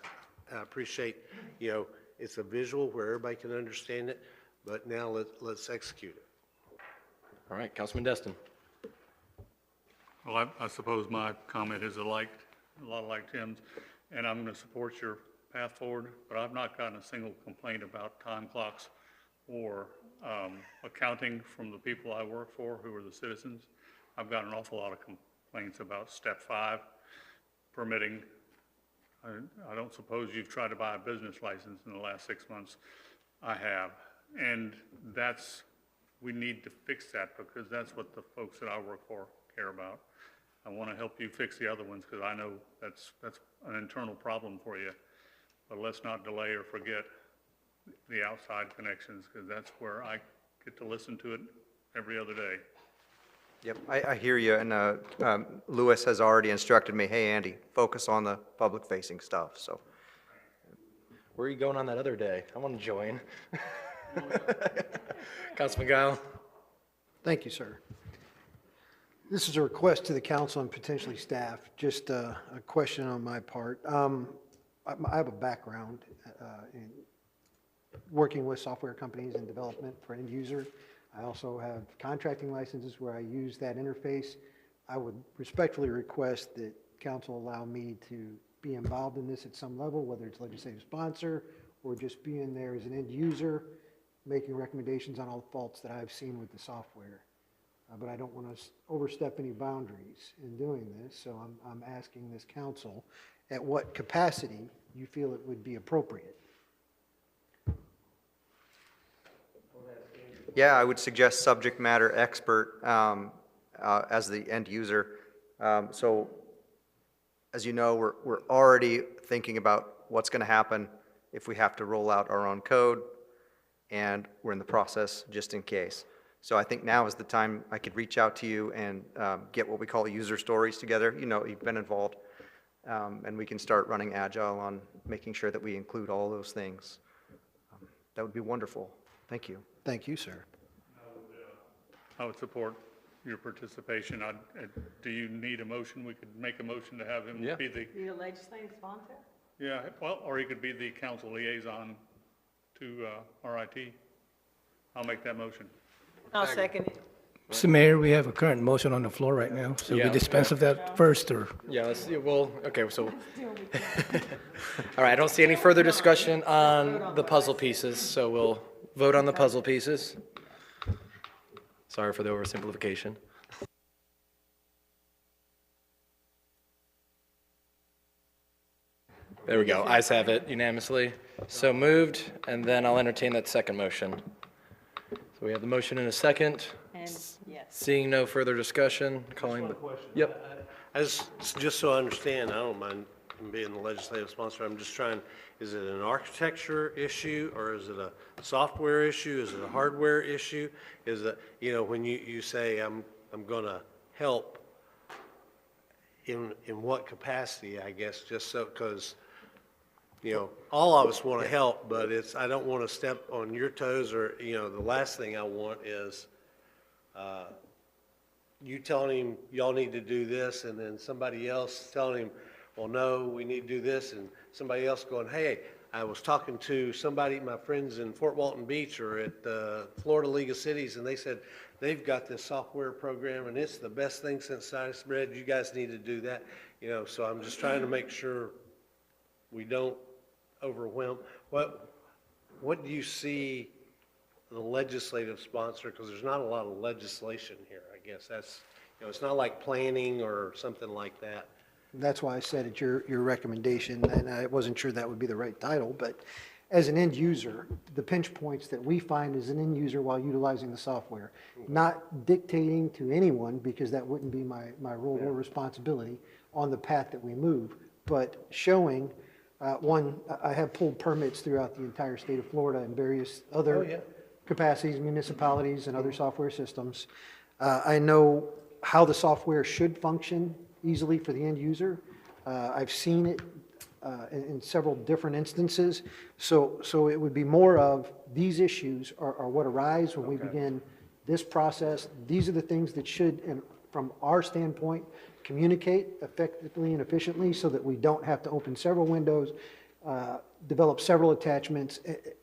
appreciate, you know, it's a visual where everybody can understand it, but now let's execute it. All right, Councilman Destin. Well, I suppose my comment is a lot like Tim's, and I'm going to support your path forward, but I've not gotten a single complaint about time clocks or accounting from the people I work for who are the citizens. I've got an awful lot of complaints about step 5, permitting. I don't suppose you've tried to buy a business license in the last 6 months. I have, and we need to fix that because that's what the folks that I work for care about. I want to help you fix the other ones because I know that's an internal problem for you, but let's not delay or forget the outside connections because that's where I get to listen to it every other day. Yep, I hear you, and Louis has already instructed me, hey, Andy, focus on the public-facing stuff, so. Where are you going on that other day? I want to join. Councilman Guile. Thank you, sir. This is a request to the council and potentially staff, just a question on my part. I have a background in working with software companies and development for end user. I also have contracting licenses where I use that interface. I would respectfully request that council allow me to be involved in this at some level, whether it's legislative sponsor or just being there as an end user, making recommendations on all the faults that I've seen with the software. But I don't want to overstep any boundaries in doing this, so I'm asking this council at what capacity you feel it would be appropriate. Yeah, I would suggest subject matter expert as the end user. So, as you know, we're already thinking about what's going to happen if we have to roll out our own code, and we're in the process just in case. So I think now is the time I could reach out to you and get what we call user stories together. You know, you've been involved, and we can start running Agile on making sure that we include all those things. That would be wonderful. Thank you. Thank you, sir. I would support your participation. Do you need a motion? We could make a motion to have him be the... Be a legislative sponsor? Yeah, well, or he could be the council liaison to RIT. I'll make that motion. I'll second it. Mr. Mayor, we have a current motion on the floor right now, so we dispense of that first, or? Yeah, let's see. Well, okay, so. All right, I don't see any further discussion on the puzzle pieces, so we'll vote on the puzzle pieces. Sorry for the oversimplification. There we go. Ayes have it unanimously. So moved, and then I'll entertain that second motion. So we have the motion in a second. And, yes. Seeing no further discussion, calling the... Yep. Just so I understand, I don't mind and being the legislative sponsor, I'm just trying, is it an architecture issue, or is it a software issue? Is it a hardware issue? Is it, you know, when you say, I'm gonna help, in what capacity, I guess, just so, because, you know, all of us want to help, but I don't want to step on your toes, or, you know, the last thing I want is, you telling him, y'all need to do this, and then somebody else telling him, well, no, we need to do this, and somebody else going, hey, I was talking to somebody, my friends in Fort Walton Beach or at the Florida League of Cities, and they said they've got this software program, and it's the best thing since sliced bread. You guys need to do that. You know, so I'm just trying to make sure we don't overwhelm. What do you see the legislative sponsor, because there's not a lot of legislation here, I guess. That's, you know, it's not like planning or something like that. That's why I said it's your recommendation, and I wasn't sure that would be the right title, but as an end user, the pinch points that we find as an end user while utilizing the software, not dictating to anyone, because that wouldn't be my role or responsibility on the path that we move, but showing, one, I have pulled permits throughout the entire state of Florida and various other capacities, municipalities, and other software systems. I know how the software should function easily for the end user. I've seen it in several different instances. So it would be more of these issues are what arise when we begin this process. These are the things that should, and from our standpoint, communicate effectively and efficiently so that we don't have to open several windows, develop several attachments.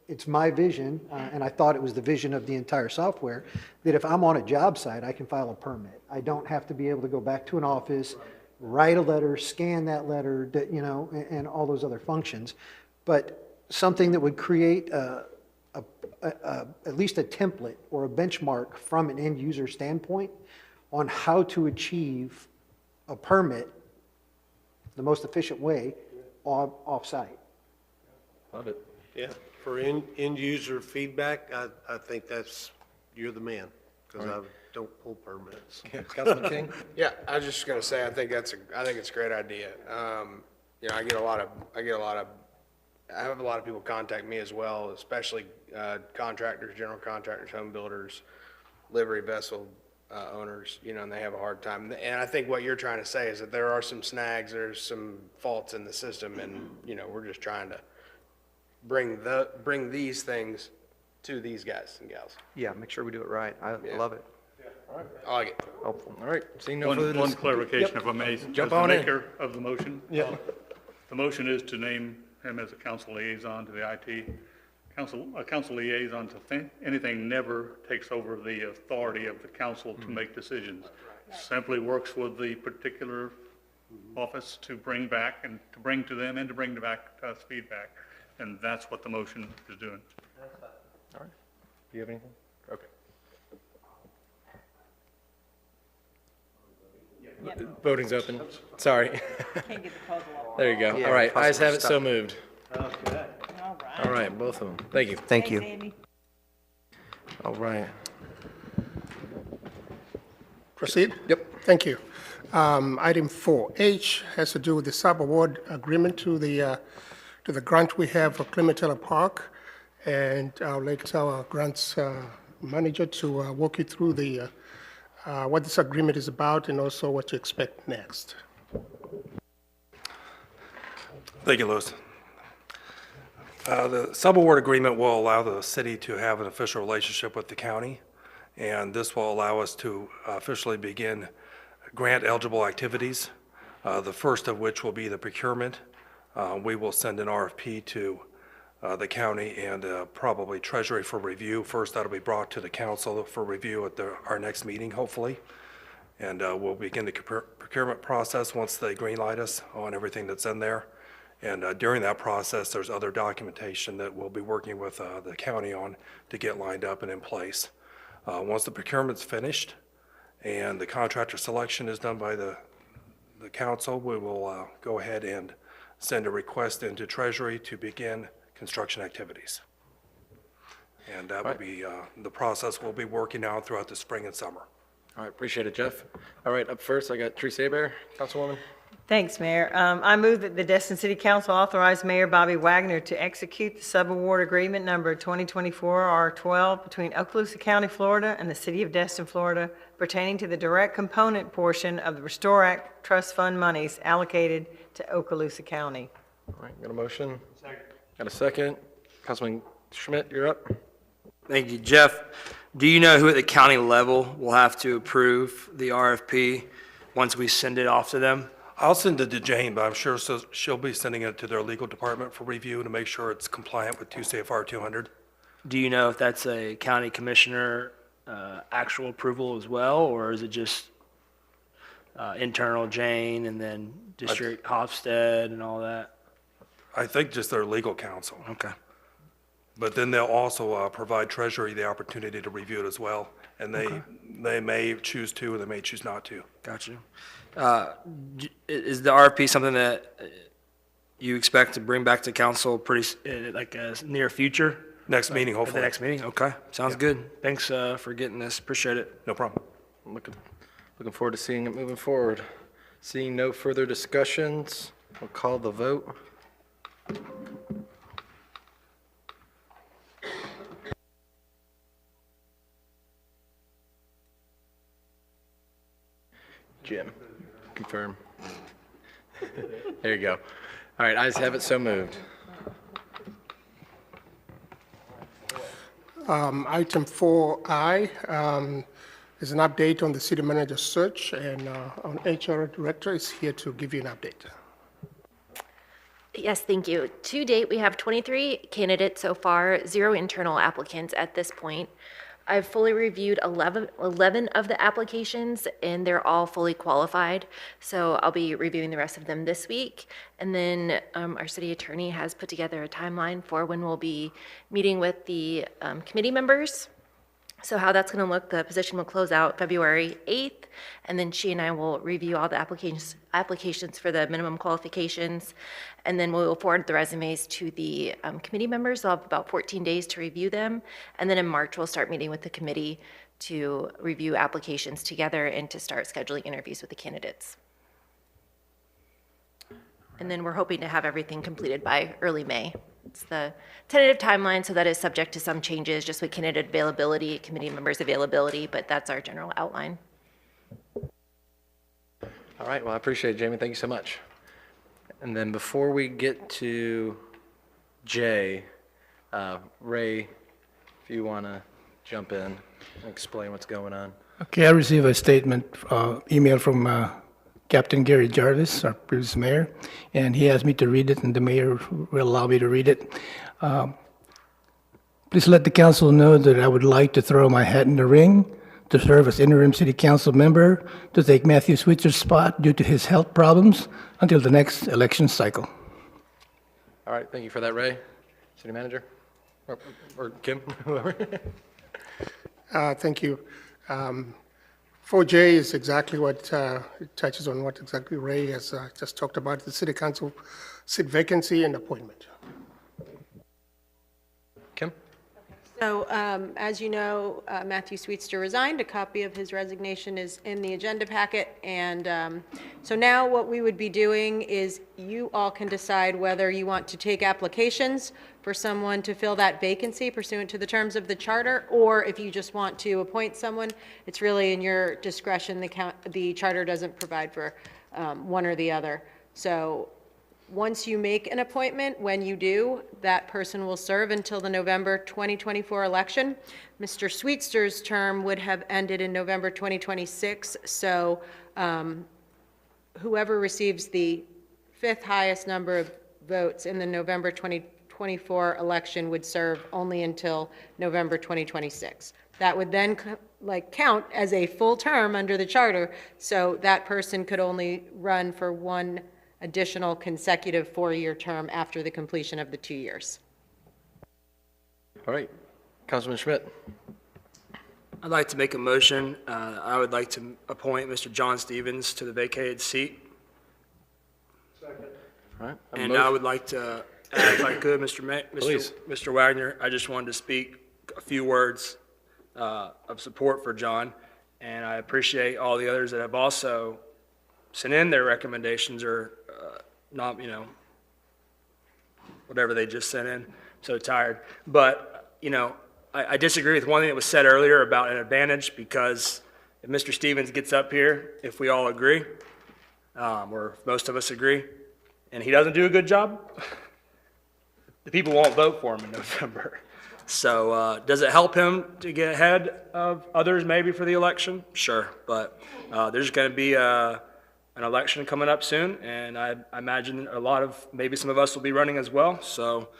It's my vision, and I thought it was the vision of the entire software, that if I'm on a job site, I can file a permit. I don't have to be able to go back to an office, write a letter, scan that letter, you know, and all those other functions. But something that would create at least a template or a benchmark from an end user standpoint on how to achieve a permit the most efficient way off-site. Love it. Yeah, for end user feedback, I think you're the man, because I don't pull permits. Councilman King? Yeah, I was just gonna say, I think it's a great idea. You know, I have a lot of people contact me as well, especially contractors, general contractors, home builders, livery vessel owners, you know, and they have a hard time. And I think what you're trying to say is that there are some snags, there's some faults in the system, and, you know, we're just trying to bring these things to these guys and gals. Yeah, make sure we do it right. I love it. I like it. Helpful. All right, seeing no One further. clarification, if I may. Jump as on the in. maker of the motion. Yeah. The motion is to name him as a council liaison to the IT. A council liaison to anything never takes over the authority of the council to make decisions. Simply works with the particular office to bring back and to bring to them and to bring back to us feedback. And that's what the motion is doing. All right. Do you have anything? Okay. Voting's open. Sorry. Can't get the puzzle off. There you go. Yeah, All right, puzzle ayes have it, so stuff. moved. All right, both of them. Thank you. Thank you. Thanks, Andy. All right. Proceed? Yep. Thank you. Item 4H has to do with the sub-award agreement to the grant we have for Clementella Park. And I'll let our grants manager to walk you through what this agreement is about and also what to expect next. Thank you, Louis. The subaward agreement will allow the city to have an official relationship with the county, and this will allow us to officially begin grant-eligible activities, the first of which will be the procurement. We will send an RFP to the county and probably Treasury for review. First, that'll be brought to the council for review at our next meeting, hopefully. And we'll begin the procurement process once they greenlight us on everything that's in there. And during that process, there's other documentation that we'll be working with the county on to get lined up and in place. Once the procurement's finished and the contractor selection is done by the council, we will go ahead and send a request into Treasury to begin construction activities. And that will be the process we'll be working out throughout the spring and summer. All right, appreciate it, Jeff. All right, up first, I got Teresa Abear, Councilwoman. Thanks, Mayor. I move that the Destin City Council authorize Mayor Bobby Wagner to execute the subaward agreement number 2024-R12 between Okaloosa County, Florida and the City of Destin, Florida pertaining to the direct component portion of the Restore Act Trust Fund monies allocated to Okaloosa County. All right, got a motion? Got a second? Councilman Schmidt, you're up. Thank you. Jeff, do you know who at the county level will have to approve the RFP once we send it off to them? I'll send it to Jane, but I'm sure she'll be sending it to their legal department for review to make sure it's compliant with 2 CFR 200. Do you know if that's a county commissioner actual approval as well, or is it just internal Jane and then District Hofstad and all that? I think just their legal counsel. Okay. But then they'll also provide Treasury the opportunity to review it as well. And they may choose to, or they may choose not to. Gotcha. Is the RFP something that you expect to bring back to council like near future? Next meeting, At hopefully. the next meeting? Okay, sounds good. Thanks for getting this, appreciate it. No problem. Looking forward to seeing it moving forward. Seeing no further discussions, we'll call the vote. Jim, confirm. There you go. All right, ayes have it, so moved. Item 4I is an update on the city manager search, and our HR director is here to give you an update. Yes, thank you. To date, we have 23 candidates so far, 0 internal applicants at this point. I've fully reviewed 11 of the applications, and they're all fully qualified. So I'll be reviewing the rest of them this week. And then our city attorney has put together a timeline for when we'll be meeting with the committee members. So how that's going to look, the position will close out February 8th, and then she and I will review all the applications for the minimum qualifications, and then we'll forward the resumes to the committee members. They'll have about 14 days to review them, and then in March, we'll start meeting with the committee to review applications together and to start scheduling interviews with the candidates. And then we're hoping to have everything completed by early May. It's the tentative timeline, so that is subject to some changes just with candidate availability, committee members' availability, but that's our general outline. All right, well, I appreciate it, Jamie. Thank you so much. And then before we get to Jay, Ray, if you want to jump in and explain what's going on. Okay, I received a statement, email from Captain Gary Jarvis, our previous mayor, and he asked me to read it, and the mayor will allow me to read it. Please let the council know that I would like to throw my hat in the ring to serve as interim city council member to take Matthew Switzer's spot due to his health problems until the next election cycle. All right, thank you for that, Ray. City manager, or Kim, whoever. Thank you. 4J is exactly what, it touches on what exactly Ray has just talked about, the city council seat vacancy and appointment. Kim? So, as you know, Matthew Sweetster resigned. A copy of his resignation is in the agenda packet. And so now what we would be doing is you all can decide whether you want to take applications for someone to fill that vacancy pursuant to the terms of the charter, or if you just want to appoint someone, it's really in your discretion. The charter doesn't provide for one or the other. So once you make an appointment, when you do, that person will serve until the November 2024 election. Mr. Sweetster's term would have ended in November 2026, so whoever receives the 5th highest number of votes in the November 2024 election would serve only until November 2026. That would then count as a full term under the charter, so that person could only run for one additional consecutive 4-year term after the completion of the 2 years. All right, Councilman Schmidt. I'd like to make a motion. I would like to appoint Mr. John Stevens to the vacated seat. Second. All right. And I would like to add, if I could, Mr. Wagner, I just wanted to speak a few words of support for John, and I appreciate all the others that have also sent in their recommendations are not, whatever they just sent in. So tired. But, I disagree with one thing that was said earlier about an advantage, because if Mr. Stevens gets up here, if we all agree, or if most of us agree, and he doesn't do a good job, the people won't vote for him in November. So does it help him to get ahead of others maybe for the election? Sure, but there's going to be an election coming up soon, and I imagine maybe some of us will be running as well. So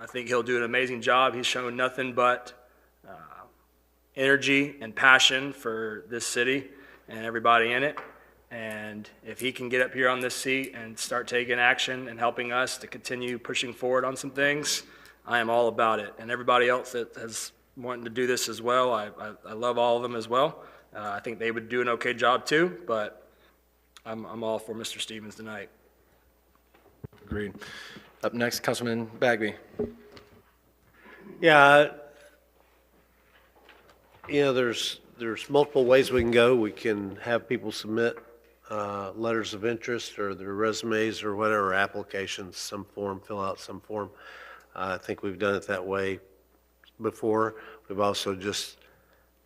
I think he'll do an amazing job. He's shown nothing but energy and passion for this city and everybody in it. And if he can get up here on this seat and start taking action and helping us to continue pushing forward on some things, I am all about it. And everybody else that has wanting to do this as well, I love all of them as well. I think they would do an okay job too, but I'm all for Mr. Stevens tonight. Agreed. Up next, Councilman Bagby. Yeah, there's multiple ways we can go. We can have people submit letters of interest or their resumes or whatever, applications, some form, fill out some form. I think we've done it that way before. We've also just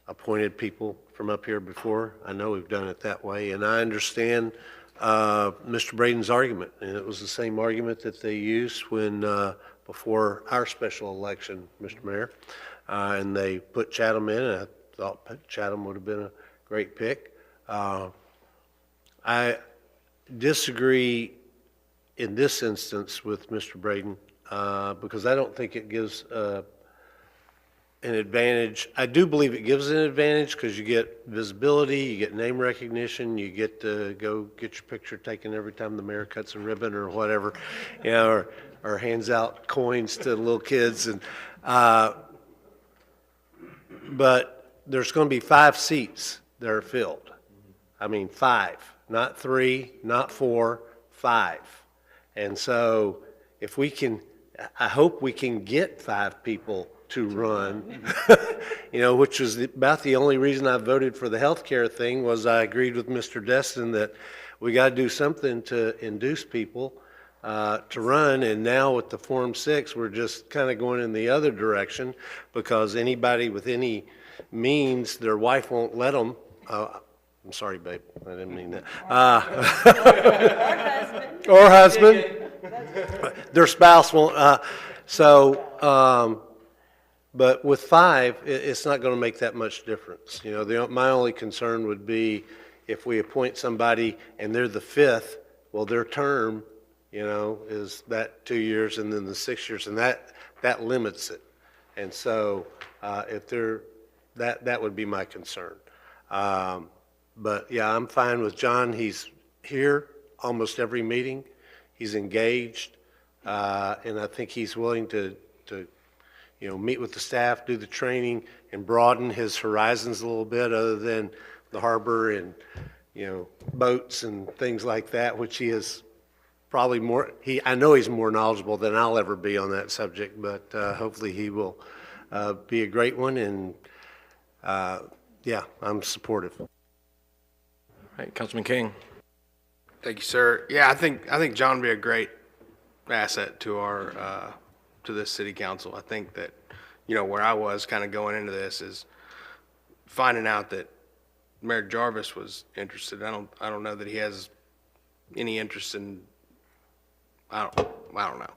appointed people from up here before. I know we've done it that way, and I understand Mr. Braden's argument, and it was the same argument that they used when before our special election, Mr. Mayor, and they put Chatham in, and I thought Chatham would have been a great pick. I disagree in this instance with Mr. Braden because I don't think it gives an advantage. I do believe it gives an advantage because you get visibility, you get name recognition, you get to go get your picture taken every time the mayor cuts a ribbon or whatever, or hands out coins to little kids. And but there's going to be 5 seats that are filled. I mean 5, not 3, not 4, 5. And so if we can, I hope we can get 5 people to run, which was about the only reason I voted for the healthcare thing. Was I agreed with Mr. Destin that we got to do something to induce people to run. And now with the Form 6, we're just kind of going in the other direction because anybody with any means, their wife won't let them. I'm sorry, babe, I didn't mean that. Or husband. Their spouse won't. But with 5, it's not going to make that much difference. My only concern would be if we appoint somebody and they're the 5th, well, their term, is that 2 years and then the 6 years, and that limits it. And so if that would be my concern. But yeah, I'm fine with John. He's here almost every meeting. He's engaged, and I think he's willing to meet with the staff, do the training, and broaden his horizons a little bit other than the harbor and, boats and things like that, which he is probably more, I know he's more knowledgeable than I'll ever be on that subject, but hopefully he will be a great one, and yeah, I'm supportive. All right, Councilman King. Thank you, sir. Yeah, I think John would be a great asset to our to this city council. I think that, where I was kind of going into this is finding out that Mayor Jarvis was interested. I don't know that he has any interest in, I don't know.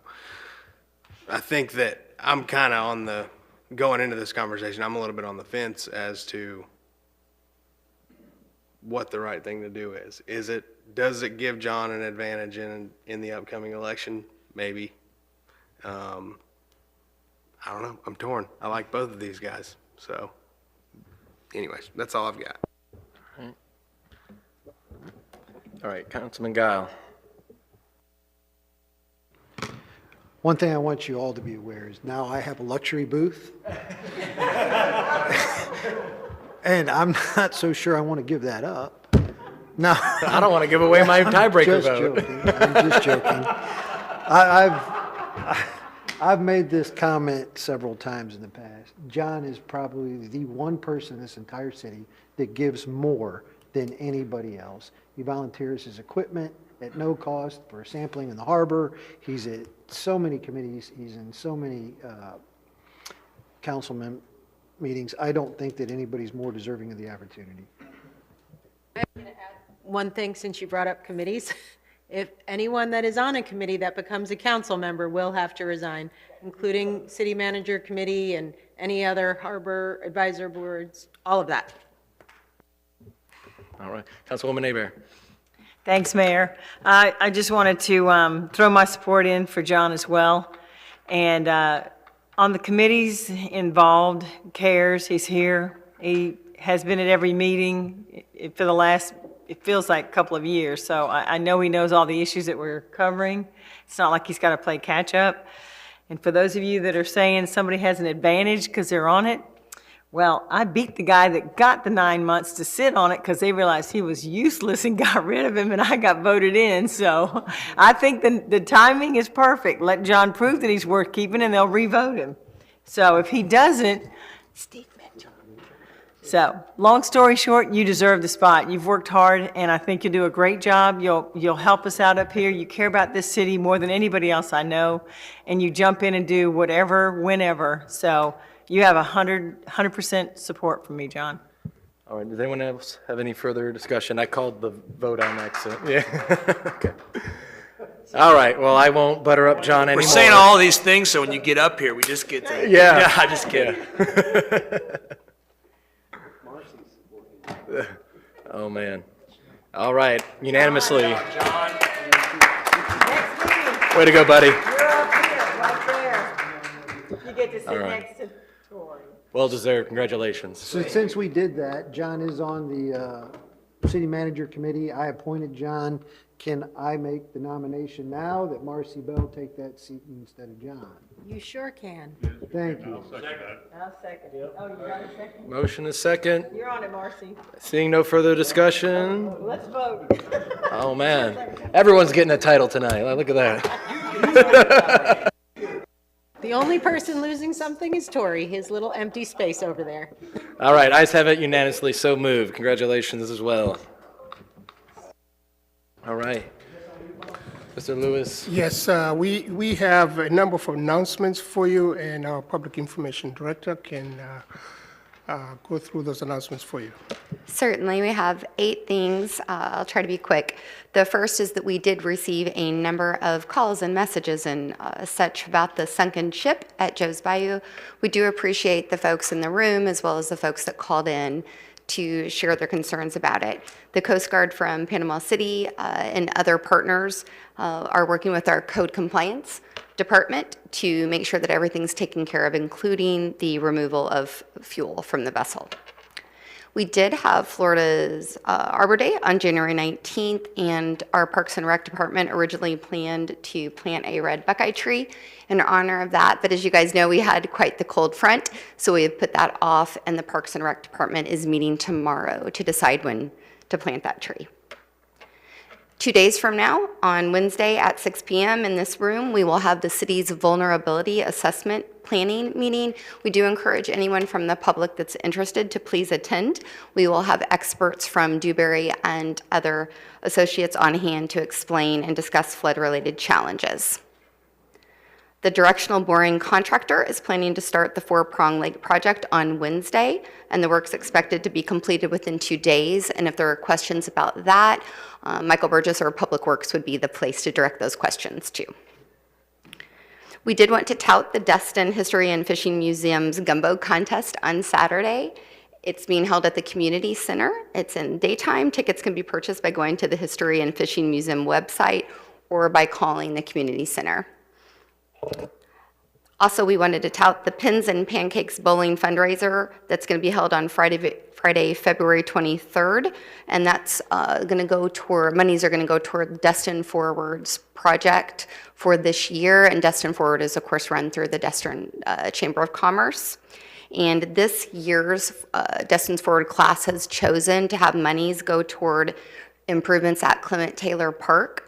I think that I'm kind of going into this conversation, I'm a little bit on the fence as to what the right thing to do is. Does it give John an advantage in the upcoming election? Maybe. I don't know. I'm torn. I like both of these guys. So, anyways, that's all I've got. All right, Councilman Guile. One thing I want you all to be aware is now I have a luxury booth. And I'm not so sure I want to give that up. No. I don't want to give away my tiebreaker vote. I'm just joking. I've made this comment several times in the past. John is probably the one person in this entire city that gives more than anybody else. He volunteers his equipment at no cost for sampling in the harbor. He's at so many committees, he's in so many councilman meetings. I don't think that anybody's more deserving of the opportunity. One thing, since you brought up committees, if anyone that is on a committee that becomes a council member will have to resign, including city manager committee and any other harbor advisor boards, all of that. All right. Councilwoman Abear. Thanks, Mayor. I just wanted to throw my support in for John as well. And on the committees involved, CARES, he's here. He has been at every meeting for the last, it feels like a couple of years. So I know he knows all the issues that we're covering. It's not like he's got to play catch up. And for those of you that are saying somebody has an advantage because they're on it, well, I beat the guy that got the 9 months to sit on it because they realized he was useless and got rid of him, and I got voted in. So I think the timing is perfect. Let John prove that he's worth keeping, and they'll re-vote him. So if he doesn't, Steve Mitchell. So long story short, you deserve the spot. You've worked hard, and I think you'll do a great job. You'll help us out up here. You care about this city more than anybody else I know, and you jump in and do whatever, whenever. So you have 100% support from me, John. All right, does anyone else have any further discussion? I called the vote on accident. Yeah. Okay. All right, well, I won't butter up John anymore. We're saying all these things, so when you get up here, we just get to. Yeah. Yeah, I just kidding. Oh, man. All right, unanimously. Way to go, buddy. You're up here, right there. You get to sit All right. next to Tori. Well deserved, congratulations. So since we did that, John is on the city manager committee. I appointed John. Can I make the nomination now that Marcy Bell take that seat instead of John? You sure can. Thank you. I'll second. Oh, you got a second? Motion is second. You're on it, Marcy. Seeing no further discussion. Let's vote. Oh, man. Everyone's getting a title tonight. Look at that. The only person losing something is Tori, his little empty space over there. All right, ayes have it unanimously, so moved. Congratulations as well. All right. Mr. Lewis. Yes, we have a number of announcements for you, and our Public Information Director can go through those announcements for you. Certainly, we have 8 things. I'll try to be quick. The first is that we did receive a number of calls and messages and such about the sunken ship at Joe's Bayou. We do appreciate the folks in the room as well as the folks that called in to share their concerns about it. The Coast Guard from Panama City and other partners are working with our code compliance department to make sure that everything's taken care of, including the removal of fuel from the vessel. We did have Florida's Arbor Day on January 19th, and our Parks and Rec department originally planned to plant a red buckeye tree in honor of that. But as you guys know, we had quite the cold front, so we have put that off, and the Parks and Rec department is meeting tomorrow to decide when to plant that tree. 2 days from now, on Wednesday at 6 p.m. in this room, we will have the city's vulnerability assessment planning meeting. We do encourage anyone from the public that's interested to please attend. We will have experts from Dewberry and other associates on hand to explain and discuss flood-related challenges. The directional boring contractor is planning to start the Four Prong Lake project on Wednesday, and the work's expected to be completed within 2 days. And if there are questions about that, Michael Burgess or Public Works would be the place to direct those questions to. We did want to tout the Destin History and Fishing Museum's Gumbo Contest on Saturday. It's being held at the Community Center. It's in daytime. Tickets can be purchased by going to the History and Fishing Museum website or by calling the Community Center. Also, we wanted to tout the Pins and Pancakes Bowling fundraiser that's going to be held on Friday, February 23rd, and that's going to go toward, monies are going to go toward Destin Forward's project for this year, and Destin Forward is, of course, run through the Destin Chamber of Commerce. And this year's Destin's Forward class has chosen to have monies go toward improvements at Clement Taylor Park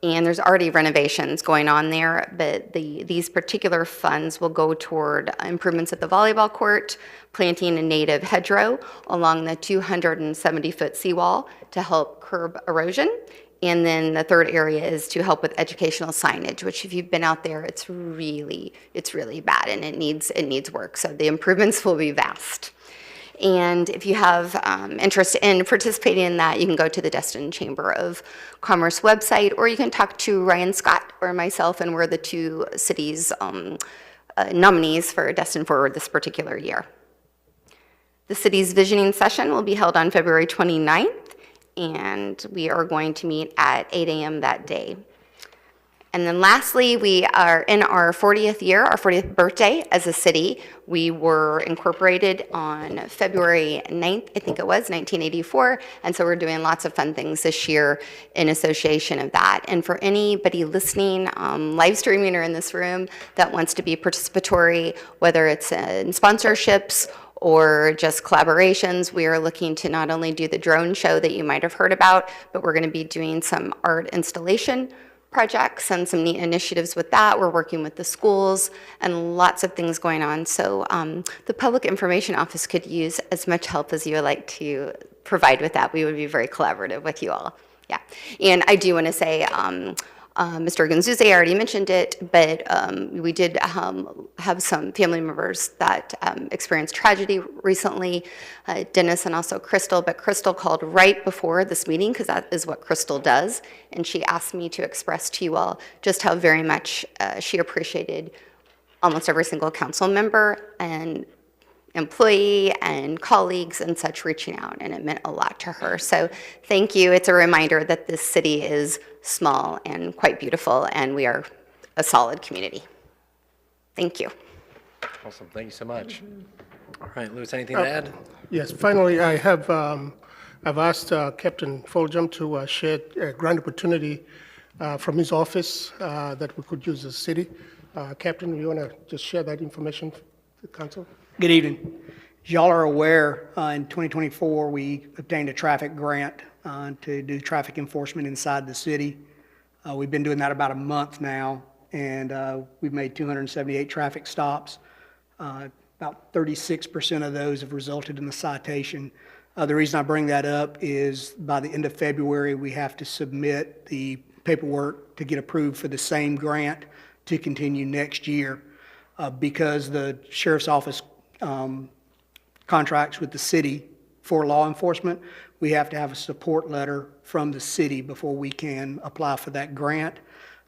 And there's already renovations going on there, but these particular funds will go toward improvements at the volleyball court, planting a native hedgerow along the 270-foot seawall to help curb erosion. And then the third area is to help with educational signage, which if you've been out there, it's really bad and it needs work. So the improvements will be vast. And if you have interest in participating in that, you can go to the Destin Chamber of Commerce website, or you can talk to Ryan Scott or myself, and we're the two cities' nominees for Destin Forward this particular year. The city's visioning session will be held on February 29th, and we are going to meet at 8 a.m. that day. And then lastly, we are in our 40th year, our 40th birthday as a city. We were incorporated on February 9th, I think it was, 1984. And so we're doing lots of fun things this year in association of that. And for anybody listening, live streaming or in this room that wants to be participatory, whether it's in sponsorships or just collaborations, we are looking to not only do the drone show that you might have heard about, but we're going to be doing some art installation projects and some neat initiatives with that. We're working with the schools and lots of things going on. So the Public Information Office could use as much help as you would like to provide with that. We would be very collaborative with you all. Yeah. And I do want to say, Mr. Gonzuzzi already mentioned it, but we did have some family members that experienced tragedy recently, Dennis and also Crystal, but Crystal called right before this meeting because that is what Crystal does, and she asked me to express to you all just how very much she appreciated almost every single council member and employee and colleagues and such reaching out, and it meant a lot to her. So thank you. It's a reminder that this city is small and quite beautiful, and we are a solid community. Thank you. Awesome. Thank you so much. All right, Louis, anything to add? Yes, finally, I have, I've asked Captain Foljam to share a grant opportunity from his office that we could use as a city. Captain, you want to just share that information with the council? Good evening. As y'all are aware, in 2024, we obtained a traffic grant to do traffic enforcement inside the city. We've been doing that about a month now, and we've made 278 traffic stops. About 36% of those have resulted in the citation. The reason I bring that up is by the end of February, we have to submit the paperwork to get approved for the same grant to continue next year. Because the sheriff's office contracts with the city for law enforcement, we have to have a support letter from the city before we can apply for that grant.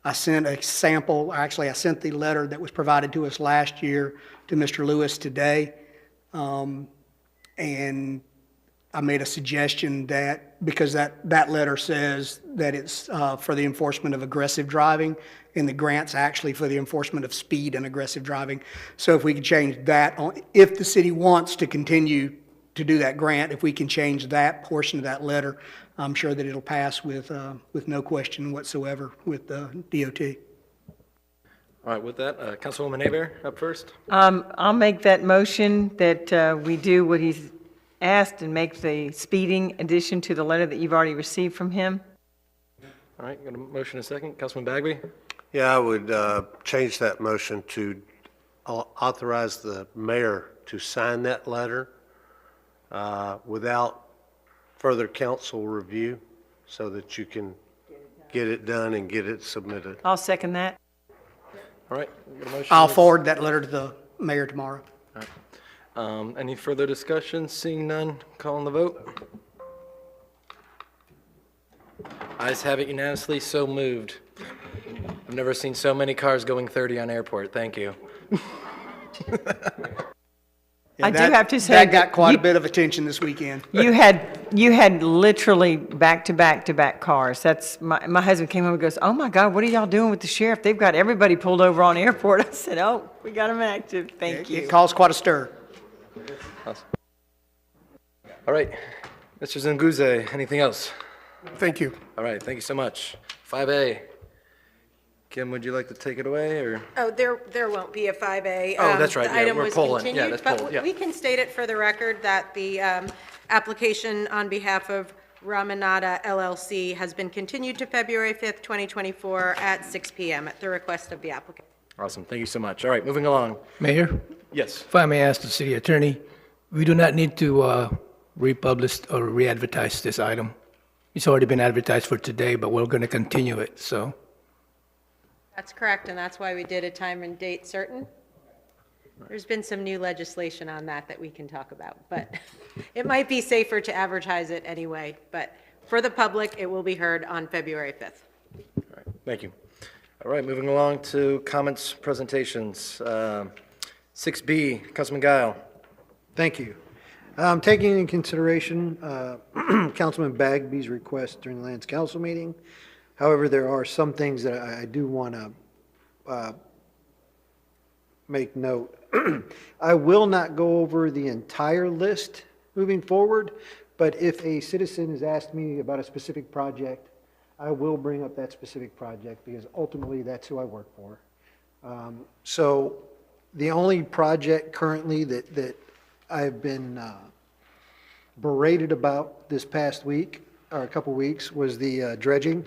I sent a sample, actually I sent the letter that was provided to us last year to Mr. Lewis today. And I made a suggestion that, because that letter says that it's for the enforcement of aggressive driving, and the grant's actually for the enforcement of speed and aggressive driving. So if we could change that, if the city wants to continue to do that grant, if we can change that portion of that letter, I'm sure that it'll pass with no question whatsoever with the DOT. All right, with that, Councilwoman Hebert up first. I'll make that motion that we do what he's asked and make the speeding addition to the letter that you've already received from him. All right, got a motion and a second. Councilman Bagby? Yeah, I would change that motion to authorize the mayor to sign that letter without further council review so that you can get it done and get it submitted. I'll second that. All right. Got a motion. I'll forward that letter to the mayor tomorrow. All right. Any further discussion? Seeing none, calling the vote. Ayes have it unanimously, so moved. I've never seen so many cars going 30 on airport. Thank you. I do have to say that got quite a bit of attention this weekend. You had literally back-to-back cars. That's my husband came home and goes, "Oh my God, what are y'all doing with the sheriff? They've got everybody pulled over on airport." I said, "Oh, we got them active. Thank you." It caused quite a stir. Awesome. All right, Mr. Zunguze, anything else? Thank you. All right, thank you so much. 5A. Kim, would you like to take it away, or? Oh, there won't be a 5A. Oh, that's right, The yeah, item we're was pulling. Yeah, continued, that's but pulled, yeah. we can state it for the record that the application on behalf of Ramanada LLC has been continued to February 5th, 2024 at 6 PM at the request of the applicant. Awesome, thank you so much. All right, moving along. Mayor, Yes. if I may ask the city attorney, we do not need to republish or re-advertise this item. It's already been advertised for today, but we're going to continue it, so. That's correct, and that's why we did a time and date certain. There's been some new legislation on that that we can talk about, but it might be safer to advertise it anyway. But for the public, it will be heard on February 5th. All right, thank you. All right, moving along to comments, presentations. 6B, Councilman Guile. Thank you. Taking into consideration Councilman Bagby's request during the Lands Council meeting, however, there are some things that I do want to make note. I will not go over the entire list moving forward, but if a citizen has asked me about a specific project, I will bring up that specific project because ultimately that's who I work for. So the only project currently that I've been berated about this past week, or a couple weeks, was the dredging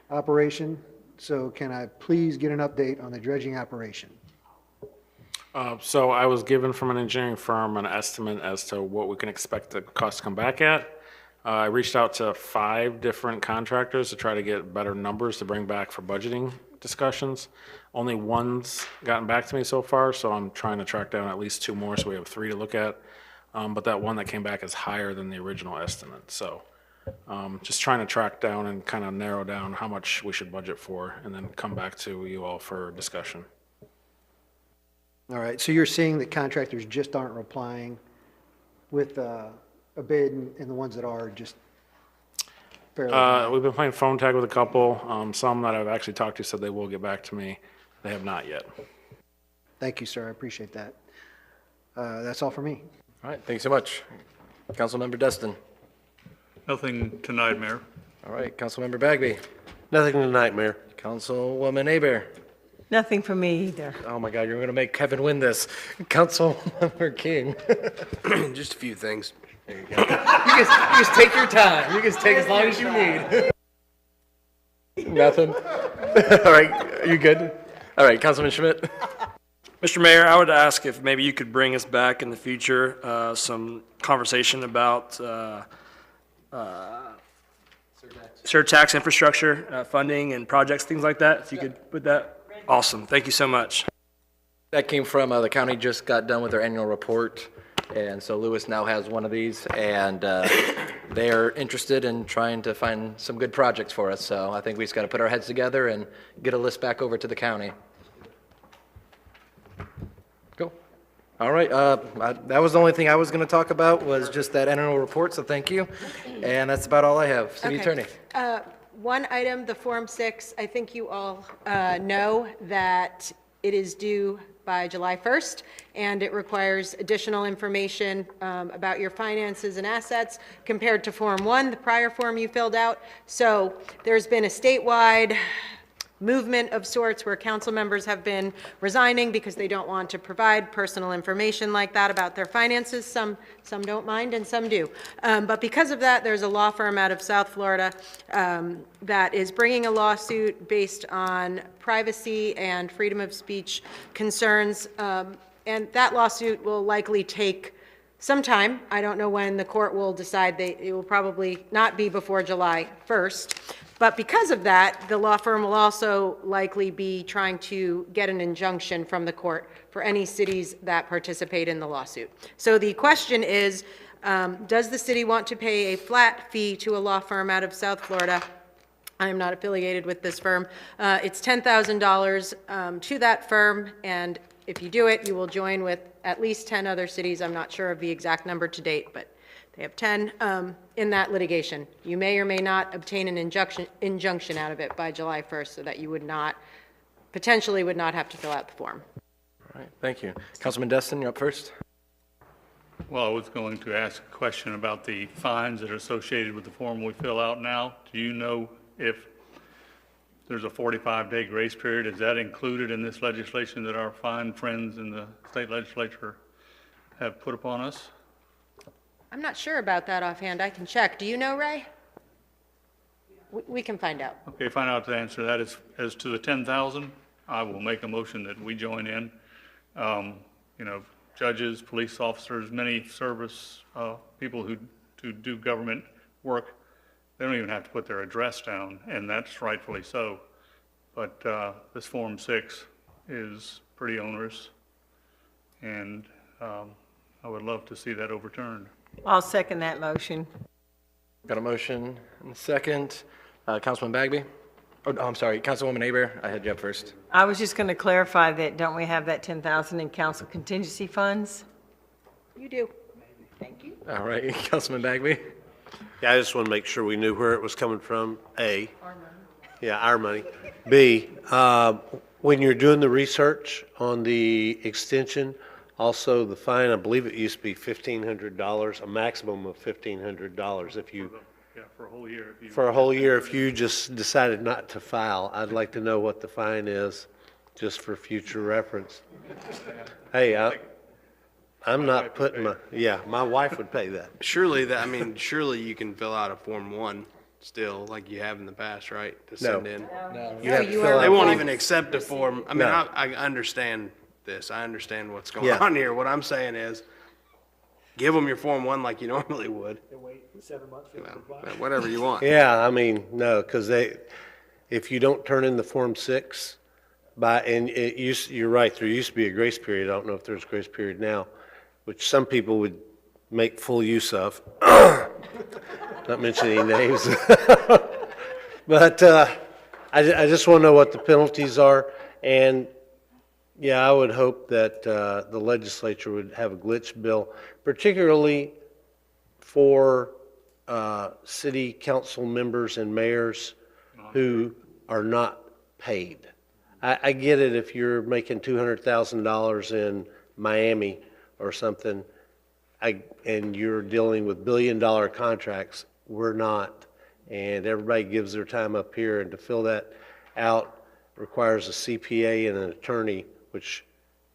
operation. So can I please get an update on the dredging operation? So I was given from an engineering firm an estimate as to what we can expect the cost to come back at. I reached out to 5 different contractors to try to get better numbers to bring back for budgeting discussions. Only one's gotten back to me so far, so I'm trying to track down at least 2 more, so we have 3 to look at. But that one that came back is higher than the original estimate. So just trying to track down and kind of narrow down how much we should budget for and then come back to you all for discussion. All right, so you're seeing that contractors just aren't replying with a bid, and the ones that are just fairly... We've been playing phone tag with a couple. Some that I've actually talked to said they will get back to me. They have not yet. Thank you, sir, I appreciate that. That's all for me. All right, thank you so much. Councilmember Destin. Nothing tonight, Mayor. All right, Councilmember Bagby. Nothing tonight, Mayor. Councilwoman Aber. Nothing for me either. Oh my God, you're going to make Kevin win this. Councilmember King. Just a few things. There you go. You just take your time. You can take as long as you need. Nothing? All right, you good? All right, Councilman Schmidt. Mr. Mayor, I would ask if maybe you could bring us back in the future some conversation about surtax infrastructure funding and projects, things like that. If you could put that. Awesome. Thank you so much. That came from, the county just got done with their annual report, and so Lewis now has one of these, and they are interested in trying to find some good projects for us, so I think we just got to put our heads together and get a list back over to the county. Cool. All right, that was the only thing I was going to talk about, was just that annual report, so thank you. And that's about all I have. City Attorney. One item, the Form 6, I think you all know that it is due by July 1st, and it requires additional information about your finances and assets compared to Form 1, the prior form you filled out. So there's been a statewide movement of sorts where council members have been resigning because they don't want to provide personal information like that about their finances. Some don't mind and some do. But because of that, there's a law firm out of South Florida that is bringing a lawsuit based on privacy and freedom of speech concerns. And that lawsuit will likely take some time. I don't know when the court will decide. It will probably not be before July 1st. But because of that, the law firm will also likely be trying to get an injunction from the court for any cities that participate in the lawsuit. So the question is, does the city want to pay a flat fee to a law firm out of South Florida? I am not affiliated with this firm. It's $10,000 to that firm, and if you do it, you will join with at least 10 other cities. I'm not sure of the exact number to date, but they have 10 in that litigation. You may or may not obtain an injunction out of it by July 1st so that you would not, potentially would not have to fill out the form. All right, thank you. Councilman Destin, you're up first. Well, I was going to ask a question about the fines that are associated with the form we fill out now. Do you know if there's a 45-day grace period? Is that included in this legislation that our fine friends in the state legislature have put upon us? I'm not sure about that offhand. I can check. Do you know, Ray? We can find out. Okay, find out the answer to that. As to the 10,000, I will make a motion that we join in. You know, judges, police officers, many service people who do government work, they don't even have to put their address down, and that's rightfully so. But this Form 6 is pretty onerous, and I would love to see that overturned. I'll second that motion. Got a motion and a second. Councilman Bagby? Oh, I'm sorry, Councilwoman Aber, I had you up first. I was just going to clarify that, don't we have that 10,000 in council contingency funds? You do. Thank you. All right, Councilman Bagby? Yeah, I just want to make sure we knew where it was coming from, A. Our money. Yeah, our money. B, when you're doing the research on the extension, also the fine, I believe it used to be $1,500, a maximum of $1,500 if you, Yeah, for a whole year. for a whole year, if you just decided not to file. I'd like to know what the fine is, just for future reference. Hey, I'm not putting my wife would pay that. Surely surely you can fill out a Form 1 still, like you have in the past, right? To send in. No. You have to fill They out. won't even accept a form. I mean, No. I understand this. I understand what's going Yeah. on here. What I'm saying is, give them your Form 1 like you normally would. Wait 7 months for Whatever you want. Yeah, I mean, no, because if you don't turn in the Form 6 you're right, there used to be a grace period. I don't know if there's a grace period now, which some people would make full use of. Not mentioning any names. But I just want to know what the penalties are. And yeah, I would hope that the legislature would have a glitch bill, particularly for city council members and mayors who are not paid. I get it if you're making $200,000 in Miami or something, and you're dealing with billion-dollar contracts. We're not, and everybody gives their time up here, and to fill that out requires a CPA and an attorney, which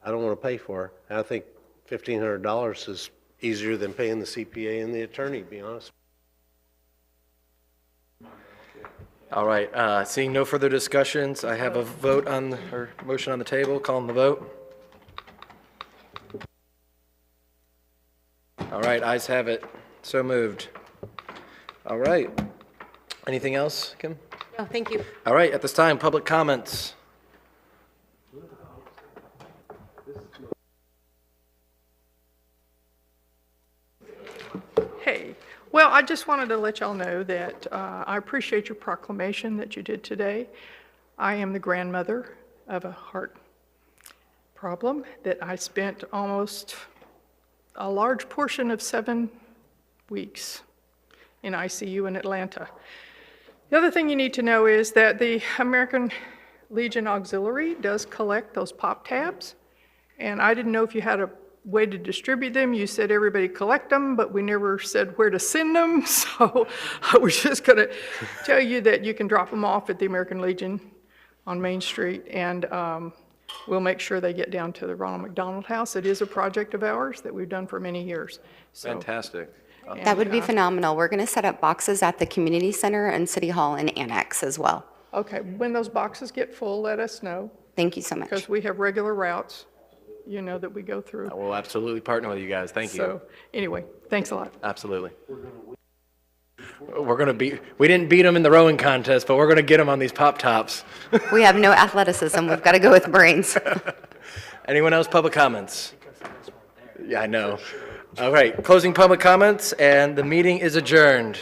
I don't want to pay for. I think $1,500 is easier than paying the CPA and the attorney, to be honest. All right, seeing no further discussions, I have a vote or motion on the table, calling the vote. All right, ayes have it, so moved. All right, anything else, Kim? No, thank you. All right, at this time, public comments. Hey, well, I just wanted to let y'all know that I appreciate your proclamation that you did today. I am the grandmother of a heart problem that I spent almost a large portion of 7 weeks in ICU in Atlanta. The other thing you need to know is that the American Legion Auxiliary does collect those pop tabs, and I didn't know if you had a way to distribute them. You said everybody collect them, but we never said where to send them, so I was just going to tell you that you can drop them off at the American Legion on Main Street, and we'll make sure they get down to the Ronald McDonald House. It is a project of ours that we've done for many years. So, Fantastic. That would be phenomenal. We're going to set up boxes at the community center and City Hall and Annex as well. Okay, when those boxes get full, let us know, Thank you so much. because we have regular routes, you know, that we go through. We'll absolutely partner with you guys, thank you. So, anyway, thanks a lot. Absolutely. We didn't beat them in the rowing contest, but we're going to get them on these pop tops. We have no athleticism. We've got to go with brains. Anyone else, public comments? Yeah, I know. All right, closing public comments, and the meeting is adjourned.